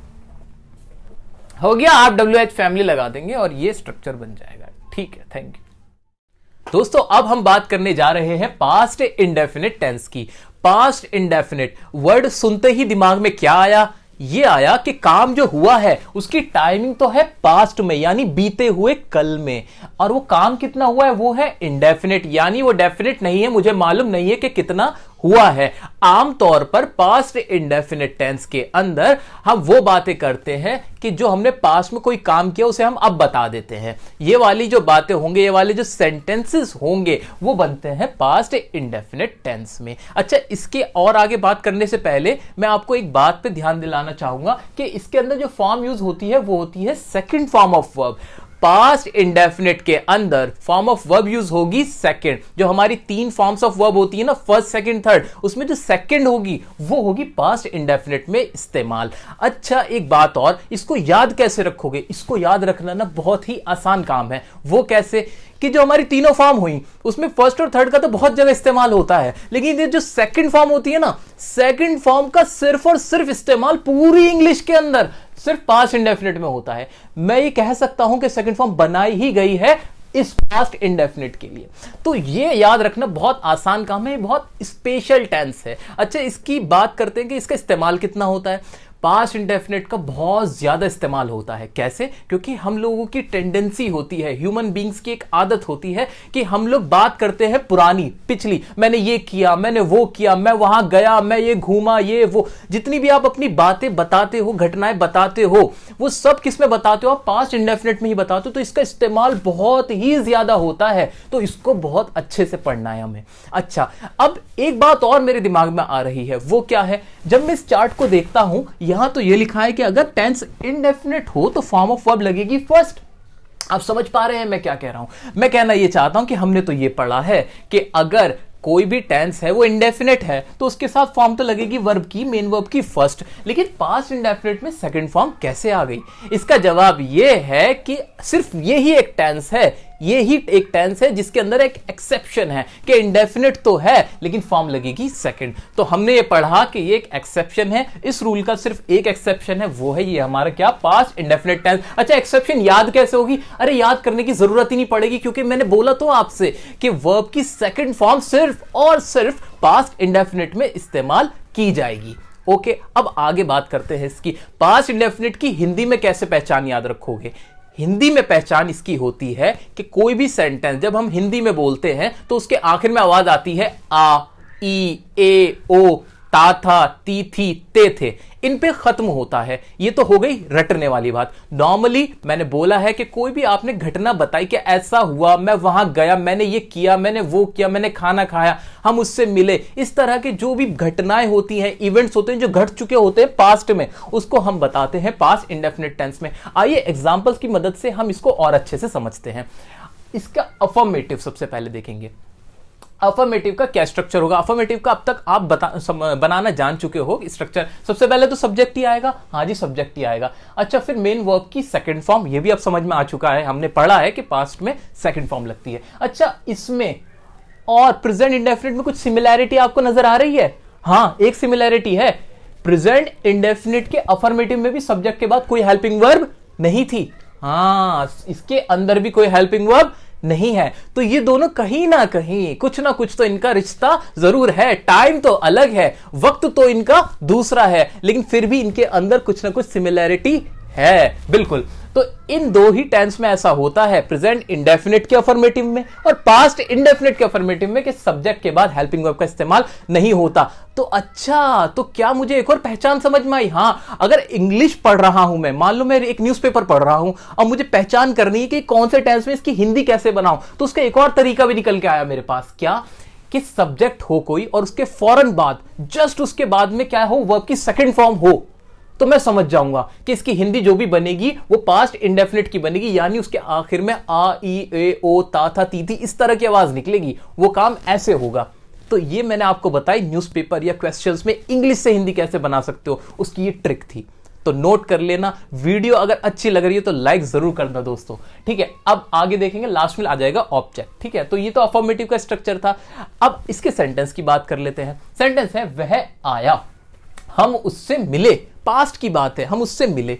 हो गया। आप WH फैमिली लगा देंगे और ये स्ट्रक्चर बन जाएगा। ठीक है, थैंक यू। दोस्तों, अब हम बात करने जा रहे हैं पास्ट इंडेफिनिट टेंस की। पास्ट इंडेफिनिट वर्ड सुनते ही दिमाग में क्या आया? ये आया कि काम जो हुआ है उसकी टाइमिंग तो है पास्ट में, यानी बीते हुए कल में, और वो काम कितना हुआ है? वो है इंडेफिनिट, यानी वो डेफिनिट नहीं है, मुझे मालूम नहीं है कि कितना हुआ है। आमतौर पर पास्ट इंडेफिनिट टेंस के अंदर हम वो बातें करते हैं कि जो हमने पास्ट में कोई काम किया उसे हम अब बता देते हैं। ये वाली जो बातें होंगे, ये वाले जो सेंटेंसेस होंगे, वो बनते हैं पास्ट इंडेफिनिट टेंस में। अच्छा, इसके और आगे बात करने से पहले मैं आपको एक बात पे ध्यान दिलाना चाहूंगा कि इसके अंदर जो फॉर्म यूज होती है वो होती है second form of verb. Past indefinite के अंदर फॉर्म ऑफ वर्ब यूज होगी सेकंड। जो हमारी 3 फॉर्म्स ऑफ वर्ब होती है ना, फर्स्ट सेकंड थर्ड, उसमें जो सेकंड होगी वो होगी पास्ट इंडेफिनिट में इस्तेमाल। अच्छा एक बात और, इसको याद कैसे रखोगे? इसको याद रखना ना बहुत ही आसान काम है। वो कैसे कि जो हमारी तीनों फॉर्म हुई उसमें फर्स्ट और थर्ड का तो बहुत जगह इस्तेमाल होता है, लेकिन ये जो सेकंड फॉर्म होती है ना, सेकंड फॉर्म का सिर्फ और सिर्फ इस्तेमाल पूरी इंग्लिश के अंदर सिर्फ पास्ट इंडेफिनिट में होता है। मैं ये कह सकता हूं कि सेकंड फॉर्म बनाई ही गई है इस पास्ट इंडेफिनिट के लिए। तो ये याद रखना बहुत आसान काम है, बहुत स्पेशल टेंस है। अच्छा इसकी बात करते हैं कि इसका इस्तेमाल कितना होता है। पास्ट इंडेफिनिट का बहुत ज्यादा इस्तेमाल होता है। कैसे? क्योंकि हम लोगों की टेंडेंसी होती है, ह्यूमन बींग्स की एक आदत होती है कि हम लोग बात करते हैं पुरानी, पिछली, मैंने ये किया, मैंने वो किया, मैं वहां गया, मैं ये घूमा, ये वो, जितनी भी आप अपनी बातें बताते हो, घटनाएं बताते हो, वो सब किस में बताते हो? आप पास्ट इंडेफिनिट में ही बताते हो। तो इसका इस्तेमाल बहुत ही ज्यादा होता है, तो इसको बहुत अच्छे से पढ़ना है हमें। अच्छा अब एक बात और मेरे दिमाग में आ रही है, वो क्या है? जब मैं इस चार्ट को देखता हूं, यहां तो ये लिखा है कि अगर टेंस इंडेफिनिट हो तो फॉर्म ऑफ वर्ब लगेगी फर्स्ट। आप समझ पा रहे हैं मैं क्या कह रहा हूं? मैं कहना ये चाहता हूं कि हमने तो ये पढ़ा है कि अगर कोई भी टेंस है वो इंडेफिनिट है तो उसके साथ फॉर्म तो लगेगी वर्ब की, मेन वर्ब की फर्स्ट। लेकिन पास्ट इंडेफिनिट में सेकंड फॉर्म कैसे आ गई? इसका जवाब ये है कि सिर्फ यही एक टेंस है, ये ही एक टेंस है जिसके अंदर एक एक्सेप्शन है कि इंडेफिनिट तो है लेकिन फॉर्म लगेगी सेकंड। तो हमने ये पढ़ा कि ये एक एक्सेप्शन है, इस रूल का सिर्फ एक एक्सेप्शन है, वो है ये हमारा क्या? Past indefinite tense. अच्छा एक्सेप्शन याद कैसे होगी? अरे याद करने की जरूरत ही नहीं पड़ेगी, क्योंकि मैंने बोला तो आपसे कि वर्ब की सेकंड फॉर्म सिर्फ और सिर्फ पास्ट इंडेफिनिट में इस्तेमाल की जाएगी। ओके अब आगे बात करते हैं इसकी। पास्ट इंडेफिनिट की हिंदी में कैसे पहचान याद रखोगे? हिंदी में पहचान इसकी होती है कि कोई भी सेंटेंस जब हम हिंदी में बोलते हैं तो उसके आखिर में आवाज आती है आ, ई, ए, ओ, ता था, ती थी, ते थे, इन पे खत्म होता है। ये तो हो गई रटने वाली बात। नॉर्मली मैंने बोला है कि कोई भी आपने घटना बताई कि ऐसा हुआ, मैं वहां गया, मैंने ये किया, मैंने वो किया, मैंने खाना खाया, हम उससे मिले, इस तरह की जो भी घटनाएं होती हैं, इवेंट्स होते हैं जो घट चुके होते हैं पास्ट में, उसको हम बताते हैं पास्ट इंडेफिनिट टेंस में। आइए एग्जांपल्स की मदद से हम इसको और अच्छे से समझते हैं। इसका अफर्मेटिव सबसे पहले देखेंगे। अफर्मेटिव का क्या स्ट्रक्चर होगा? अफर्मेटिव का अब तक आप बनाना जान चुके हो स्ट्रक्चर। सबसे पहले तो सब्जेक्ट ही आएगा, हाँ जी सब्जेक्ट ही आएगा। अच्छा फिर मेन वर्ब की सेकंड फॉर्म, ये भी अब समझ में आ चुका है, हमने पढ़ा है कि पास्ट में सेकंड फॉर्म लगती है। अच्छा इसमें और प्रेजेंट इंडेफिनिट में कुछ सिमिलैरिटी आपको नजर आ रही है? हाँ एक सिमिलैरिटी है, प्रेजेंट इंडेफिनिट के अफर्मेटिव में भी सब्जेक्ट के बाद कोई हेल्पिंग वर्ब नहीं थी। हाँ इसके अंदर भी कोई हेल्पिंग वर्ब नहीं है। तो ये दोनों कहीं ना कहीं कुछ ना कुछ तो इनका रिश्ता जरूर है। टाइम तो अलग है, वक्त तो इनका दूसरा है, लेकिन फिर भी इनके अंदर कुछ ना कुछ सिमिलैरिटी है। बिल्कुल। तो इन दो ही टेंस में ऐसा होता है, प्रेजेंट इंडेफिनिट के अफर्मेटिव में और पास्ट इंडेफिनिट के अफर्मेटिव में, कि सब्जेक्ट के बाद हेल्पिंग वर्ब का इस्तेमाल नहीं होता। तो अच्छा तो क्या मुझे एक और पहचान समझ में आई? हाँ अगर इंग्लिश पढ़ रहा हूं मैं, मान लो मैं एक न्यूज़पेपर पढ़ रहा हूं और मुझे पहचान करनी है कि कौन से टेंस में इसकी हिंदी कैसे बनाऊं, तो उसका एक और तरीका भी निकल के आया मेरे पास। क्या? कि सब्जेक्ट हो कोई और उसके फौरन बाद, जस्ट उसके बाद में क्या हो, वर्ब की सेकंड फॉर्म हो, तो मैं समझ जाऊंगा कि इसकी हिंदी जो भी बनेगी वो पास्ट इंडेफिनिट की बनेगी, यानी उसके आखिर में आ, ई, ए, ओ, ता था, ती थी, इस तरह की आवाज निकलेगी। वो काम ऐसे होगा। तो ये मैंने आपको बताई न्यूज़पेपर या क्वेश्चंस में इंग्लिश से हिंदी कैसे बना सकते हो, उसकी ये ट्रिक थी। तो नोट कर लेना। वीडियो अगर अच्छी लग रही है तो लाइक जरूर करना दोस्तों, ठीक है। अब आगे देखेंगे, लास्ट में आ जाएगा ऑब्जेक्ट, ठीक है। तो ये तो अफर्मेटिव का स्ट्रक्चर था। अब इसके सेंटेंस की बात कर लेते हैं। सेंटेंस है वह आया, हम उससे मिले, पास्ट की बात है, हम उससे मिले,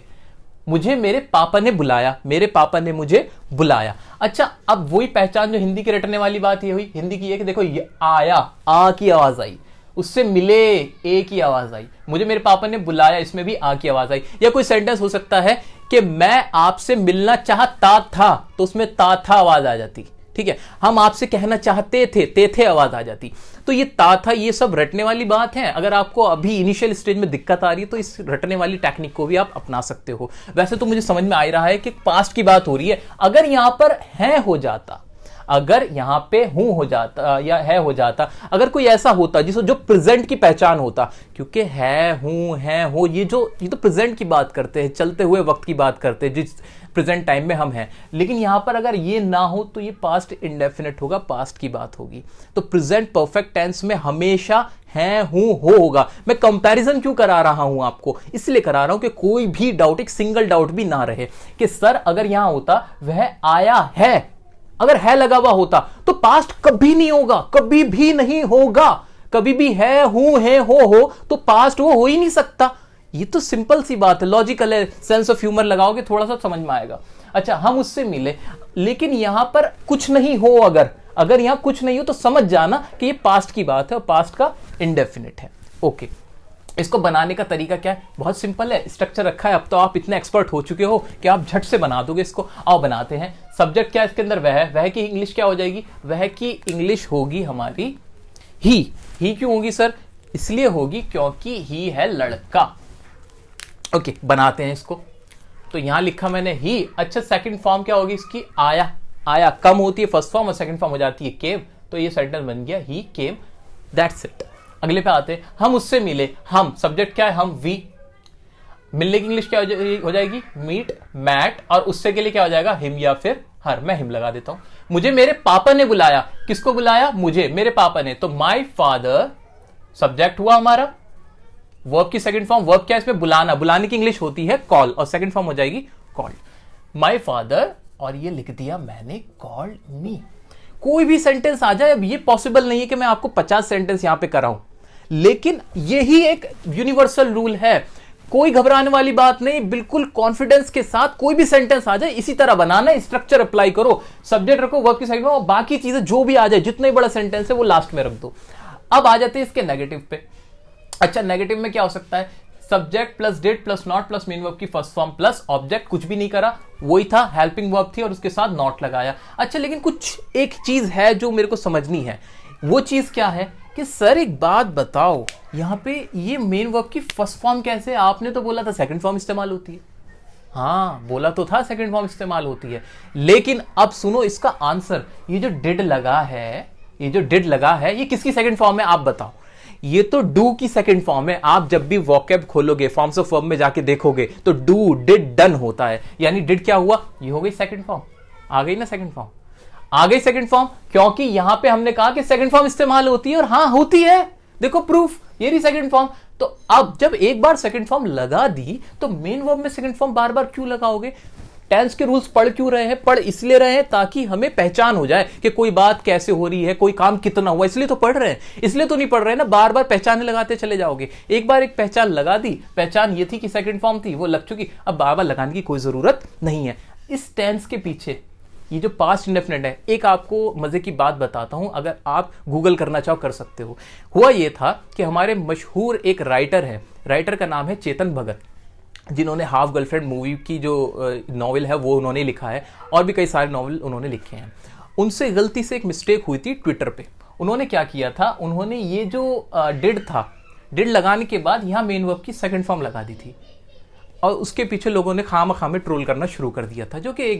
मुझे मेरे पापा ने बुलाया, मेरे पापा ने मुझे बुलाया। अच्छा अब वही पहचान जो हिंदी की रटने वाली बात ये हुई, हिंदी की ये कि देखो ये आया, आ की आवाज आई, उससे मिले, ए की आवाज आई, मुझे मेरे पापा ने बुलाया, इसमें भी आ की आवाज आई। या कोई सेंटेंस हो सकता है कि मैं आपसे मिलना चाहता था, तो उसमें ता था आवाज आ जाती, ठीक है। हम आपसे कहना चाहते थे आवाज आ जाती। तो ये ता था, ये सब रटने वाली बात है। अगर आपको अभी इनिशियल स्टेज में दिक्कत आ रही है तो इस रटने वाली टेक्निक को भी आप अपना सकते हो। वैसे तो मुझे समझ में आ रहा है कि पास्ट की बात हो रही है। अगर यहां पर है हो जाता, अगर यहां पे हूं हो जाता या है हो जाता, अगर कोई ऐसा होता जिसको जो प्रेजेंट की पहचान होता, क्योंकि है, हूं, है, हो, ये तो प्रेजेंट की बात करते हैं, चलते हुए वक्त की बात करते हैं, प्रेजेंट टाइम में हम हैं। लेकिन यहां पर अगर ये ना हो तो ये पास्ट इंडेफिनिट होगा, पास्ट की बात होगी। तो प्रेजेंट परफेक्ट टेंस में हमेशा है, हूं, होगा। मैं कंपैरिजन क्यों करा रहा हूं आपको, इसलिए करा रहा हूं कि कोई भी डाउट, एक सिंगल डाउट भी ना रहे कि सर अगर यहां होता वह आया है, अगर है लगा हुआ होता तो पास्ट कभी नहीं होगा, कभी भी नहीं होगा। कभी भी है, हूं, है, हो तो पास्ट वो हो ही नहीं सकता। ये तो सिंपल सी बात है, लॉजिकल है। सेंस ऑफ ह्यूमर लगाओगे थोड़ा सा समझ में आएगा। अच्छा, हम उससे मिले, लेकिन यहां पर कुछ नहीं हो, अगर यहां कुछ नहीं हो तो समझ जाना कि ये पास्ट की बात है और पास्ट का इंडेफिनिट है। ओके, इसको बनाने का तरीका क्या है? बहुत सिंपल है, स्ट्रक्चर रखा है। अब तो आप इतने एक्सपर्ट हो चुके हो कि आप झट से बना दोगे इसको। आओ बनाते हैं। सब्जेक्ट क्या है इसके अंदर? वह की इंग्लिश क्या हो जाएगी? वह की इंग्लिश होगी हमारी ही क्यों होगी सर? इसलिए होगी क्योंकि ही है लड़का। ओके, बनाते हैं इसको। तो यहां लिखा मैंने ही। अच्छा, सेकंड फॉर्म क्या होगी इसकी? आया कम होती है फर्स्ट फॉर्म और सेकंड फॉर्म हो जाती है केम। तो ये सेंटेंस बन गया ही केम, दैट्स इट। अगले पे आते हैं। हम उससे मिले, हम सब्जेक्ट क्या है? हम वी। मिलने की इंग्लिश क्या हो जाएगी? Meet, met. और उससे के लिए क्या हो जाएगा? हिम या फिर हर। मैं हिम लगा देता हूं। मुझे मेरे पापा ने बुलाया। किसको बुलाया? मुझे, मेरे पापा ने। तो माय फादर सब्जेक्ट हुआ हमारा। वर्ब की सेकंड फॉर्म, वर्ब क्या है इसमें? बुलाना। बुलाने की इंग्लिश होती है कॉल और सेकंड फॉर्म हो जाएगी कॉल्ड। माय फादर, और ये लिख दिया मैंने, कॉल्ड मी। कोई भी सेंटेंस आ जाए। अब ये पॉसिबल नहीं है कि मैं आपको 50 सेंटेंस यहां पे कराऊं, लेकिन यही एक यूनिवर्सल रूल है। कोई घबराने वाली बात नहीं, बिल्कुल कॉन्फिडेंस के साथ कोई भी सेंटेंस आ जाए इसी तरह बनाना, स्ट्रक्चर अप्लाई करो, सब्जेक्ट रखो, वर्ब की साइड में, और बाकी चीजें जो भी आ जाए, जितना ही बड़ा सेंटेंस है वो लास्ट में रख दो। अब आ जाते हैं इसके नेगेटिव पे। अच्छा, नेगेटिव में क्या हो सकता है? Subject plus did plus not plus main verb की फर्स्ट फॉर्म प्लस ऑब्जेक्ट, कुछ भी नहीं करा, वही था, हेल्पिंग वर्ब थी और उसके साथ नॉट लगाया। अच्छा, लेकिन कुछ एक चीज है जो मेरे को समझनी है। वो चीज क्या है कि सर एक बात बताओ, यहां पे ये मेन वर्ब की फर्स्ट फॉर्म कैसे? आपने तो बोला था सेकंड फॉर्म इस्तेमाल होती है। हाँ, बोला तो था सेकंड फॉर्म इस्तेमाल होती है, लेकिन अब सुनो इसका आंसर। ये जो डिड लगा है, ये किसकी सेकंड फॉर्म है आप बताओ? ये तो डू की सेकंड फॉर्म है। आप जब भी वोकैब खोलोगे, फॉर्म्स ऑफ वर्ब में जाके देखोगे तो डू, डिड, डन होता है। यानी डिड क्या हुआ? ये हो गई सेकंड फॉर्म। आ गई ना सेकंड फॉर्म? आ गई सेकंड फॉर्म, क्योंकि यहां पे हमने कहा कि सेकंड फॉर्म इस्तेमाल होती है, और हां होती है। देखो प्रूफ, ये रही सेकंड फॉर्म। तो अब जब एक बार सेकंड फॉर्म लगा दी तो मेन वर्ब में सेकंड फॉर्म बार बार क्यों लगाओगे? टेंस के रूल्स पढ़ क्यों रहे हैं? पढ़ इसलिए रहे हैं ताकि हमें पहचान हो जाए कि कोई बात कैसे हो रही है, कोई काम कितना हुआ, इसलिए तो पढ़ रहे हैं। इसलिए तो नहीं पढ़ रहे हैं ना बार बार पहचान लगाते चले जाओगे। एक बार एक पहचान लगा दी, पहचान ये थी कि सेकंड फॉर्म थी, वो लग चुकी, अब बार बार लगाने की कोई जरूरत नहीं है। इस टेंस के पीछे ये जो पास्ट इंडेफिनिट है, एक आपको मजे की बात बताता हूं, अगर आप गूगल करना चाहो कर सकते हो। हुआ ये था कि हमारे मशहूर एक राइटर है, राइटर का नाम है चेतन भगत, जिन्होंने हाफ गर्लफ्रेंड मूवी की जो नॉवल है वो उन्होंने लिखा है, और भी कई सारे नॉवल उन्होंने लिखे हैं। उनसे गलती से एक मिस्टेक हुई थी ट्विटर पे। उन्होंने क्या किया था, उन्होंने ये जो डिड था, डिड लगाने के बाद यहां मेन वर्ब की सेकंड फॉर्म लगा दी थी, और उसके पीछे लोगों ने खामखामे ट्रोल करना शुरू कर दिया था, जो कि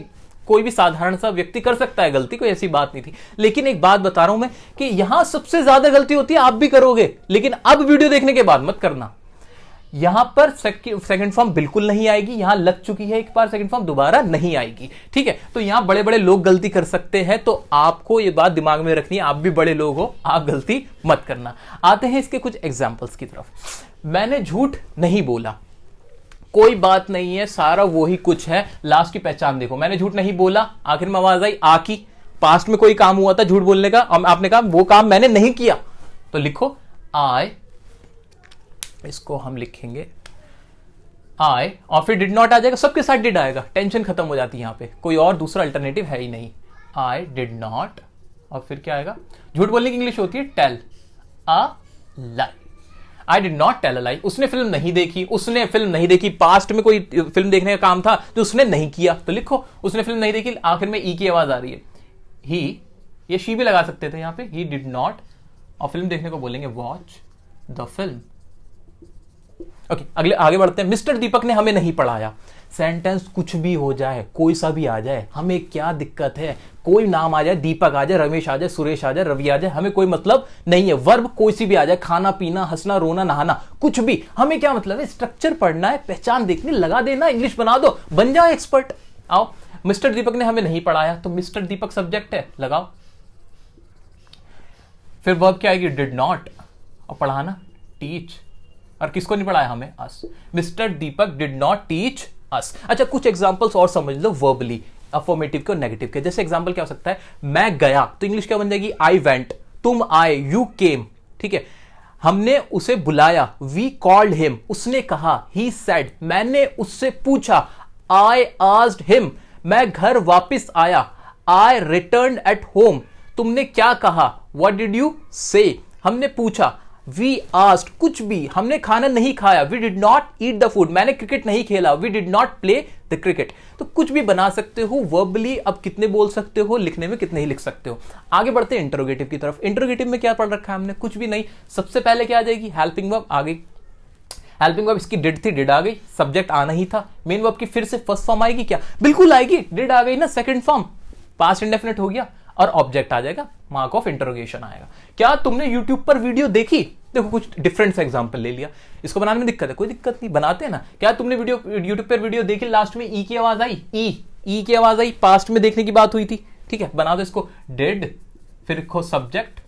कोई भी साधारण सा व्यक्ति कर सकता है गलती, कोई ऐसी बात नहीं थी। लेकिन एक बात बता रहा हूं मैं कि यहां सबसे ज्यादा गलती होती है, आप भी करोगे, लेकिन अब वीडियो देखने के बाद मत करना। यहां पर सेकंड फॉर्म बिल्कुल नहीं आएगी, यहां लग चुकी है एक बार सेकंड फॉर्म, दोबारा नहीं आएगी, ठीक है? तो यहां बड़े बड़े लोग गलती कर सकते हैं, तो आपको यह बात दिमाग में रखनी है, आप भी बड़े लोग हो, आप गलती मत करना। आते हैं इसके कुछ एग्जाम्पल्स की तरफ। मैंने झूठ नहीं बोला, कोई बात नहीं है, सारा वही कुछ है। लास्ट की पहचान देखो, मैंने झूठ नहीं बोला, आखिर में आवाज आई आ की। पास्ट में कोई काम हुआ था झूठ बोलने का, आपने कहा वो काम मैंने नहीं किया, तो लिखो आई, इसको हम लिखेंगे आई, और फिर डिड नॉट आ जाएगा, सबके साथ डिड आएगा, टेंशन खत्म हो जाती है। यहां पे कोई और दूसरा अल्टरनेटिव है ही नहीं। आई डिड नॉट, और फिर क्या आएगा? झूठ बोलने की इंग्लिश होती है tell a lie. I did not tell a lie. उसने फिल्म नहीं देखी, पास्ट में कोई फिल्म देखने का काम था जो उसने नहीं किया, तो लिखो उसने फिल्म नहीं देखी, आखिर में ई की आवाज आ रही है। ही, ये शी भी लगा सकते थे यहां पे, ही डिड नॉट, और फिल्म देखने को बोलेंगे वॉच द फिल्म। ओके, आगे बढ़ते हैं। मिस्टर दीपक ने हमें नहीं पढ़ाया। सेंटेंस कुछ भी हो जाए, कोई सा भी आ जाए, हमें क्या दिक्कत है? कोई नाम आ जाए, दीपक आ जाए, रमेश आ जाए, सुरेश आ जाए, रवि आ जाए, हमें कोई मतलब नहीं है। वर्ब कोई सी भी आ जाए, खाना पीना, हंसना रोना नहाना, कुछ भी, हमें क्या मतलब है? स्ट्रक्चर पढ़ना है, पहचान देखनी, लगा देना, इंग्लिश बना दो, बन जाओ एक्सपर्ट। आओ, मिस्टर दीपक ने हमें नहीं पढ़ाया, तो मिस्टर दीपक सब्जेक्ट है, लगाओ। फिर वर्ब क्या आएगी? डिड नॉट, और पढ़ाना टीच, और किसको नहीं पढ़ाया? हमें, us. Mister Deepak did not teach us. अच्छा, कुछ एग्जांपल्स और समझ लो वर्बली, अफर्मेटिव के और नेगेटिव के। जैसे एग्जांपल क्या हो सकता है? मैं गया, तो इंग्लिश क्या बन जाएगी? I went. तुम आए, यू केम। ठीक है, हमने उसे बुलाया, वी कॉल्ड हिम। उसने कहा, ही सेड। मैंने उससे पूछा, आई आस्क्ड हिम। मैं घर वापस आया, आई रिटर्न्ड एट होम। तुमने क्या कहा? व्हाट डिड यू से। हमने पूछा, वी आस्क्ड। कुछ भी, हमने खाना नहीं खाया, we did not eat the food. मैंने क्रिकेट नहीं खेला, we did not play the cricket. तो कुछ भी बना सकते हो वर्बली। अब कितने बोल सकते हो, लिखने में कितने ही लिख सकते हो। आगे बढ़ते हैं इंटरोगेटिव की तरफ। इंटरोगेटिव में क्या पढ़ रखा है हमने? कुछ भी नहीं। सबसे पहले क्या आ जाएगी? हेल्पिंग वर्ब आ गई। हेल्पिंग वर्ब इसकी डिड थी, डिड आ गई। सब्जेक्ट आना ही था। मेन वर्ब की फिर से फर्स्ट फॉर्म आएगी क्या? बिल्कुल आएगी, डिड आ गई ना। सेकंड फॉर्म पास्ट इंडेफिनिट हो गया, और ऑब्जेक्ट आ जाएगा, मार्क ऑफ इंटरोगेशन आएगा। क्या तुमने यूट्यूब पर वीडियो देखी? देखो, कुछ डिफरेंट सा एग्जांपल ले लिया। इसको बनाने में दिक्कत है? कोई दिक्कत नहीं, बनाते हैं ना। क्या तुमने यूट्यूब पर वीडियो देखी, लास्ट में ई की आवाज आई? ई की आवाज आई, पास्ट में देखने की बात हुई थी। ठीक है, बना दो इसको। डिड, फिर लिखो सब्जेक्ट,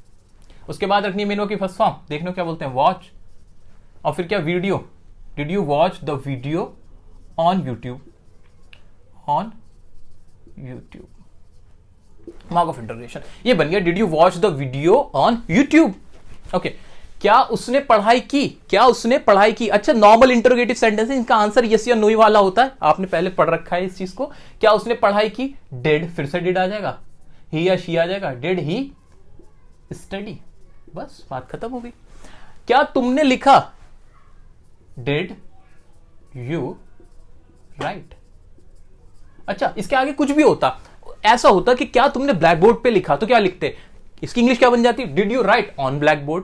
उसके बाद रखनी मेन वर्ब की फर्स्ट फॉर्म। देखने को क्या बोलते हैं? वॉच, और फिर क्या? Video. Did you watch the video on YouTube? On YouTube, mark of interrogation. ये बन गया, did you watch the video on YouTube. Okay, क्या उसने पढ़ाई की? क्या उसने पढ़ाई की? अच्छा, नॉर्मल इंटरोगेटिव सेंटेंस है, इनका आंसर यस या नो ही वाला होता है। आपने पहले पढ़ रखा है इस चीज को। क्या उसने पढ़ाई की? डिड, फिर से डिड आ जाएगा, ही या शी आ जाएगा। डिड ही स्टडी, बस बात खत्म हो गई। क्या तुमने लिखा? Did you right. अच्छा, इसके आगे कुछ भी होता, ऐसा होता कि क्या तुमने ब्लैक बोर्ड पे लिखा, तो क्या लिखते? इसकी इंग्लिश क्या बन जाती? Did you right on black board.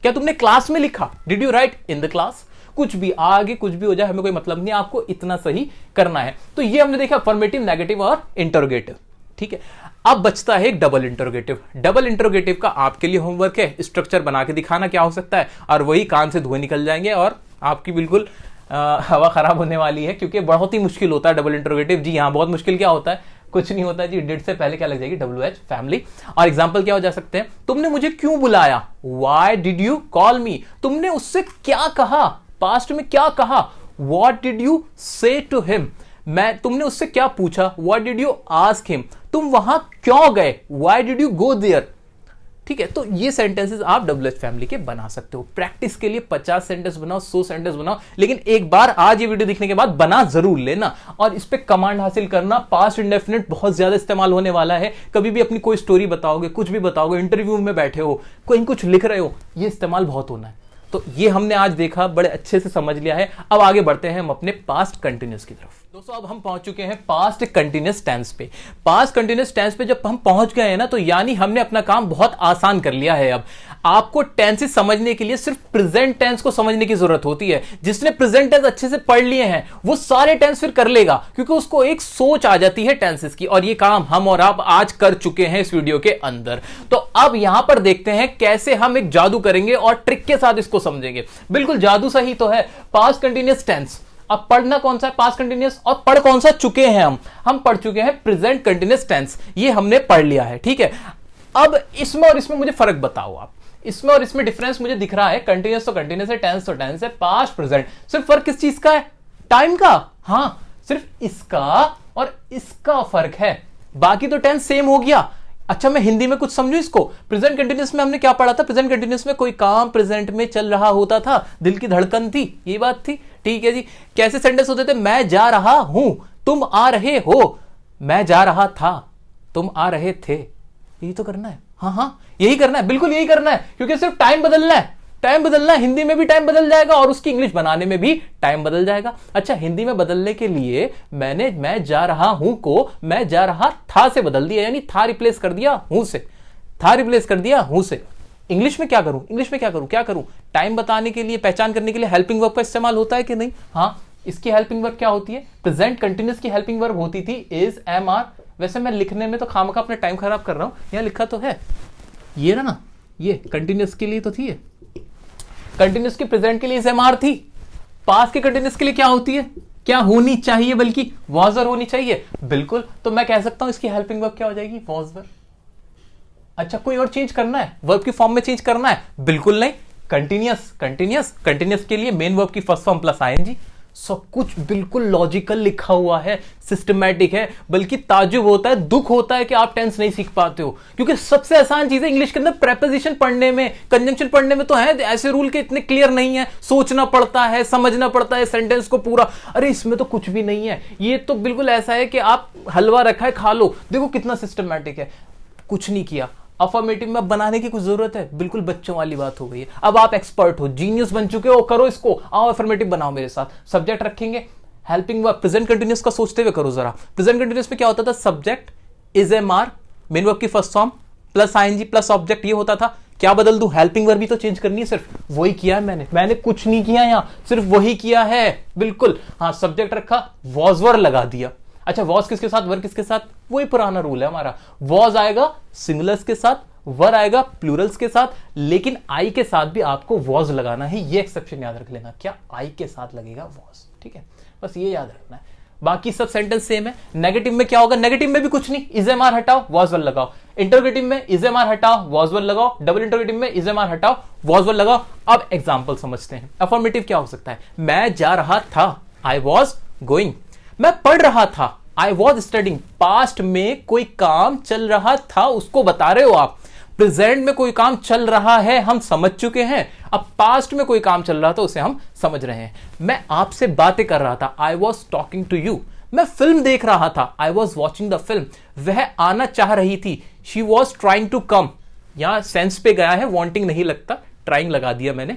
क्या तुमने क्लास में लिखा? Did you right in the class. कुछ भी, आगे कुछ भी हो जाए, हमें कोई मतलब नहीं, आपको इतना सही करना है। तो ये हमने देखा अफर्मेटिव, नेगेटिव और इंटरोगेटिव। ठीक है, अब बचता है एक डबल इंटरोगेटिव। डबल इंटरोगेटिव का आपके लिए होमवर्क है, स्ट्रक्चर बना के दिखाना क्या हो सकता है, और वही कान से धुएं निकल जाएंगे और आपकी बिल्कुल हवा खराब होने वाली है, क्योंकि बहुत ही मुश्किल होता है डबल इंटरोगेटिव। जी हाँ, बहुत मुश्किल। क्या होता है? कुछ नहीं होता जी, डिड से पहले क्या लग जाएगी? WH, family. और एग्जांपल क्या हो जा सकते हैं? तुमने मुझे क्यों बुलाया? Why did you call me? तुमने उससे क्या कहा? पास्ट में क्या कहा? What did you say to him? तुमने उससे क्या पूछा? What did you ask him? तुम वहां क्यों गए? Why did you go there? ठीक है, तो ये सेंटेंसेस आप WH फैमिली के बना सकते हो। प्रैक्टिस के लिए 50 सेंटेंस बनाओ, 100 सेंटेंस बनाओ, लेकिन एक बार आज ये वीडियो देखने के बाद बना जरूर लेना, और इस पे कमांड हासिल करना। पास्ट इंडेफिनिट बहुत ज्यादा इस्तेमाल होने वाला है। कभी भी अपनी कोई स्टोरी बताओगे, कुछ भी बताओगे, इंटरव्यू में बैठे हो, कहीं कुछ लिख रहे हो, ये इस्तेमाल बहुत होना है। तो ये हमने आज देखा, बड़े अच्छे से समझ लिया है। अब आगे बढ़ते हैं हम अपने पास्ट कंटिन्यूअस की तरफ। दोस्तों, अब हम पहुंच चुके हैं पास्ट कंटिन्यूअस टेंस पे। पास्ट कंटिन्यूअस टेंस पे जब हम पहुंच गए हैं ना, तो यानी हमने अपना काम बहुत आसान कर लिया है। अब आपको टेंसेस समझने के लिए सिर्फ प्रेजेंट टेंस को समझने की जरूरत होती है। जिसने प्रेजेंट टेंस अच्छे से पढ़ लिए हैं, वो सारे टेंस फिर कर लेगा, क्योंकि उसको एक सोच आ जाती है टेंसेस की, और ये काम हम और आप आज कर चुके हैं इस वीडियो के अंदर। तो अब यहां पर देखते हैं कैसे हम एक जादू करेंगे और ट्रिक के साथ इसको समझेंगे। बिल्कुल जादू सही तो है। पास्ट कंटिन्यूअस टेंस, अब पढ़ना कौन सा है? Past continuous. और पढ़ कौन सा चुके हैं हम पढ़ चुके हैं प्रेजेंट कंटिन्यूअस टेंस। ये हमने पढ़ लिया है, ठीक है। अब इसमें और इसमें मुझे फर्क बताओ आप। इसमें और इसमें डिफरेंस मुझे दिख रहा है। कंटिन्यूअस तो कंटिन्यूअस है, टेंस तो टेंस है, पास्ट प्रेजेंट। सिर्फ फर्क किस चीज का है? टाइम का। हां, सिर्फ इसका और इसका फर्क है, बाकी तो टेंस सेम हो गया। अच्छा, मैं हिंदी में कुछ समझू इसको। प्रेजेंट कंटिन्यूअस में हमने क्या पढ़ा था? प्रेजेंट कंटिन्यूअस में कोई काम प्रेजेंट में चल रहा होता था, दिल की धड़कन थी, ये बात थी, ठीक है जी। कैसे सेंटेंस होते थे? मैं जा रहा हूं, तुम आ रहे हो, मैं जा रहा था, तुम आ रहे थे। यही तो करना है। हाँ, यही करना है, बिल्कुल यही करना है, क्योंकि सिर्फ टाइम बदलना है। टाइम बदलना है, हिंदी में भी टाइम बदल जाएगा और उसकी इंग्लिश बनाने में भी टाइम बदल जाएगा। अच्छा, हिंदी में बदलने के लिए मैंने मैं जा रहा हूं को मैं जा रहा था से बदल दिया, यानी था रिप्लेस कर दिया हूं से, था रिप्लेस कर दिया हूं से। इंग्लिश में क्या करूं? क्या करूं? टाइम बताने के लिए, पहचान करने के लिए हेल्पिंग वर्ब का इस्तेमाल होता है कि नहीं? हाँ, इसकी हेल्पिंग वर्ब क्या होती है? प्रेजेंट कंटिन्यूअस की हेल्पिंग वर्ब होती थी इज, एम, आर। वैसे मैं लिखने में तो खामखा अपना टाइम खराब कर रहा हूं, यहां लिखा तो है ये ना, ये कंटिन्यूअस के लिए तो थी, कंटिन्यूअस की प्रेजेंट के लिए एम आर थी। पास्ट के कंटिन्यूअस के लिए क्या होती है? क्या होनी चाहिए, बल्कि was वर होनी चाहिए। बिल्कुल, तो मैं कह सकता हूं इसकी हेल्पिंग वर्ब क्या हो जाएगी, was वर। अच्छा, कोई और चेंज करना है, वर्ब की फॉर्म में चेंज करना है? बिल्कुल नहीं। कंटिन्यूअस के लिए मेन वर्ब की फर्स्ट फॉर्म प्लस आईएनजी। सब कुछ बिल्कुल लॉजिकल लिखा हुआ है, सिस्टमैटिक है। बल्कि ताज्जुब होता है, दुख होता है कि आप टेंस नहीं सीख पाते हो, क्योंकि सबसे आसान चीज है इंग्लिश के अंदर प्रेपोजिशन पढ़ने में, कंजंक्शन पढ़ने में तो है ऐसे रूल के इतने क्लियर नहीं है, सोचना पड़ता है, समझना पड़ता है सेंटेंस को पूरा। अरे इसमें तो कुछ भी नहीं है, ये तो बिल्कुल ऐसा है कि आप हलवा रखा है खा लो, देखो कितना सिस्टमैटिक है। कुछ नहीं किया, अफर्मेटिव में बनाने की कुछ जरूरत है? बिल्कुल बच्चों वाली बात हो गई है। अब आप एक्सपर्ट हो, जीनियस बन चुके हो, करो इसको, आओ अफर्मेटिव बनाओ मेरे साथ। सब्जेक्ट रखेंगे, हेल्पिंग वर्ब, प्रेजेंट कंटिन्यूअस का सोचते हुए करो जरा। प्रेजेंट कंटिन्यूअस में क्या होता था, subject is am are, main verb की first form plus ING plus object, ये होता था। क्या बदल दूं, हेल्पिंग वर्ब भी तो चेंज करनी है, सिर्फ वही किया है मैंने कुछ नहीं किया, यहां सिर्फ वही किया है। बिल्कुल हाँ, सब्जेक्ट रखा, वॉज वर लगा दिया। अच्छा, वॉज किसके साथ, वर किसके साथ? वही पुराना रूल है हमारा, वॉज आएगा सिंगुलर्स के साथ, वर आएगा प्लूरल्स के साथ, लेकिन आई के साथ भी आपको वॉज लगाना है। ये एक्सेप्शन याद रख लेना, क्या आई के साथ लगेगा वॉज, ठीक है, बस ये याद रखना है। बाकी सब सेंटेंस सेम है। नेगेटिव में क्या होगा, नेगेटिव में भी कुछ नहीं, इज एम आर हटाओ, वॉज वर लगाओ। इंटरोगेटिव में इज एम आर हटाओ, वॉज वर लगाओ। डबल इंटरोगेटिव में इज एम आर हटाओ, वॉज वर लगाओ। अब एग्जाम्पल समझते हैं। अफर्मेटिव क्या हो सकता है, मैं जा रहा था, आई वॉज गोइंग। मैं पढ़ रहा था, आई वॉज स्टडिंग। पास्ट में कोई काम चल रहा था, उसको बता रहे हो आप। प्रेजेंट में कोई काम चल रहा है, हम समझ चुके हैं। अब पास्ट में कोई काम चल रहा था, उसे हम समझ रहे हैं। मैं आपसे बातें कर रहा था, I was talking to you. मैं फिल्म देख रहा था, I was watching the film. वह आना चाह रही थी, she was trying to come. यहां सेंस पे गया है, वॉन्टिंग नहीं लगता, ट्राइंग लगा दिया मैंने।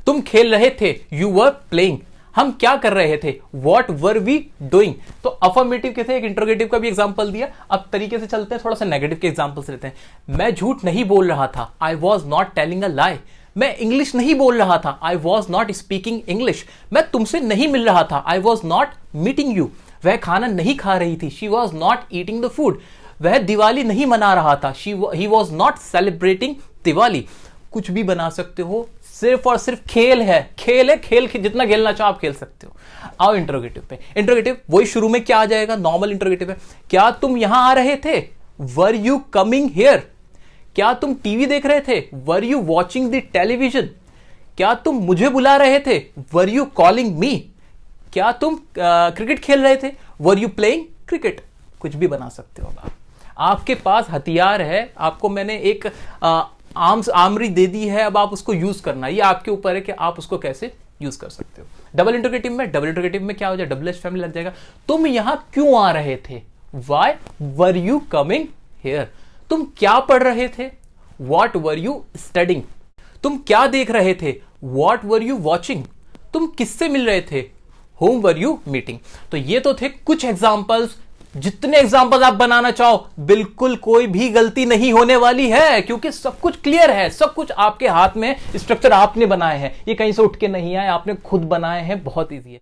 तुम खेल रहे थे, यू वर प्लेइंग। हम क्या कर रहे थे, वॉट वर वी डूइंग। तो अफर्मेटिव के थे, एक इंट्रोगेटिव का भी एग्जांपल दिया। अब तरीके से चलते हैं, थोड़ा सा नेगेटिव के एग्जांपल्स लेते हैं। मैं झूठ नहीं बोल रहा था, I was not telling a lie. मैं इंग्लिश नहीं बोल रहा था, I was not speaking English. मैं तुमसे नहीं मिल रहा था, I was not meeting you. वह खाना नहीं खा रही थी, she was not eating the food. वह दिवाली नहीं मना रहा था, he was not celebrating Diwali. कुछ भी बना सकते हो, सिर्फ और सिर्फ खेल है, खेल जितना खेलना चाहो आप खेल सकते हो। आओ इंट्रोगेटिव पे। इंट्रोगेटिव वही शुरू में क्या आ जाएगा, नॉर्मल इंट्रोगेटिव है। क्या तुम यहां आ रहे थे, वर यू कमिंग हियर। क्या तुम टीवी देख रहे थे, were you watching the television. क्या तुम मुझे बुला रहे थे, वर यू कॉलिंग मी। क्या तुम क्रिकेट खेल रहे थे, वर यू प्लेइंग क्रिकेट। कुछ भी बना सकते हो आप। आपके पास हथियार है, आपको मैंने एक आमरी दे दी है, अब आप उसको यूज करना, ये आपके ऊपर है कि आप उसको कैसे यूज कर सकते हो। डबल इंटरोगेटिव में क्या हो जाए, डबल एच फैमिली लग जाएगा। तुम यहां क्यों आ रहे थे, why were you coming here. तुम क्या पढ़ रहे थे, वॉट वर यू स्टडिंग। तुम क्या देख रहे थे, वॉट वर यू वॉचिंग। तुम किससे मिल रहे थे, होम वर यू मीटिंग। तो ये तो थे कुछ एग्जाम्पल्स। जितने एग्जाम्पल आप बनाना चाहो, बिल्कुल कोई भी गलती नहीं होने वाली है, क्योंकि सब कुछ क्लियर है, सब कुछ आपके हाथ में, स्ट्रक्चर आपने बनाए हैं, ये कहीं से उठ के नहीं आए, आपने खुद बनाए हैं, बहुत इजी है।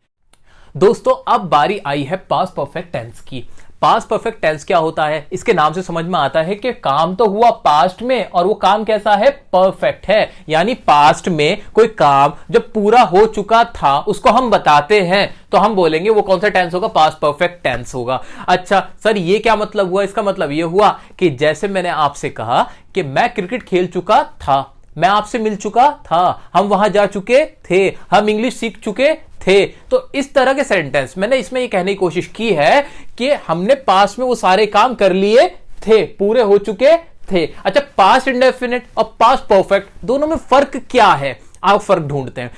दोस्तों अब बारी आई है पास्ट परफेक्ट टेंस की। पास्ट परफेक्ट टेंस क्या होता है, इसके नाम से समझ में आता है कि काम तो हुआ पास्ट में, और वो काम कैसा है, परफेक्ट है। यानी पास्ट में कोई काम जब पूरा हो चुका था उसको हम बताते हैं, तो हम बोलेंगे वो कौन सा टेंस होगा, पास्ट परफेक्ट टेंस होगा। अच्छा सर ये क्या मतलब हुआ, इसका मतलब ये हुआ कि जैसे मैंने आपसे कहा कि मैं क्रिकेट खेल चुका था, मैं आपसे मिल चुका था, हम वहां जा चुके थे, हम इंग्लिश सीख चुके थे। तो इस तरह के सेंटेंस मैंने इसमें ये कहने की कोशिश की है कि हमने पास्ट में वो सारे काम कर लिए थे, पूरे हो चुके थे। अच्छा पास्ट इंडेफिनिट और पास्ट परफेक्ट दोनों में फर्क क्या है, आप फर्क ढूंढते हैं।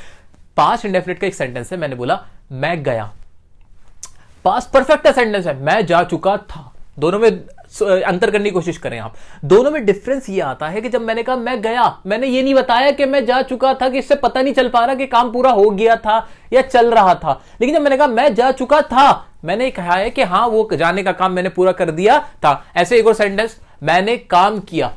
पास्ट इंडेफिनिट का एक सेंटेंस है, मैंने बोला मैं गया। पास्ट परफेक्ट का सेंटेंस है, मैं जा चुका था। दोनों में अंतर करने की कोशिश करें आप। दोनों में डिफरेंस ये आता है कि जब मैंने कहा मैं गया, मैंने ये नहीं बताया कि मैं जा चुका था, कि इससे पता नहीं चल पा रहा कि काम पूरा हो गया था या चल रहा था। लेकिन जब मैंने कहा मैं जा चुका था, मैंने कहा है कि हाँ वो जाने का काम मैंने पूरा कर दिया था। ऐसे एक और सेंटेंस, मैंने काम किया,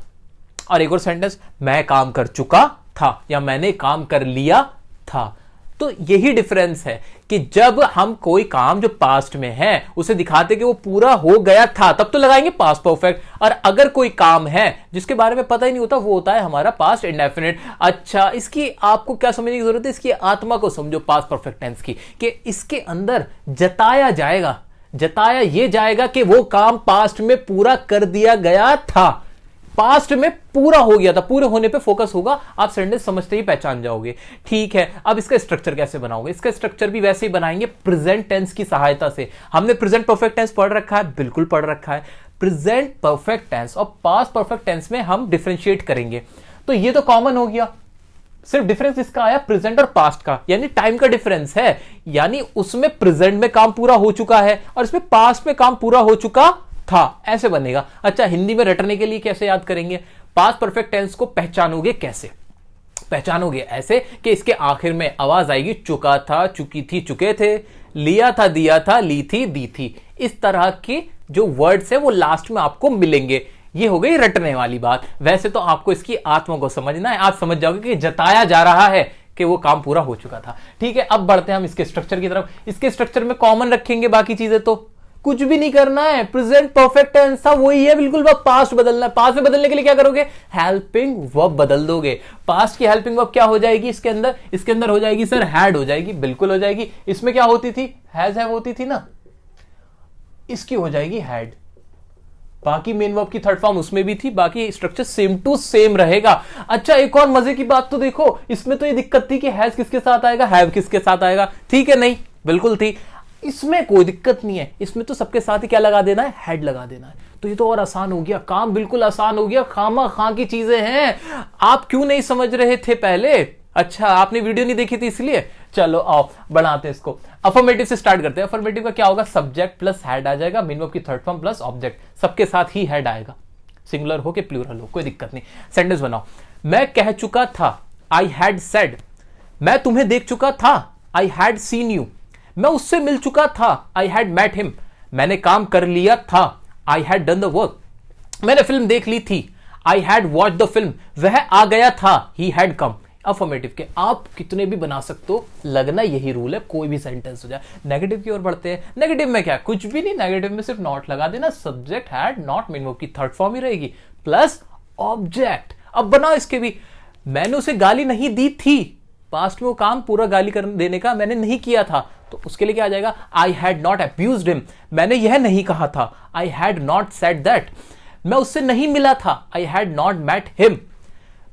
और एक और सेंटेंस, मैं काम कर चुका था या मैंने काम कर लिया था। तो यही डिफरेंस है कि जब हम कोई काम जो पास्ट में है उसे दिखाते कि वो पूरा हो गया था, तब तो लगाएंगे पास्ट परफेक्ट। और अगर कोई काम है जिसके बारे में पता ही नहीं होता, वो होता है हमारा पास्ट इंडेफिनिट। अच्छा, इसकी आपको क्या समझने की जरूरत है? इसकी आत्मा को समझो पास्ट परफेक्ट टेंस की, कि इसके अंदर जताया जाएगा, जताया ये जाएगा कि वो काम पास्ट में पूरा कर दिया गया था, पास्ट में पूरा हो गया था, पूरे होने पे फोकस होगा। आप सेंटेंस समझते ही पहचान जाओगे। ठीक है, अब इसका स्ट्रक्चर कैसे बनाओगे? इसका स्ट्रक्चर भी वैसे ही बनाएंगे प्रेजेंट टेंस की सहायता से। हमने प्रेजेंट परफेक्ट टेंस पढ़ रखा है, बिल्कुल पढ़ रखा है। प्रेजेंट परफेक्ट टेंस और पास्ट परफेक्ट टेंस में हम डिफरेंशिएट करेंगे। तो ये तो कॉमन हो गया, सिर्फ डिफरेंस इसका आया प्रेजेंट और पास्ट का, यानी टाइम का डिफरेंस है। यानी उसमें प्रेजेंट में काम पूरा हो चुका है और इसमें पास्ट में काम पूरा हो चुका था, ऐसे बनेगा। अच्छा, हिंदी में रटने के लिए कैसे याद करेंगे? पास्ट परफेक्ट टेंस को पहचानोगे कैसे? पहचानोगे ऐसे कि इसके आखिर में आवाज आएगी चुका था, चुकी थी, चुके थे, लिया था, दिया था, ली थी, दी थी। इस तरह के जो वर्ड्स है वो लास्ट में आपको मिलेंगे। ये हो गई रटने वाली बात। वैसे तो आपको इसकी आत्मा को समझना है। आप समझ जाओगे कि जताया जा रहा है कि वो काम पूरा हो चुका था। ठीक है, अब बढ़ते हैं हम इसके स्ट्रक्चर की तरफ। इसके स्ट्रक्चर में कॉमन रखेंगे, बाकी चीजें तो कुछ भी नहीं करना है। प्रेजेंट परफेक्ट टेंस था वही है बिल्कुल, बस पास्ट बदलना है। पास्ट में बदलने के लिए क्या करोगे? हेल्पिंग वर्ब बदल दोगे। पास्ट की हेल्पिंग वर्ब क्या हो जाएगी इसके अंदर? इसके अंदर हो जाएगी सर हैड हो जाएगी, बिल्कुल हो जाएगी। इसमें क्या होती थी? हैज हैव होती थी ना, इसकी हो जाएगी हैड। बाकी मेन वर्ब की थर्ड फॉर्म उसमें भी थी, बाकी स्ट्रक्चर सेम टू सेम रहेगा। अच्छा, एक और मजे की बात तो देखो, इसमें तो ये दिक्कत थी कि हैज किसके साथ आएगा, हैव किसके साथ आएगा। ठीक है, नहीं बिल्कुल थी। इसमें कोई दिक्कत नहीं है, इसमें तो सबके साथ ही क्या लगा देना है? हैड लगा देना है। तो ये तो और आसान हो गया, काम बिल्कुल आसान हो गया। खामा खां की चीजें हैं, आप क्यों नहीं समझ रहे थे पहले? अच्छा, आपने वीडियो नहीं देखी थी इसलिए। चलो आओ बढ़ाते हैं इसको। अफर्मेटिव से स्टार्ट करते हैं। अफर्मेटिव का क्या होगा? सब्जेक्ट प्लस हैड आ जाएगा, मेन वर्ब की थर्ड फॉर्म प्लस ऑब्जेक्ट, सबके साथ ही हैड आएगा, सिंगुलर हो के प्लूरल हो, कोई दिक्कत नहीं। सेंटेंस बनाओ। मैं कह चुका था, आई हैड सेड। मैं तुम्हें देख चुका था, आई हैड सीन यू। मैं उससे मिल चुका था, आई हैड मेट हिम। मैंने काम कर लिया था, I had done the work. मैंने फिल्म देख ली थी, I had watch the film. वह आ गया था, ही हैड कम। अफर्मेटिव के आप कितने भी बना सकते हो, लगना यही रूल है, कोई भी सेंटेंस हो जाए। नेगेटिव की ओर बढ़ते हैं। नेगेटिव में क्या? कुछ भी नहीं, नेगेटिव में सिर्फ नॉट लगा देना। Subject had, not main verb की थर्ड फॉर्म ही रहेगी, प्लस ऑब्जेक्ट। अब बनाओ इसके भी। मैंने उसे गाली नहीं दी थी, पास्ट में वो काम पूरा गाली कर देने का मैंने नहीं किया था, तो उसके लिए क्या आ जाएगा? I had not abused him. मैंने यह नहीं कहा था, I had not said that. मैं उससे नहीं मिला था, I had not met him.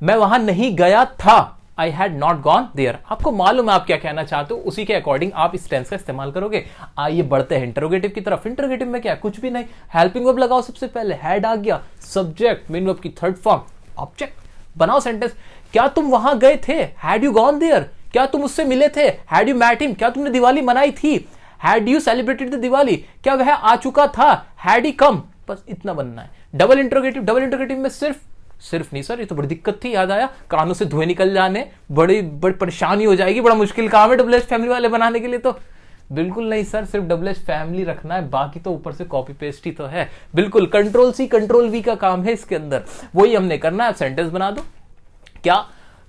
मैं वहां नहीं गया था, I had not gone there. आपको मालूम है आप क्या कहना चाहते हो, उसी के अकॉर्डिंग आप इस टेंस का इस्तेमाल करोगे। आइए बढ़ते हैं इंटरोगेटिव की तरफ। इंटरोगेटिव में क्या? कुछ भी नहीं, हेल्पिंग वर्ब लगाओ सबसे पहले, हैड आ गया, सब्जेक्ट मेन वर्ब की थर्ड फॉर्म, ऑब्जेक्ट। बनाओ सेंटेंस। क्या तुम वहां गए थे? Had you gone there. क्या तुम उससे मिले थे? Had you met him. क्या तुमने दिवाली मनाई थी? Had you celebrated the Diwali. क्या वह आ चुका था? Had he come. बस इतना बनना है। Double interrogative. डबल इंटरोगेटिव में सिर्फ नहीं सर, ये तो बड़ी दिक्कत थी, याद आया, कानों से धुएं निकल जाने, बड़ी परेशानी हो जाएगी, बड़ा मुश्किल काम है डबल एच फैमिली वाले बनाने के लिए। तो बिल्कुल नहीं सर, सिर्फ डबल एच फैमिली रखना है, बाकी तो ऊपर से कॉपी पेस्ट ही तो है। बिल्कुल कंट्रोल सी कंट्रोल वी का काम है इसके अंदर, वही हमने करना है। सेंटेंस बना दो। क्या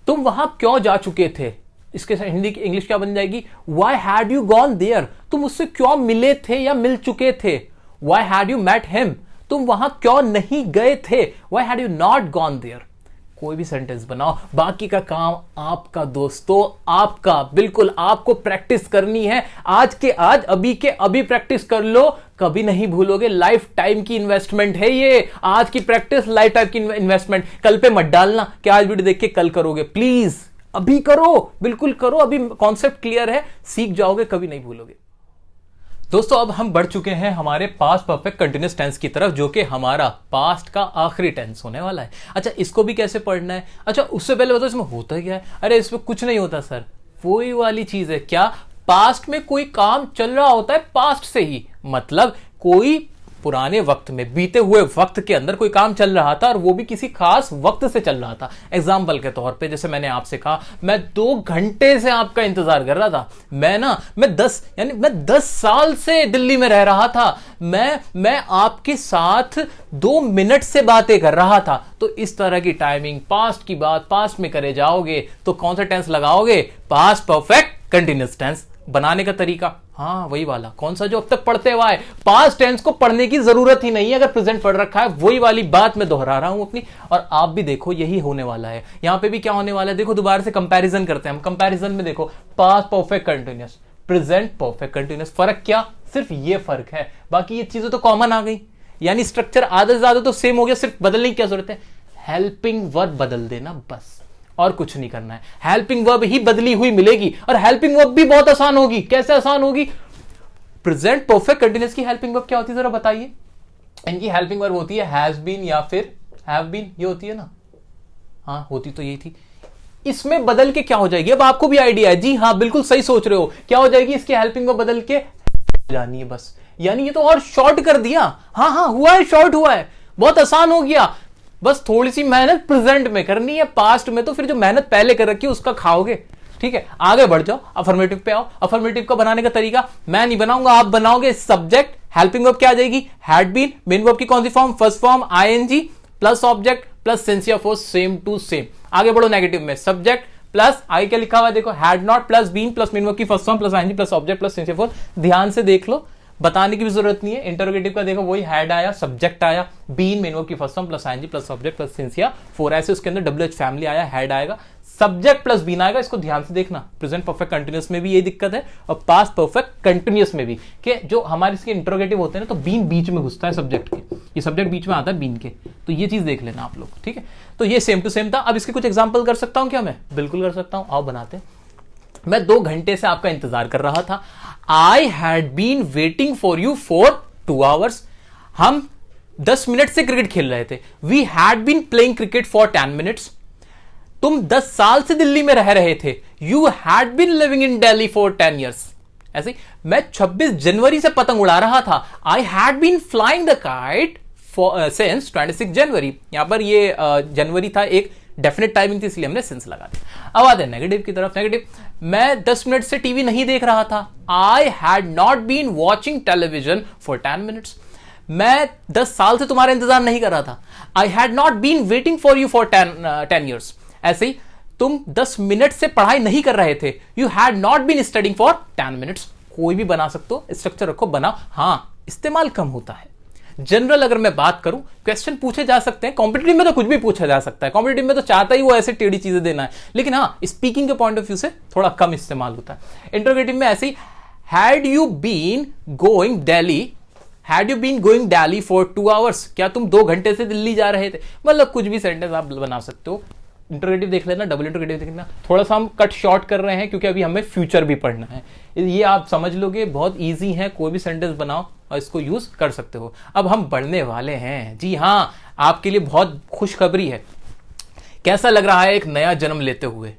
तुम वहां क्यों जा चुके थे? इसके हिंदी की इंग्लिश क्या बन जाएगी? Why had you gone there? तुम उससे क्यों मिले थे या मिल चुके थे? Why had you met him? तुम वहां क्यों नहीं गए थे? Why had you not gone there? कोई भी सेंटेंस बनाओ, बाकी का काम आपका दोस्तों, आपका। बिल्कुल आपको प्रैक्टिस करनी है, आज के आज, अभी के अभी प्रैक्टिस कर लो, कभी नहीं भूलोगे। लाइफ टाइम की इन्वेस्टमेंट है ये, आज की प्रैक्टिस लाइफ टाइम की इन्वेस्टमेंट। कल पे मत डालना कि आज वीडियो देख के कल करोगे, प्लीज अभी करो, बिल्कुल करो, अभी कॉन्सेप्ट क्लियर है, सीख जाओगे, कभी नहीं भूलोगे। दोस्तों अब हम बढ़ चुके हैं हमारे पास्ट परफेक्ट कंटिन्यूअस टेंस की तरफ, जो कि हमारा पास्ट का आखिरी टेंस होने वाला है। अच्छा, इसको भी कैसे पढ़ना है? अच्छा, उससे पहले बताओ इसमें होता क्या है? अरे इसमें कुछ नहीं होता सर, वही वाली चीज है। क्या? पास्ट में कोई काम चल रहा होता है पास्ट से ही, मतलब कोई पुराने वक्त में, बीते हुए वक्त के अंदर कोई काम चल रहा था और वो भी किसी खास वक्त से चल रहा था। एग्जाम्पल के तौर पे जैसे मैंने आपसे कहा, मैं 2 घंटे से आपका इंतजार कर रहा था। मैं 10 साल से दिल्ली में रह रहा था। मैं आपके साथ 2 मिनट से बातें कर रहा था। तो इस तरह की टाइमिंग, पास्ट की बात पास्ट में करे जाओगे तो कौन सा टेंस लगाओगे? पास्ट परफेक्ट कंटिन्यूअस टेंस बनाने का तरीका, हाँ वही वाला, कौन सा जो अब तक पढ़ते हुआ है, पास्ट टेंस को पढ़ने की जरूरत ही नहीं है अगर प्रेजेंट पढ़ रखा है, वही वाली बात मैं दोहरा रहा हूं अपनी, और आप भी देखो यही होने वाला है। यहां पे भी क्या होने वाला है, देखो दोबारा से कंपैरिजन करते हैं हम। कंपैरिजन में देखो past perfect continuous, present perfect continuous, फर्क क्या, सिर्फ ये फर्क है, बाकी ये चीजें तो कॉमन आ गई, यानी स्ट्रक्चर आधा से ज्यादा तो सेम हो गया, सिर्फ बदलने की क्या जरूरत है, हेल्पिंग वर्ब बदल देना बस, और कुछ नहीं करना है। हेल्पिंग वर्ब ही बदली हुई मिलेगी, और हेल्पिंग वर्ब भी बहुत आसान होगी। कैसे आसान होगी, प्रेजेंट परफेक्ट कंटीन्यूअस की हेल्पिंग वर्ब क्या होती है जरा बताइए। इनकी हेल्पिंग वर्ब होती है हैज बीन या फिर हैव बीन, ये होती है ना, हाँ होती तो यही थी। इसमें बदल के क्या हो जाएगी, अब आपको भी आइडिया है, जी हाँ बिल्कुल सही सोच रहे हो, क्या हो जाएगी, इसकी हेल्पिंग वर्ब बदल के जानी है बस, यानी ये तो और शॉर्ट कर दिया। हाँ हाँ हुआ है, शॉर्ट हुआ है, बहुत आसान हो गया, बस थोड़ी सी मेहनत प्रेजेंट में करनी है, पास्ट में तो फिर जो मेहनत पहले कर रखी है उसका खाओगे। ठीक है, आगे बढ़ जाओ, अफर्मेटिव पे आओ। अफर्मेटिव का बनाने का तरीका मैं नहीं बनाऊंगा, आप बनाओगे। सब्जेक्ट, हेल्पिंग वर्ब क्या आ जाएगी, हैड बीन, मेन वर्ब की कौन सी form, first form ING plus object plus since or for, same to same. आगे बढ़ो नेगेटिव में, सब्जेक्ट प्लस आगे क्या लिखा हुआ है देखो, had not plus been plus main verb की first form plus ING plus object plus since or for. ध्यान से देख लो, बताने की भी जरूरत नहीं है। इंटरोगेटिव का देखो वही हैड आया, सब्जेक्ट आया, बीन मेन वर्ब की first form plus ING plus object plus सिंसियर फोर, ऐसे उसके अंदर डब्ल्यूएच फैमिली आया, हैड आएगा, सब्जेक्ट प्लस बीन आएगा। इसको ध्यान से देखना, प्रेजेंट परफेक्ट कंटीन्यूअस में भी यही दिक्कत है और पास्ट परफेक्ट कंटीन्यूअस में भी, कि जो हमारे इसके इंटरोगेटिव होते हैं ना, तो बीन बीच में घुसता है सब्जेक्ट के, ये सब्जेक्ट बीच में आता है बीन के, तो ये चीज देख लेना आप लोग। ठीक है, तो ये सेम टू सेम था। अब इसके कुछ एग्जाम्पल कर सकता हूं क्या मैं, बिल्कुल कर सकता हूं, आओ बनाते हैं। मैं 2 घंटे से आपका इंतजार कर रहा था, I had been waiting for you for 2 hours. हम 10 मिनट से क्रिकेट खेल रहे थे, we had been playing cricket for 10 minutes. तुम 10 साल से दिल्ली में रह रहे थे, you had been living in Delhi for 10 years. ऐसे मैं 26 जनवरी से पतंग उड़ा रहा था, I had been flying the kite since 26 January. यहां पर ये जनवरी था, एक डेफिनेट टाइमिंग थी, इसलिए हमने सिंस लगा दिया। अब आते हैं नेगेटिव की तरफ। नेगेटिव, मैं 10 मिनट से टीवी नहीं देख रहा था, I had not been watching television for 10 minutes. मैं 10 साल से तुम्हारा इंतजार नहीं कर रहा था, I had not been waiting for you for 10 years. ऐसे ही तुम 10 मिनट से पढ़ाई नहीं कर रहे थे, you had not been studying for 10 minutes. कोई भी बना सकते हो, स्ट्रक्चर रखो, बनाओ। हाँ, इस्तेमाल कम होता है। जनरल अगर मैं बात करूं, क्वेश्चन पूछे जा सकते हैं, कॉम्पिटिटिव में तो कुछ भी पूछा जा सकता है, कॉम्पिटिटिव में तो चाहता ही वो ऐसे टेढ़ी चीजें देना है, लेकिन हाँ स्पीकिंग के पॉइंट ऑफ व्यू से थोड़ा कम इस्तेमाल होता है। इंटरोगेटिव में ऐसे ही, had you been going Delhi, had you been going Delhi for 2 hours, क्या तुम 2 घंटे से दिल्ली जा रहे थे। मतलब कुछ भी सेंटेंस आप बना सकते हो। इंटरोगेटिव देख लेना, डबल इंटरोगेटिव देख लेना। थोड़ा सा हम कट शॉर्ट कर रहे हैं क्योंकि अभी हमें फ्यूचर भी पढ़ना है, ये आप समझ लोगे, बहुत इजी है, कोई भी सेंटेंस बनाओ और इसको यूज कर सकते हो। अब हम बढ़ने वाले हैं, जी हाँ, आपके लिए बहुत खुशखबरी है। कैसा लग रहा है एक नया जन्म लेते हुए,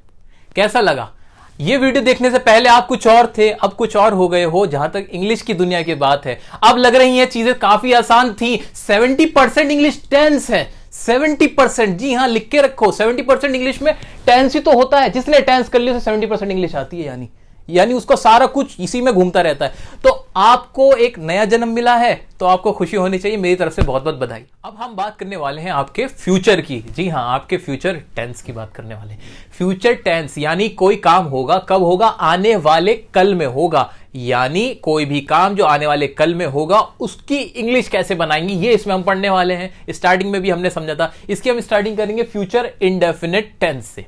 कैसा लगा। ये वीडियो देखने से पहले आप कुछ और थे, अब कुछ और हो गए हो। जहां तक इंग्लिश की दुनिया की बात है, अब लग रही हैं चीजें काफी आसान थी। 70% इंग्लिश टेंस है, 70%, जी हाँ लिख के रखो, 70% इंग्लिश में टेंस ही तो होता है। जिसने टेंस कर लिया उसे 70% इंग्लिश आती है, यानी उसको सारा कुछ इसी में घूमता रहता है। तो आपको एक नया जन्म मिला है, तो आपको खुशी होनी चाहिए। मेरी तरफ से बहुत बहुत बधाई। अब हम बात करने वाले हैं आपके फ्यूचर की, जी हाँ, आपके फ्यूचर टेंस की बात करने वाले हैं। फ्यूचर टेंस यानी कोई काम होगा, कब होगा, आने वाले कल में होगा, यानी कोई भी काम जो आने वाले कल में होगा उसकी इंग्लिश कैसे बनाएंगे, ये इसमें हम पढ़ने वाले हैं। स्टार्टिंग में भी हमने समझा था, इसकी हम स्टार्टिंग करेंगे फ्यूचर इंडेफिनिट टेंस से।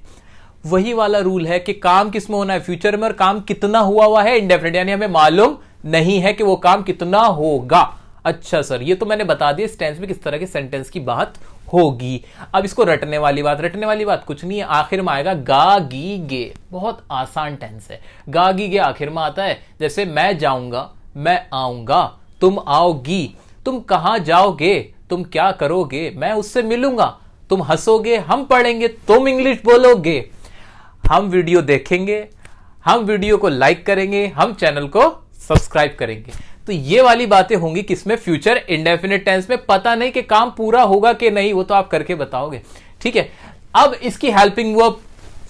वही वाला रूल है कि काम किस में होना है, फ्यूचर में, और काम कितना हुआ है इंडेफिनिट, यानी हमें मालूम नहीं है कि वो काम कितना होगा। अच्छा सर, ये तो मैंने बता दिया इस टेंस में किस तरह के सेंटेंस की बात होगी। अब इसको रटने वाली बात कुछ नहीं है, आखिर में आएगा गा गी गे। बहुत आसान टेंस है, गा गी गे आखिर में आता है। जैसे मैं जाऊंगा, मैं आऊंगा, तुम आओगी, तुम कहां जाओगे, तुम क्या करोगे, मैं उससे मिलूंगा, तुम हंसोगे, हम पढ़ेंगे, तुम इंग्लिश बोलोगे, हम वीडियो देखेंगे, हम वीडियो को लाइक करेंगे, हम चैनल को सब्सक्राइब करेंगे। तो ये वाली बातें होंगी किसमें, फ्यूचर इंडेफिनिट टेंस में। पता नहीं कि काम पूरा होगा कि नहीं, वो तो आप करके बताओगे। ठीक है, अब इसकी हेल्पिंग वर्ब,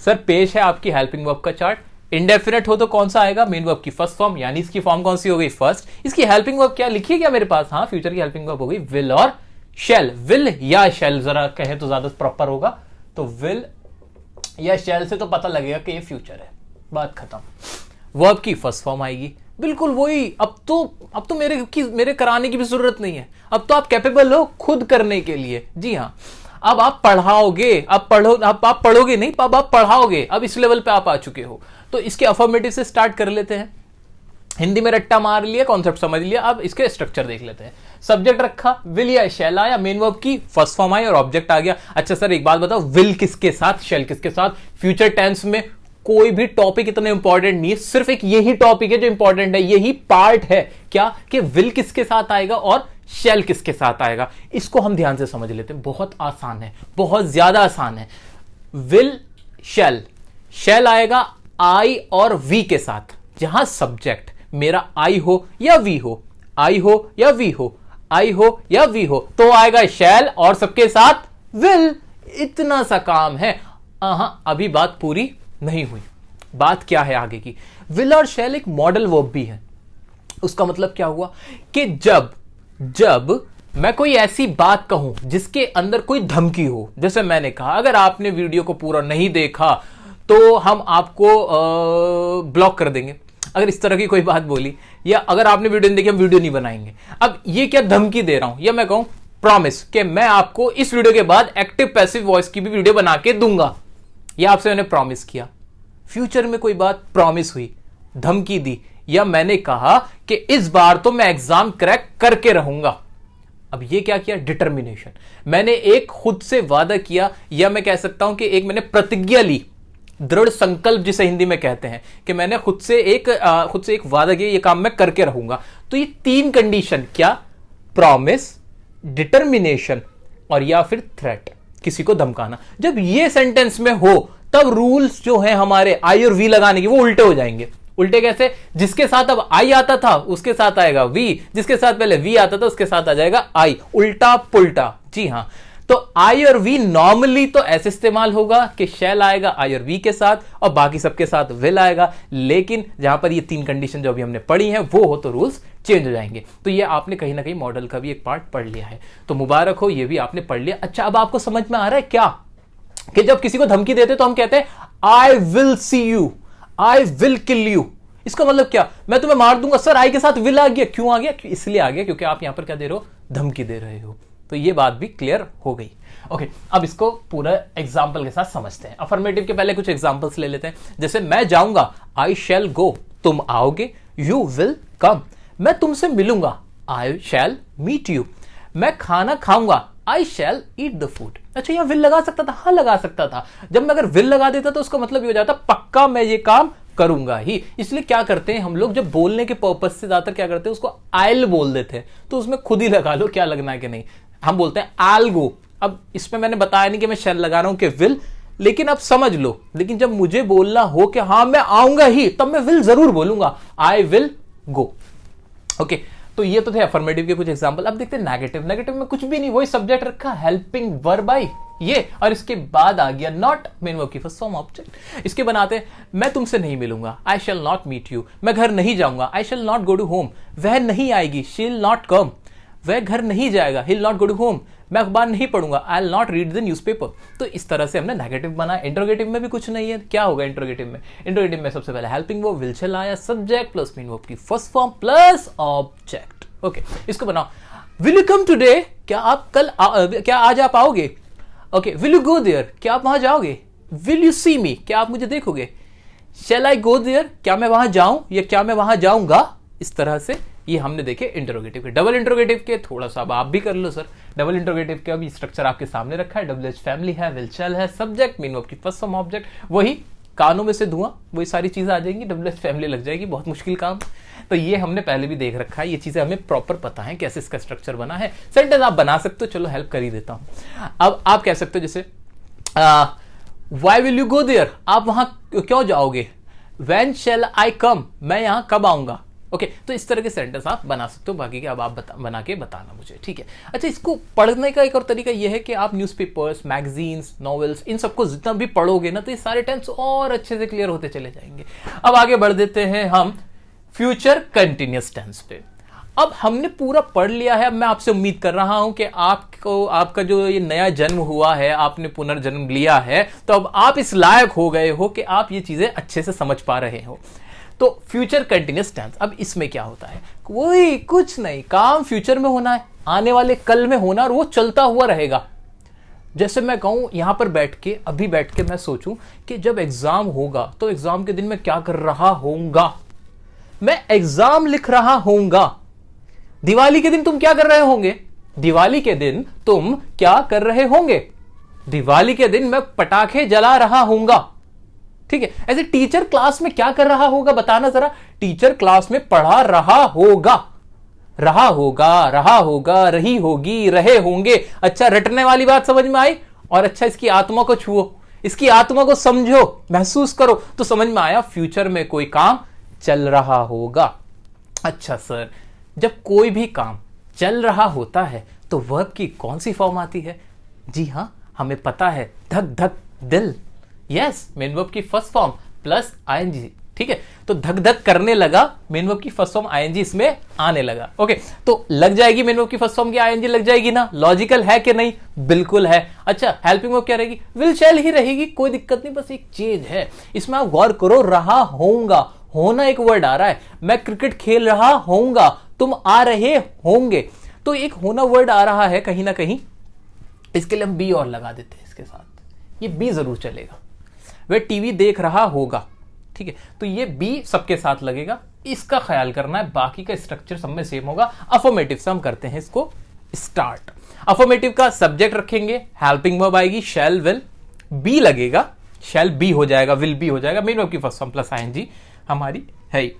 सर पेश है आपकी हेल्पिंग वर्ब का चार्ट। इंडेफिनिट हो तो कौन सा आएगा, मेन वर्ब की फर्स्ट फॉर्म, यानी इसकी फॉर्म कौन सी हो गई, फर्स्ट। इसकी हेल्पिंग वर्ब क्या लिखी है क्या मेरे पास, हाँ फ्यूचर की हेल्पिंग वर्ब हो गई विल और शेल। विल या शेल जरा कहे तो ज्यादा प्रॉपर होगा, तो विल या शेल से तो पता लगेगा कि ये फ्यूचर है, बात खत्म। वर्ब की फर्स्ट फॉर्म आएगी, बिल्कुल वही। अब तो मेरे कराने की भी जरूरत नहीं है, अब तो आप कैपेबल हो खुद करने के लिए। जी हाँ, अब आप पढ़ाओगे, अब आप पढ़ोगे नहीं, अब आप पढ़ाओगे, अब इस लेवल पे आप आ चुके हो। तो इसके अफर्मेटिव से स्टार्ट कर लेते हैं। हिंदी में रट्टा मार लिया, कॉन्सेप्ट समझ लिया, अब इसके स्ट्रक्चर देख लेते हैं। सब्जेक्ट रखा, विल या शैल आया, मेन वर्ब की फर्स्ट फॉर्म आई और ऑब्जेक्ट आ गया। अच्छा सर एक बात बताओ, विल किसके साथ, शैल किसके साथ? फ्यूचर टेंस में कोई भी टॉपिक इतना इंपॉर्टेंट नहीं है, सिर्फ एक यही टॉपिक है जो इंपॉर्टेंट है, यही पार्ट है क्या कि विल किसके साथ आएगा और शैल किसके साथ आएगा। इसको हम ध्यान से समझ लेते हैं, बहुत आसान है, बहुत ज्यादा आसान है। विल शैल, शैल आएगा आई और वी के साथ, जहां सब्जेक्ट मेरा आई हो या वी हो, आई हो या वी हो, आई हो या वी हो, तो आएगा शैल और सबके साथ विल। इतना सा काम है। अभी बात पूरी नहीं हुई, बात क्या है आगे की। विल और शैल एक मॉडल वर्ब भी है। उसका मतलब क्या हुआ कि जब मैं कोई ऐसी बात कहूं जिसके अंदर कोई धमकी हो, जैसे मैंने कहा अगर आपने वीडियो को पूरा नहीं देखा तो हम आपको ब्लॉक कर देंगे, अगर इस तरह की कोई बात बोली, या अगर आपने वीडियो नहीं देखी हम वीडियो नहीं बनाएंगे। अब ये क्या धमकी दे रहा हूं, या मैं कहूं प्रॉमिस कि मैं आपको इस वीडियो के बाद एक्टिव पैसिव वॉइस की भी वीडियो बना के दूंगा, यह आपसे मैंने प्रॉमिस किया। फ्यूचर में कोई बात प्रॉमिस हुई, धमकी दी, या मैंने कहा कि इस बार तो मैं एग्जाम क्रैक करके रहूंगा। अब ये क्या किया, डिटर्मिनेशन। मैंने एक खुद से वादा किया, या मैं कह सकता हूं कि एक मैंने प्रतिज्ञा ली, दृढ़ संकल्प जिसे हिंदी में कहते हैं, कि मैंने खुद से एक वादा किया, ये काम मैं करके रहूंगा। तो ये तीन कंडीशन, क्या, प्रॉमिस, डिटर्मिनेशन और या फिर थ्रेट, किसी को धमकाना, जब ये सेंटेंस में हो तब रूल्स जो है हमारे आई और वी लगाने की वो उल्टे हो जाएंगे। उल्टे कैसे, जिसके साथ अब आई आता था उसके साथ आएगा वी, जिसके साथ पहले वी आता था उसके साथ आ जाएगा आई, उल्टा पुल्टा। जी हां, तो आई और वी नॉर्मली तो ऐसे इस्तेमाल होगा कि शैल आएगा आई और वी के साथ और बाकी सबके साथ विल आएगा, लेकिन जहां पर ये तीन कंडीशन जो अभी हमने पढ़ी हैं वो हो तो रूल्स चेंज हो जाएंगे। तो ये आपने कहीं ना कहीं मॉडल का भी एक पार्ट पढ़ लिया है, तो मुबारक हो, ये भी आपने पढ़ लिया। अच्छा अब आपको समझ में आ रहा है क्या कि जब किसी को धमकी देते तो हम कहते हैं I will see you, I will kill you. इसका मतलब क्या, मैं तुम्हें मार दूंगा। सर आई के साथ विल आ गया, क्यों आ गया, इसलिए आ गया क्योंकि आप यहां पर क्या दे रहे हो, धमकी दे रहे हो। तो ये बात भी क्लियर हो गई। ओके, अब इसको पूरा एग्जाम्पल के साथ समझते हैं। अफर्मेटिव के पहले कुछ एग्जाम्पल्स ले लेते हैं। जैसे मैं जाऊंगा, आई शैल गो, तुम आओगे, यू विल कम, मैं तुमसे मिलूंगा, आई शैल मीट यू, मैं खाना खाऊंगा, आई शैल ईट द फूड। अच्छा यहां विल लगा सकता था, हाँ लगा सकता था। जब मैं अगर विल लगा देता तो उसका मतलब ये हो जाता पक्का मैं ये काम करूंगा ही। इसलिए क्या करते हैं हम लोग, जब बोलने के पर्पस से ज्यादातर क्या करते हैं, उसको आइल बोल देते हैं, तो उसमें खुद ही लगा लो क्या लगना है कि नहीं। हम बोलते हैं आल गो, अब इसमें मैंने बताया नहीं कि मैं शैल लगा रहा हूं कि विल, लेकिन अब समझ लो, लेकिन जब मुझे बोलना हो कि हाँ मैं आऊंगा ही, तब मैं विल जरूर बोलूंगा, आई विल गो। ओके, तो ये तो थे अफर्मेटिव के कुछ एग्जांपल। अब देखते हैं नेगेटिव। नेगेटिव में कुछ भी नहीं, वही सब्जेक्ट रखा, हेल्पिंग वर्ब आई ये, और इसके बाद आ गया नॉट, मेन वर्ब की फर्स्ट फॉर्म ऑब्जेक्ट। इसके बनाते हैं, मैं तुमसे नहीं मिलूंगा, I shall not meet you, मैं घर नहीं जाऊंगा, I shall not go to home, वह नहीं आएगी, शी विल नॉट कम, वह घर नहीं जाएगा, he will not go to home, मैं अखबार नहीं पढ़ूंगा, I will not read the newspaper. तो इस तरह से हमने नेगेटिव बनाया। इंट्रोगेटिव में भी कुछ नहीं है, क्या होगा इंट्रोगेटिव में, इंट्रोगेटिव में सबसे पहले हेल्पिंग वर्ब विल शैल आया, सब्जेक्ट प्लस मेन वर्ब की first form plus object. Okay, इसको बनाओ, विल यू कम टुडे, क्या आप कल क्या आज आप आओगे। Okay, will you go there, क्या आप वहां जाओगे। विल यू सी मी, क्या आप मुझे देखोगे। शैल आई गो देयर, क्या मैं वहां जाऊं या क्या मैं वहां जाऊंगा। इस तरह से ये हमने देखे इंटरोगेटिव के। डबल इंटरोगेटिव के थोड़ा सा अब आप भी कर लो सर। डबल इंटरोगेटिव का भी स्ट्रक्चर आपके सामने रखा है, डब्ल्यूएच फैमिली है, विल शैल है, सब्जेक्ट मेन वर्ब की फर्स्ट फॉर्म ऑब्जेक्ट, वही कानों में से धुआं, वही सारी चीजें आ जाएंगी, डब्ल्यूएच फैमिली लग जाएगी, बहुत मुश्किल काम। तो ये हमने पहले भी देख रखा है, ये चीजें हमें प्रॉपर पता है कैसे इसका स्ट्रक्चर बना है। सेंटेंस आप बना सकते हो, चलो हेल्प कर ही देता हूं। अब आप कह सकते हो जैसे why will you go there, आप वहां क्यों जाओगे। व्हेन शैल आई कम, मैं यहां कब आऊंगा। ओके, तो इस तरह के सेंटेंस आप बना सकते हो, बाकी के अब आप बना के बताना मुझे, ठीक है। अच्छा, इसको पढ़ने का एक और तरीका यह है कि आप न्यूज़पेपर्स, मैगजीन्स, नॉवेल्स, इन सबको जितना भी पढ़ोगे ना तो ये सारे टेंस और अच्छे से क्लियर होते चले जाएंगे। अब आगे बढ़ देते हैं हम फ्यूचर कंटिन्यूअस टेंस पे। अब हमने पूरा पढ़ लिया है। अब मैं आपसे उम्मीद कर रहा हूं कि आपको, आपका जो ये नया जन्म हुआ है, आपने पुनर्जन्म लिया है, तो अब आप इस लायक हो गए हो कि आप ये चीजें अच्छे से समझ पा रहे हो। तो फ्यूचर कंटिन्यूअस टेंस, अब इसमें क्या होता है, कोई कुछ नहीं, काम फ्यूचर में होना है, आने वाले कल में होना, और वो चलता हुआ रहेगा। जैसे मैं कहूं यहां पर बैठ के, अभी बैठ के मैं सोचूं कि जब एग्जाम होगा तो एग्जाम के दिन मैं क्या कर रहा होऊंगा, मैं एग्जाम लिख रहा होऊंगा। दिवाली के दिन तुम क्या कर रहे होंगे, दिवाली के दिन तुम क्या कर रहे होंगे, दिवाली के दिन मैं पटाखे जला रहा होऊंगा। ठीक है, ऐसे टीचर क्लास में क्या कर रहा होगा बताना जरा, टीचर क्लास में पढ़ा रहा होगा, रहा होगा, रहा होगा, रही होगी, रहे होंगे। अच्छा, रटने वाली बात समझ में आई, और अच्छा इसकी आत्मा को छुओ, इसकी आत्मा को समझो, महसूस करो, तो समझ में आया फ्यूचर में कोई काम चल रहा होगा। अच्छा सर, जब कोई भी काम चल रहा होता है तो वर्ब की कौन सी फॉर्म आती है? जी हां, हमें पता है, धक धक दिल। यस, मेन वर्ब की फर्स्ट फॉर्म प्लस आईएनजी। ठीक है, तो धक धक करने लगा, मेन वर्ब की फर्स्ट फॉर्म आईएनजी इसमें आने लगा। ओके, तो लग जाएगी मेन वर्ब की फर्स्ट फॉर्म की आईएनजी, लग जाएगी ना, लॉजिकल है कि नहीं? बिल्कुल है। अच्छा, हेल्पिंग वर्ब क्या रहेगी? विल शैल ही रहेगी, कोई दिक्कत नहीं, बस एक चेंज है इसमें, आप गौर करो, रहा होऊंगा, होना एक वर्ड आ रहा है, मैं क्रिकेट खेल रहा होऊंगा, तुम आ रहे होंगे, तो एक होना वर्ड आ रहा है कहीं ना कहीं, इसके लिए हम बी और लगा देते हैं इसके साथ, ये बी जरूर चलेगा। वह टीवी देख रहा होगा, ठीक है, तो ये बी सबके साथ लगेगा, इसका ख्याल करना है, बाकी का स्ट्रक्चर सब में सेम होगा। अफर्मेटिव से हम करते हैं इसको स्टार्ट। अफर्मेटिव का सब्जेक्ट रखेंगे, हेल्पिंग वर्ब आएगी, शैल विल, बी लगेगा, शैल बी हो जाएगा, विल बी हो जाएगा, मेन वर्ब की फर्स्ट फॉर्म प्लस आईएनजी हमारी है,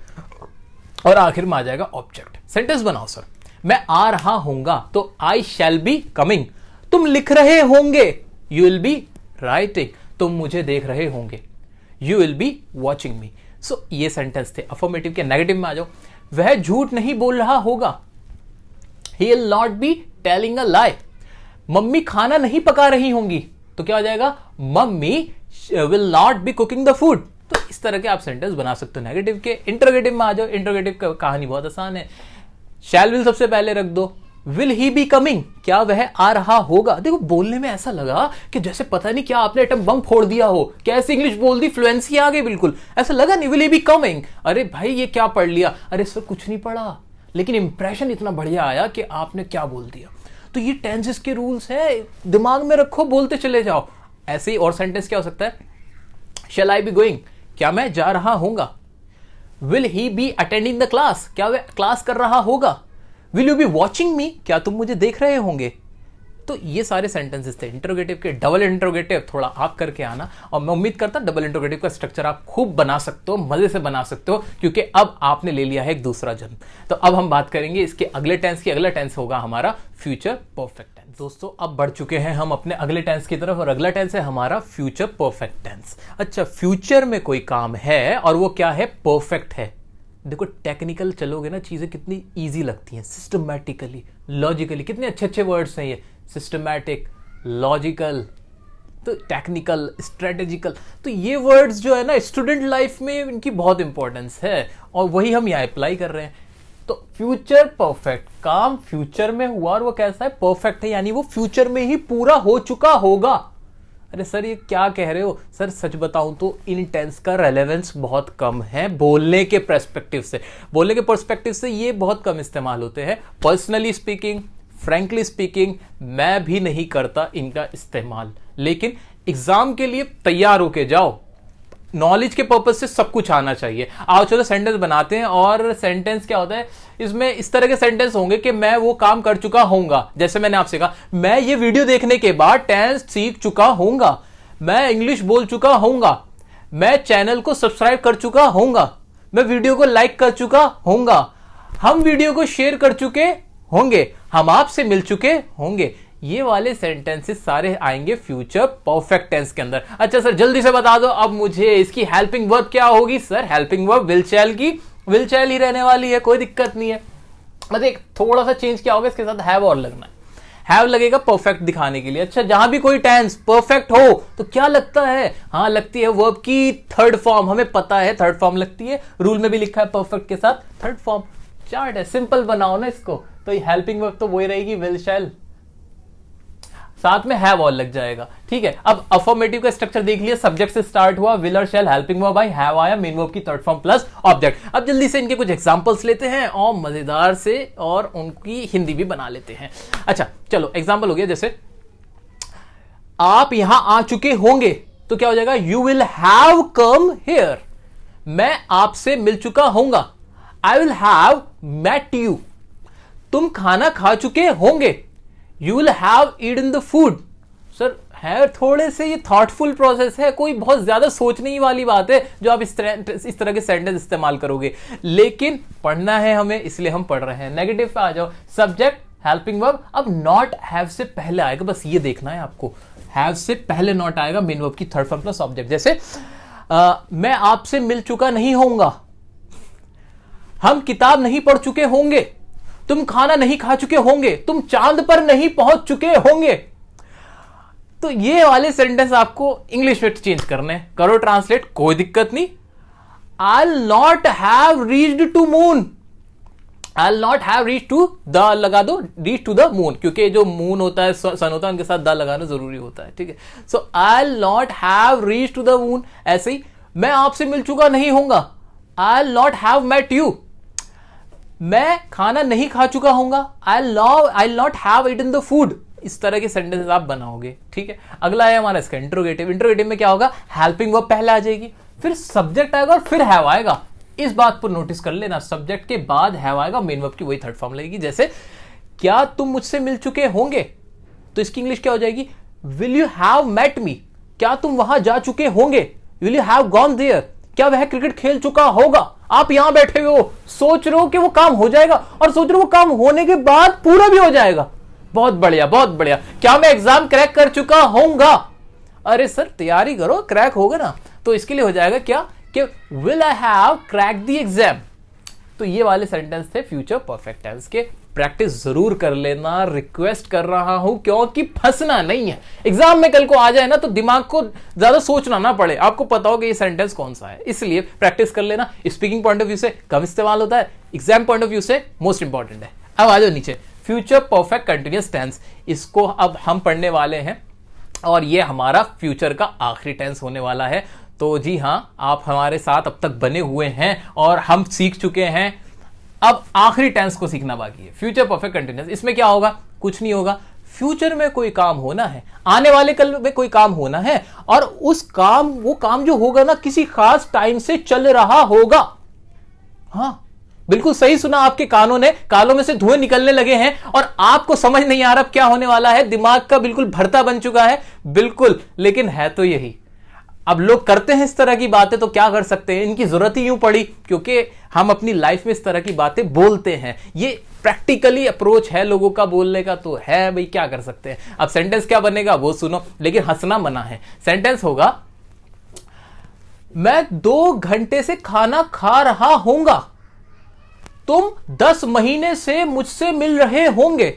और आखिर में आ जाएगा ऑब्जेक्ट। सेंटेंस बनाओ सर, मैं आ रहा होऊंगा, तो आई शैल बी कमिंग, तुम लिख रहे होंगे, यू विल बी राइटिंग, तुम मुझे देख रहे होंगे, you will be watching me. So ये सेंटेंस थे। अफर्मेटिव के नेगेटिव में आ जाओ, वह झूठ नहीं बोल रहा होगा, ही will not be telling a lie, mummy खाना नहीं पका रही होंगी, तो क्या हो जाएगा, mummy will not be cooking the food. तो इस तरह के आप सेंटेंस बना सकते हो नेगेटिव के। इंटरोगेटिव में आ जाओ, इंटरोगेटिव का कहानी बहुत आसान है, शैल विल सबसे पहले रख दो, विल ही बी कमिंग, क्या वह आ रहा होगा। देखो बोलने में ऐसा लगा कि जैसे पता नहीं क्या आपने एटम बम फोड़ दिया हो, कैसे इंग्लिश बोल दी, फ्लुएंसी आ गई, बिल्कुल ऐसा लगा नहीं, विल ही बी कमिंग, अरे भाई ये क्या पढ़ लिया, अरे सर कुछ नहीं पढ़ा, लेकिन इंप्रेशन इतना बढ़िया आया कि आपने क्या बोल दिया। तो ये टेंसेस के रूल्स है, दिमाग में रखो, बोलते चले जाओ। ऐसे ही और सेंटेंस क्या हो सकता है, शैल आई बी गोइंग, क्या मैं जा रहा होऊंगा, will he be attending the class, क्या वह क्लास कर रहा होगा, विल यू बी वॉचिंग मी, क्या तुम मुझे देख रहे होंगे। तो ये सारे सेंटेंसेस थे इंटरोगेटिव के। डबल इंटरोगेटिव थोड़ा आप करके आना, और मैं उम्मीद करता डबल इंटरोगेटिव का स्ट्रक्चर आप खूब बना सकते हो, मजे से बना सकते हो, क्योंकि अब आपने ले लिया है एक दूसरा जन्म। तो अब हम बात करेंगे इसके अगले टेंस की। अगला टेंस होगा हमारा फ्यूचर परफेक्ट टेंस। दोस्तों अब बढ़ चुके हैं हम अपने अगले टेंस की तरफ, और अगला टेंस है हमारा फ्यूचर परफेक्ट टेंस। अच्छा, फ्यूचर में कोई काम है और वो क्या है, परफेक्ट है। देखो टेक्निकल चलोगे ना, चीजें कितनी इजी लगती हैं, सिस्टमैटिकली, लॉजिकली, कितने अच्छे अच्छे वर्ड्स हैं ये, सिस्टमैटिक, लॉजिकल, तो टेक्निकल, स्ट्रेटेजिकल, तो ये वर्ड्स जो है ना स्टूडेंट लाइफ में इनकी बहुत इंपॉर्टेंस है, और वही हम यहाँ अप्लाई कर रहे हैं। तो फ्यूचर परफेक्ट, काम फ्यूचर में हुआ और वो कैसा है, परफेक्ट है, यानी वो फ्यूचर में ही पूरा हो चुका होगा। अरे सर ये क्या कह रहे हो, सर सच बताऊं तो इन टेंस का रेलेवेंस बहुत कम है बोलने के पर्सपेक्टिव से। बोलने के पर्सपेक्टिव से ये बहुत कम इस्तेमाल होते हैं। पर्सनली स्पीकिंग, फ्रैंकली स्पीकिंग, मैं भी नहीं करता इनका इस्तेमाल, लेकिन एग्जाम के लिए तैयार होके जाओ, नॉलेज के पर्पज से सब कुछ आना चाहिए। आओ चलो सेंटेंस बनाते हैं। और सेंटेंस क्या होता है, इसमें इस तरह के सेंटेंस होंगे कि मैं वो काम कर चुका होऊंगा, जैसे मैंने आपसे कहा मैं ये वीडियो देखने के बाद टेंस सीख चुका होऊंगा, मैं इंग्लिश बोल चुका होऊंगा, मैं चैनल को सब्सक्राइब कर चुका होऊंगा, मैं वीडियो को लाइक कर चुका होऊंगा, हम वीडियो को शेयर कर चुके होंगे, हम आपसे मिल चुके होंगे। ये वाले सेंटेंसेस सारे आएंगे फ्यूचर परफेक्ट टेंस के अंदर। अच्छा सर जल्दी से बता दो अब मुझे इसकी हेल्पिंग वर्ब क्या होगी। सर हेल्पिंग वर्ब विल शैल की विल शैल ही रहने वाली है, कोई दिक्कत नहीं है। मतलब एक थोड़ा सा चेंज क्या होगा, इसके साथ हैव और लगना है। हैव लगेगा परफेक्ट दिखाने के लिए। अच्छा जहां भी कोई टेंस परफेक्ट हो तो क्या लगता है, हाँ लगती है वर्ब की थर्ड फॉर्म, हमें पता है थर्ड फॉर्म लगती है, रूल में भी लिखा है परफेक्ट के साथ थर्ड फॉर्म। चार्ट है, सिंपल बनाओ ना इसको। तो हेल्पिंग वर्ब तो वही रहेगी विल शैल। साथ में हैव और लग जाएगा। ठीक है, अब अफर्मेटिव का स्ट्रक्चर देख लिया, सब्जेक्ट से स्टार्ट हुआ, विल और शैल, हेल्पिंग वर्ब आई, हैव आया, मेन वर्ब की थर्ड फॉर्म प्लस ऑब्जेक्ट। अब जल्दी से इनके कुछ एग्जांपल्स लेते हैं और मजेदार से और उनकी हिंदी भी बना लेते हैं। अच्छा चलो, एग्जांपल हो गया, जैसे आप यहां आ चुके होंगे तो क्या हो जाएगा, you will have come here. मैं आपसे मिल चुका होऊंगा, I will have met you. तुम खाना खा चुके होंगे, you will have eaten the food. सर है थोड़े से ये थॉटफुल प्रोसेस है, कोई बहुत ज्यादा सोचने ही वाली बात है जो आप इस तरह के सेंटेंस इस्तेमाल करोगे, लेकिन पढ़ना है हमें इसलिए हम पढ़ रहे हैं। नेगेटिव पे आ जाओ, सब्जेक्ट हेल्पिंग वर्ब, अब नॉट हैव से पहले आएगा, बस ये देखना है आपको, हैव से पहले नॉट आएगा, मेन वर्ब की थर्ड फॉर्म प्लस ऑब्जेक्ट। जैसे मैं आपसे मिल चुका नहीं होऊंगा, हम किताब नहीं पढ़ चुके होंगे, तुम खाना नहीं खा चुके होंगे, तुम चांद पर नहीं पहुंच चुके होंगे। तो ये वाले सेंटेंस आपको इंग्लिश में चेंज करने, करो ट्रांसलेट, कोई दिक्कत नहीं। I will not have reached to moon, I will not have reach to the लगा दो, रीच टू द मून, क्योंकि जो मून होता है सन होता है उनके साथ द लगाना जरूरी होता है। ठीक है, so I will not have reach to the moon. ऐसे ही मैं आपसे मिल चुका नहीं होऊंगा, I will not have met you. मैं खाना नहीं खा चुका होऊंगा, I will not have eaten the food. इस तरह के सेंटेंसेस आप बनाओगे। ठीक है, अगला है हमारा इसका इंट्रोगेटिव। इंट्रोगेटिव में क्या होगा, हेल्पिंग वर्ब पहले आ जाएगी, फिर सब्जेक्ट आएगा और फिर हैव आएगा। इस बात पर नोटिस कर लेना, सब्जेक्ट के बाद हैव आएगा, मेन वर्ब की वही थर्ड फॉर्म लगेगी। जैसे क्या तुम मुझसे मिल चुके होंगे, तो इसकी इंग्लिश क्या हो जाएगी, will you have met me. क्या तुम वहां जा चुके होंगे, will you have gone there. क्या वह क्रिकेट खेल चुका होगा। आप यहां बैठे हुए हो, सोच रहे हो कि वो काम हो जाएगा और सोच रहे हो वो काम होने के बाद पूरा भी हो जाएगा। बहुत बढ़िया, बहुत बढ़िया। क्या मैं एग्जाम क्रैक कर चुका होऊंगा। अरे सर तैयारी करो, क्रैक होगा ना। तो इसके लिए हो जाएगा क्या कि will I have crack the exam. तो ये वाले सेंटेंस थे फ्यूचर परफेक्ट टेंस के। प्रैक्टिस जरूर कर लेना, रिक्वेस्ट कर रहा हूं, क्योंकि फंसना नहीं है। एग्जाम में कल को आ जाए ना तो दिमाग को ज्यादा सोचना ना पड़े, आपको पता हो कि ये सेंटेंस कौन सा है। इसलिए प्रैक्टिस कर लेना। स्पीकिंग पॉइंट ऑफ व्यू से कम इस्तेमाल होता है, एग्जाम पॉइंट ऑफ व्यू से मोस्ट इंपॉर्टेंट है। अब आ जाओ नीचे, फ्यूचर परफेक्ट कंटिन्यूअस टेंस। इसको अब हम पढ़ने वाले हैं और ये हमारा फ्यूचर का आखिरी टेंस होने वाला है। तो जी हाँ, आप हमारे साथ अब तक बने हुए हैं और हम सीख चुके हैं। अब आखिरी टेंस को सीखना बाकी है, फ्यूचर परफेक्ट कंटिन्यूअस। इसमें क्या होगा, कुछ नहीं होगा। फ्यूचर में कोई काम होना है, आने वाले कल में कोई काम होना है, और उस काम, वो काम जो होगा ना, किसी खास टाइम से चल रहा होगा। हाँ बिल्कुल सही सुना आपके कानों ने, कानों में से धुएं निकलने लगे हैं और आपको समझ नहीं आ रहा क्या होने वाला है, दिमाग का बिल्कुल भरता बन चुका है। बिल्कुल, लेकिन है तो यही। अब लोग करते हैं इस तरह की बातें तो क्या कर सकते हैं, इनकी जरूरत ही यूं पड़ी क्योंकि हम अपनी लाइफ में इस तरह की बातें बोलते हैं। ये प्रैक्टिकली अप्रोच है लोगों का बोलने का, तो है भाई, क्या कर सकते हैं। अब सेंटेंस क्या बनेगा वो सुनो, लेकिन हंसना मना है। सेंटेंस होगा, मैं 2 घंटे से खाना खा रहा होऊंगा, तुम 10 महीने से मुझसे मिल रहे होंगे।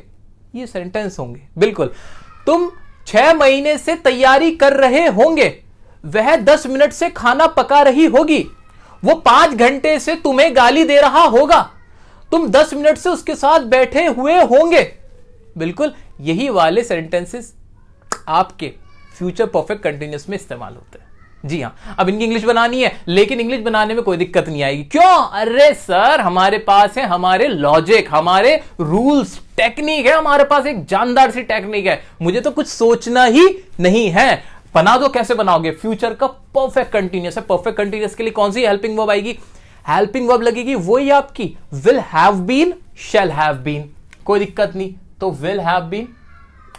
ये सेंटेंस होंगे। बिल्कुल, तुम 6 महीने से तैयारी कर रहे होंगे, वह 10 मिनट से खाना पका रही होगी, वो 5 घंटे से तुम्हें गाली दे रहा होगा, तुम 10 मिनट से उसके साथ बैठे हुए होंगे। बिल्कुल यही वाले सेंटेंसेस आपके फ्यूचर परफेक्ट कंटिन्यूअस में इस्तेमाल होते हैं। जी हाँ, अब इनकी इंग्लिश बनानी है, लेकिन इंग्लिश बनाने में कोई दिक्कत नहीं आएगी। क्यों? अरे सर, हमारे पास है हमारे लॉजिक, हमारे रूल्स, टेक्निक है, हमारे पास एक जानदार सी टेक्निक है। मुझे तो कुछ सोचना ही नहीं है। बना दो, कैसे बनाओगे? फ्यूचर का परफेक्ट कंटिन्यूअस है। परफेक्ट कंटिन्यूअस के लिए कौन सी हेल्पिंग वर्ब आएगी? हेल्पिंग वर्ब लगेगी वही आपकी will have been, shall have been. कोई दिक्कत नहीं, तो विल हैव बीन,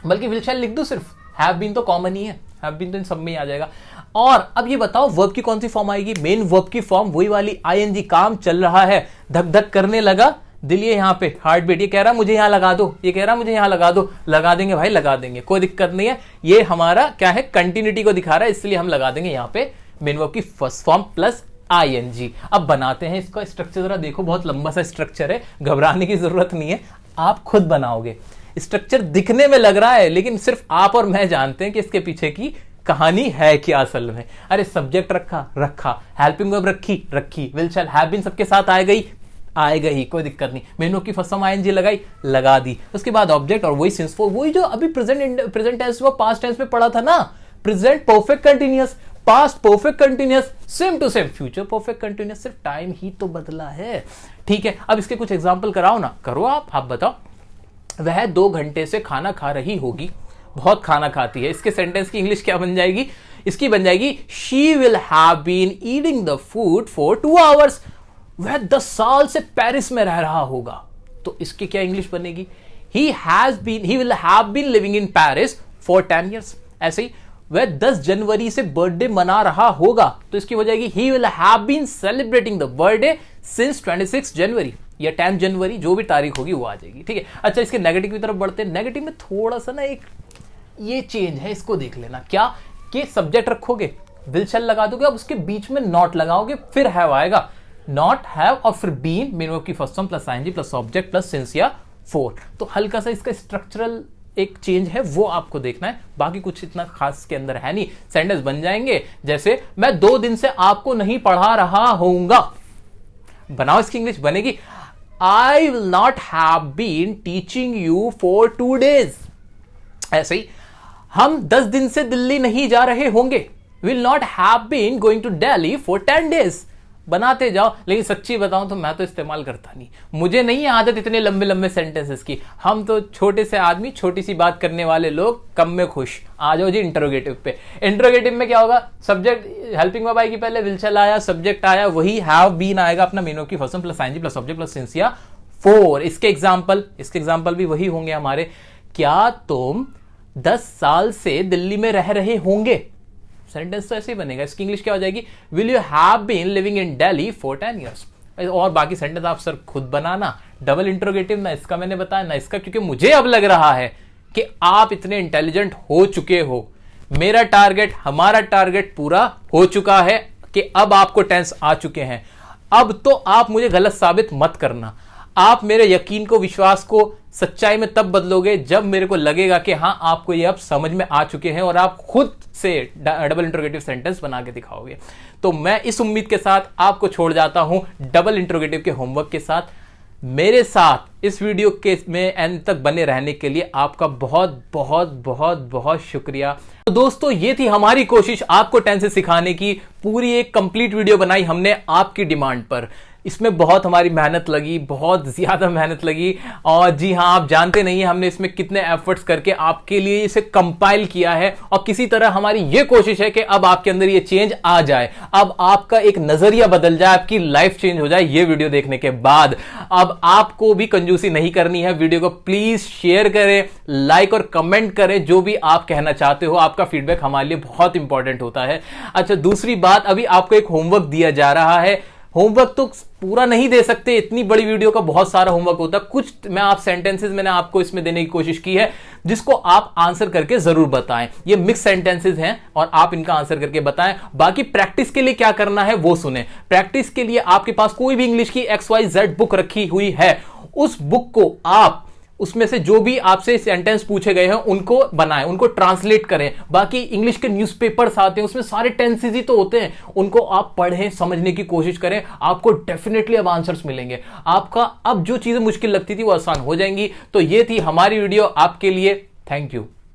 बल्कि विल शैल लिख दो सिर्फ, हैव बीन तो कॉमन ही है, हैव बीन तो इन सब में ही आ जाएगा। और अब ये बताओ वर्ब की कौन सी फॉर्म आएगी? मेन वर्ब की फॉर्म वही वाली आईएनजी, काम चल रहा है, धक धक करने लगा दिल, ये यहां पे हार्ट बीट, ये कह रहा मुझे यहां लगा दो, ये कह रहा मुझे यहां लगा दो, लगा देंगे भाई, लगा देंगे, कोई दिक्कत नहीं है। ये हमारा क्या है, कंटिन्यूटी को दिखा रहा है, इसलिए हम लगा देंगे यहां पे मेन वर्ब की फर्स्ट फॉर्म प्लस आईएनजी। अब बनाते हैं इसका स्ट्रक्चर, जरा देखो, बहुत लंबा सा स्ट्रक्चर है, घबराने की जरूरत नहीं है, आप खुद बनाओगे। स्ट्रक्चर दिखने में लग रहा है, लेकिन सिर्फ आप और मैं जानते हैं कि इसके पीछे की कहानी है क्या असल में। अरे सब्जेक्ट रखा, हेल्पिंग वर्ब रखी, विल शैल हैव बीन सबके साथ आ गई, आएगा ही, कोई दिक्कत नहीं। मेनू की फर्स्ट फॉर्म आईएनजी लगाई, लगा दी, उसके बाद ऑब्जेक्ट और वही सिंस फोर, वही जो अभी प्रेजेंट टेंस व पास्ट टेंस में पढ़ा था ना, present perfect continuous, past perfect continuous, same to same future perfect continuous, सिर्फ टाइम ही तो बदला है। ठीक है, अब इसके कुछ एग्जांपल कराओ ना, करो आप बताओ। वह 2 घंटे से खाना खा रही होगी, बहुत खाना खाती है। इसके सेंटेंस की इंग्लिश क्या बन जाएगी? इसकी बन जाएगी she will have been eating the food for 2 hours. वह 10 साल से पेरिस में रह रहा होगा, तो इसकी क्या इंग्लिश बनेगी? He will have been living in Paris for 10 years. ऐसे ही वह 10 जनवरी से बर्थडे मना रहा होगा, तो इसकी हो जाएगी he will have been celebrating the birthday since 26 January या 10 जनवरी, जो भी तारीख होगी वो आ जाएगी। ठीक है, अच्छा इसके नेगेटिव की तरफ बढ़ते हैं। नेगेटिव में थोड़ा सा ना एक ये चेंज है, इसको देख लेना। क्या कि सब्जेक्ट रखोगे, विल शैल लगा दोगे, अब उसके बीच में नॉट लगाओगे, फिर हैव आएगा, नॉट हैव और फिर बीन, मेन की first form plus ING plus object plus since या फोर। तो हल्का सा इसका स्ट्रक्चरल एक चेंज है, वो आपको देखना है, बाकी कुछ इतना खास के अंदर है नहीं। सेंटेंस बन जाएंगे जैसे मैं 2 दिन से आपको नहीं पढ़ा रहा होऊंगा, बनाओ इसकी इंग्लिश बनेगी I will not have been teaching you for 2 days। ऐसे ही हम 10 दिन से दिल्ली नहीं जा रहे होंगे, will not have been going to Delhi for 10 days। बनाते जाओ, लेकिन सच्ची बताऊं तो मैं तो इस्तेमाल करता नहीं, मुझे नहीं है आदत इतने लंबे लंबे सेंटेंसेस की। हम तो छोटे से आदमी, छोटी सी बात करने वाले लोग, कम में खुश। आ जाओ जी इंटरोगेटिव पे। इंटरोगेटिव में क्या होगा? सब्जेक्ट हेल्पिंग वर्ब आएगी, पहले विल शैल आया, सब्जेक्ट आया, वही हैव बीन आएगा अपना, मेन की first form plus ING plus object plus since या फोर। इसके एग्जाम्पल भी वही होंगे हमारे। क्या तुम 10 साल से दिल्ली में रह रहे होंगे? सेंटेंस तो ऐसे ही बनेगा। इसकी इंग्लिश क्या हो जाएगी? Will you have been living in Delhi for 10 years। और बाकी सेंटेंस आप सर खुद बनाना। डबल इंट्रोगेटिव ना इसका मैंने बताया ना इसका, क्योंकि मुझे अब लग रहा है कि आप इतने इंटेलिजेंट हो चुके हो। मेरा टारगेट, हमारा टारगेट पूरा हो चुका है कि अब आपको टेंस आ चुके हैं। अब तो आप मुझे गलत साबित मत करना। आप मेरे यकीन को, विश्वास को सच्चाई में तब बदलोगे जब मेरे को लगेगा कि हां आपको ये अब समझ में आ चुके हैं और आप खुद से डबल इंट्रोगेटिव सेंटेंस बना के दिखाओगे। तो मैं इस उम्मीद के साथ आपको छोड़ जाता हूं डबल इंट्रोगेटिव के होमवर्क के साथ। मेरे साथ इस वीडियो के में एंड तक बने रहने के लिए आपका बहुत बहुत बहुत बहुत शुक्रिया। तो दोस्तों, ये थी हमारी कोशिश आपको टेंसेस सिखाने की। पूरी एक कंप्लीट वीडियो बनाई हमने आपकी डिमांड पर। इसमें बहुत हमारी मेहनत लगी, बहुत ज्यादा मेहनत लगी, और जी हाँ, आप जानते नहीं है हमने इसमें कितने एफर्ट्स करके आपके लिए इसे कंपाइल किया है। और किसी तरह हमारी ये कोशिश है कि अब आपके अंदर ये चेंज आ जाए, अब आपका एक नजरिया बदल जाए, आपकी लाइफ चेंज हो जाए ये वीडियो देखने के बाद। अब आपको भी कंजूसी नहीं करनी है, वीडियो को प्लीज शेयर करें, लाइक और कमेंट करें, जो भी आप कहना चाहते हो। आपका फीडबैक हमारे लिए बहुत इंपॉर्टेंट होता है। अच्छा, दूसरी बात, अभी आपको एक होमवर्क दिया जा रहा है। होमवर्क तो पूरा नहीं दे सकते, इतनी बड़ी वीडियो का बहुत सारा होमवर्क होता है। कुछ मैं आप सेंटेंसेस मैंने आपको इसमें देने की कोशिश की है, जिसको आप आंसर करके जरूर बताएं। ये मिक्स सेंटेंसेस हैं और आप इनका आंसर करके बताएं। बाकी प्रैक्टिस के लिए क्या करना है वो सुने। प्रैक्टिस के लिए आपके पास कोई भी इंग्लिश की XYZ बुक रखी हुई है, उस बुक को आप उसमें से जो भी आपसे सेंटेंस पूछे गए हैं उनको बनाएं, उनको ट्रांसलेट करें। बाकी इंग्लिश के न्यूज़पेपर्स आते हैं, उसमें सारे टेंसेस ही तो होते हैं, उनको आप पढ़ें, समझने की कोशिश करें। आपको डेफिनेटली अब आंसर्स मिलेंगे। आपका अब जो चीजें मुश्किल लगती थी वो आसान हो जाएंगी। तो ये थी हमारी वीडियो आपके लिए। Thank you.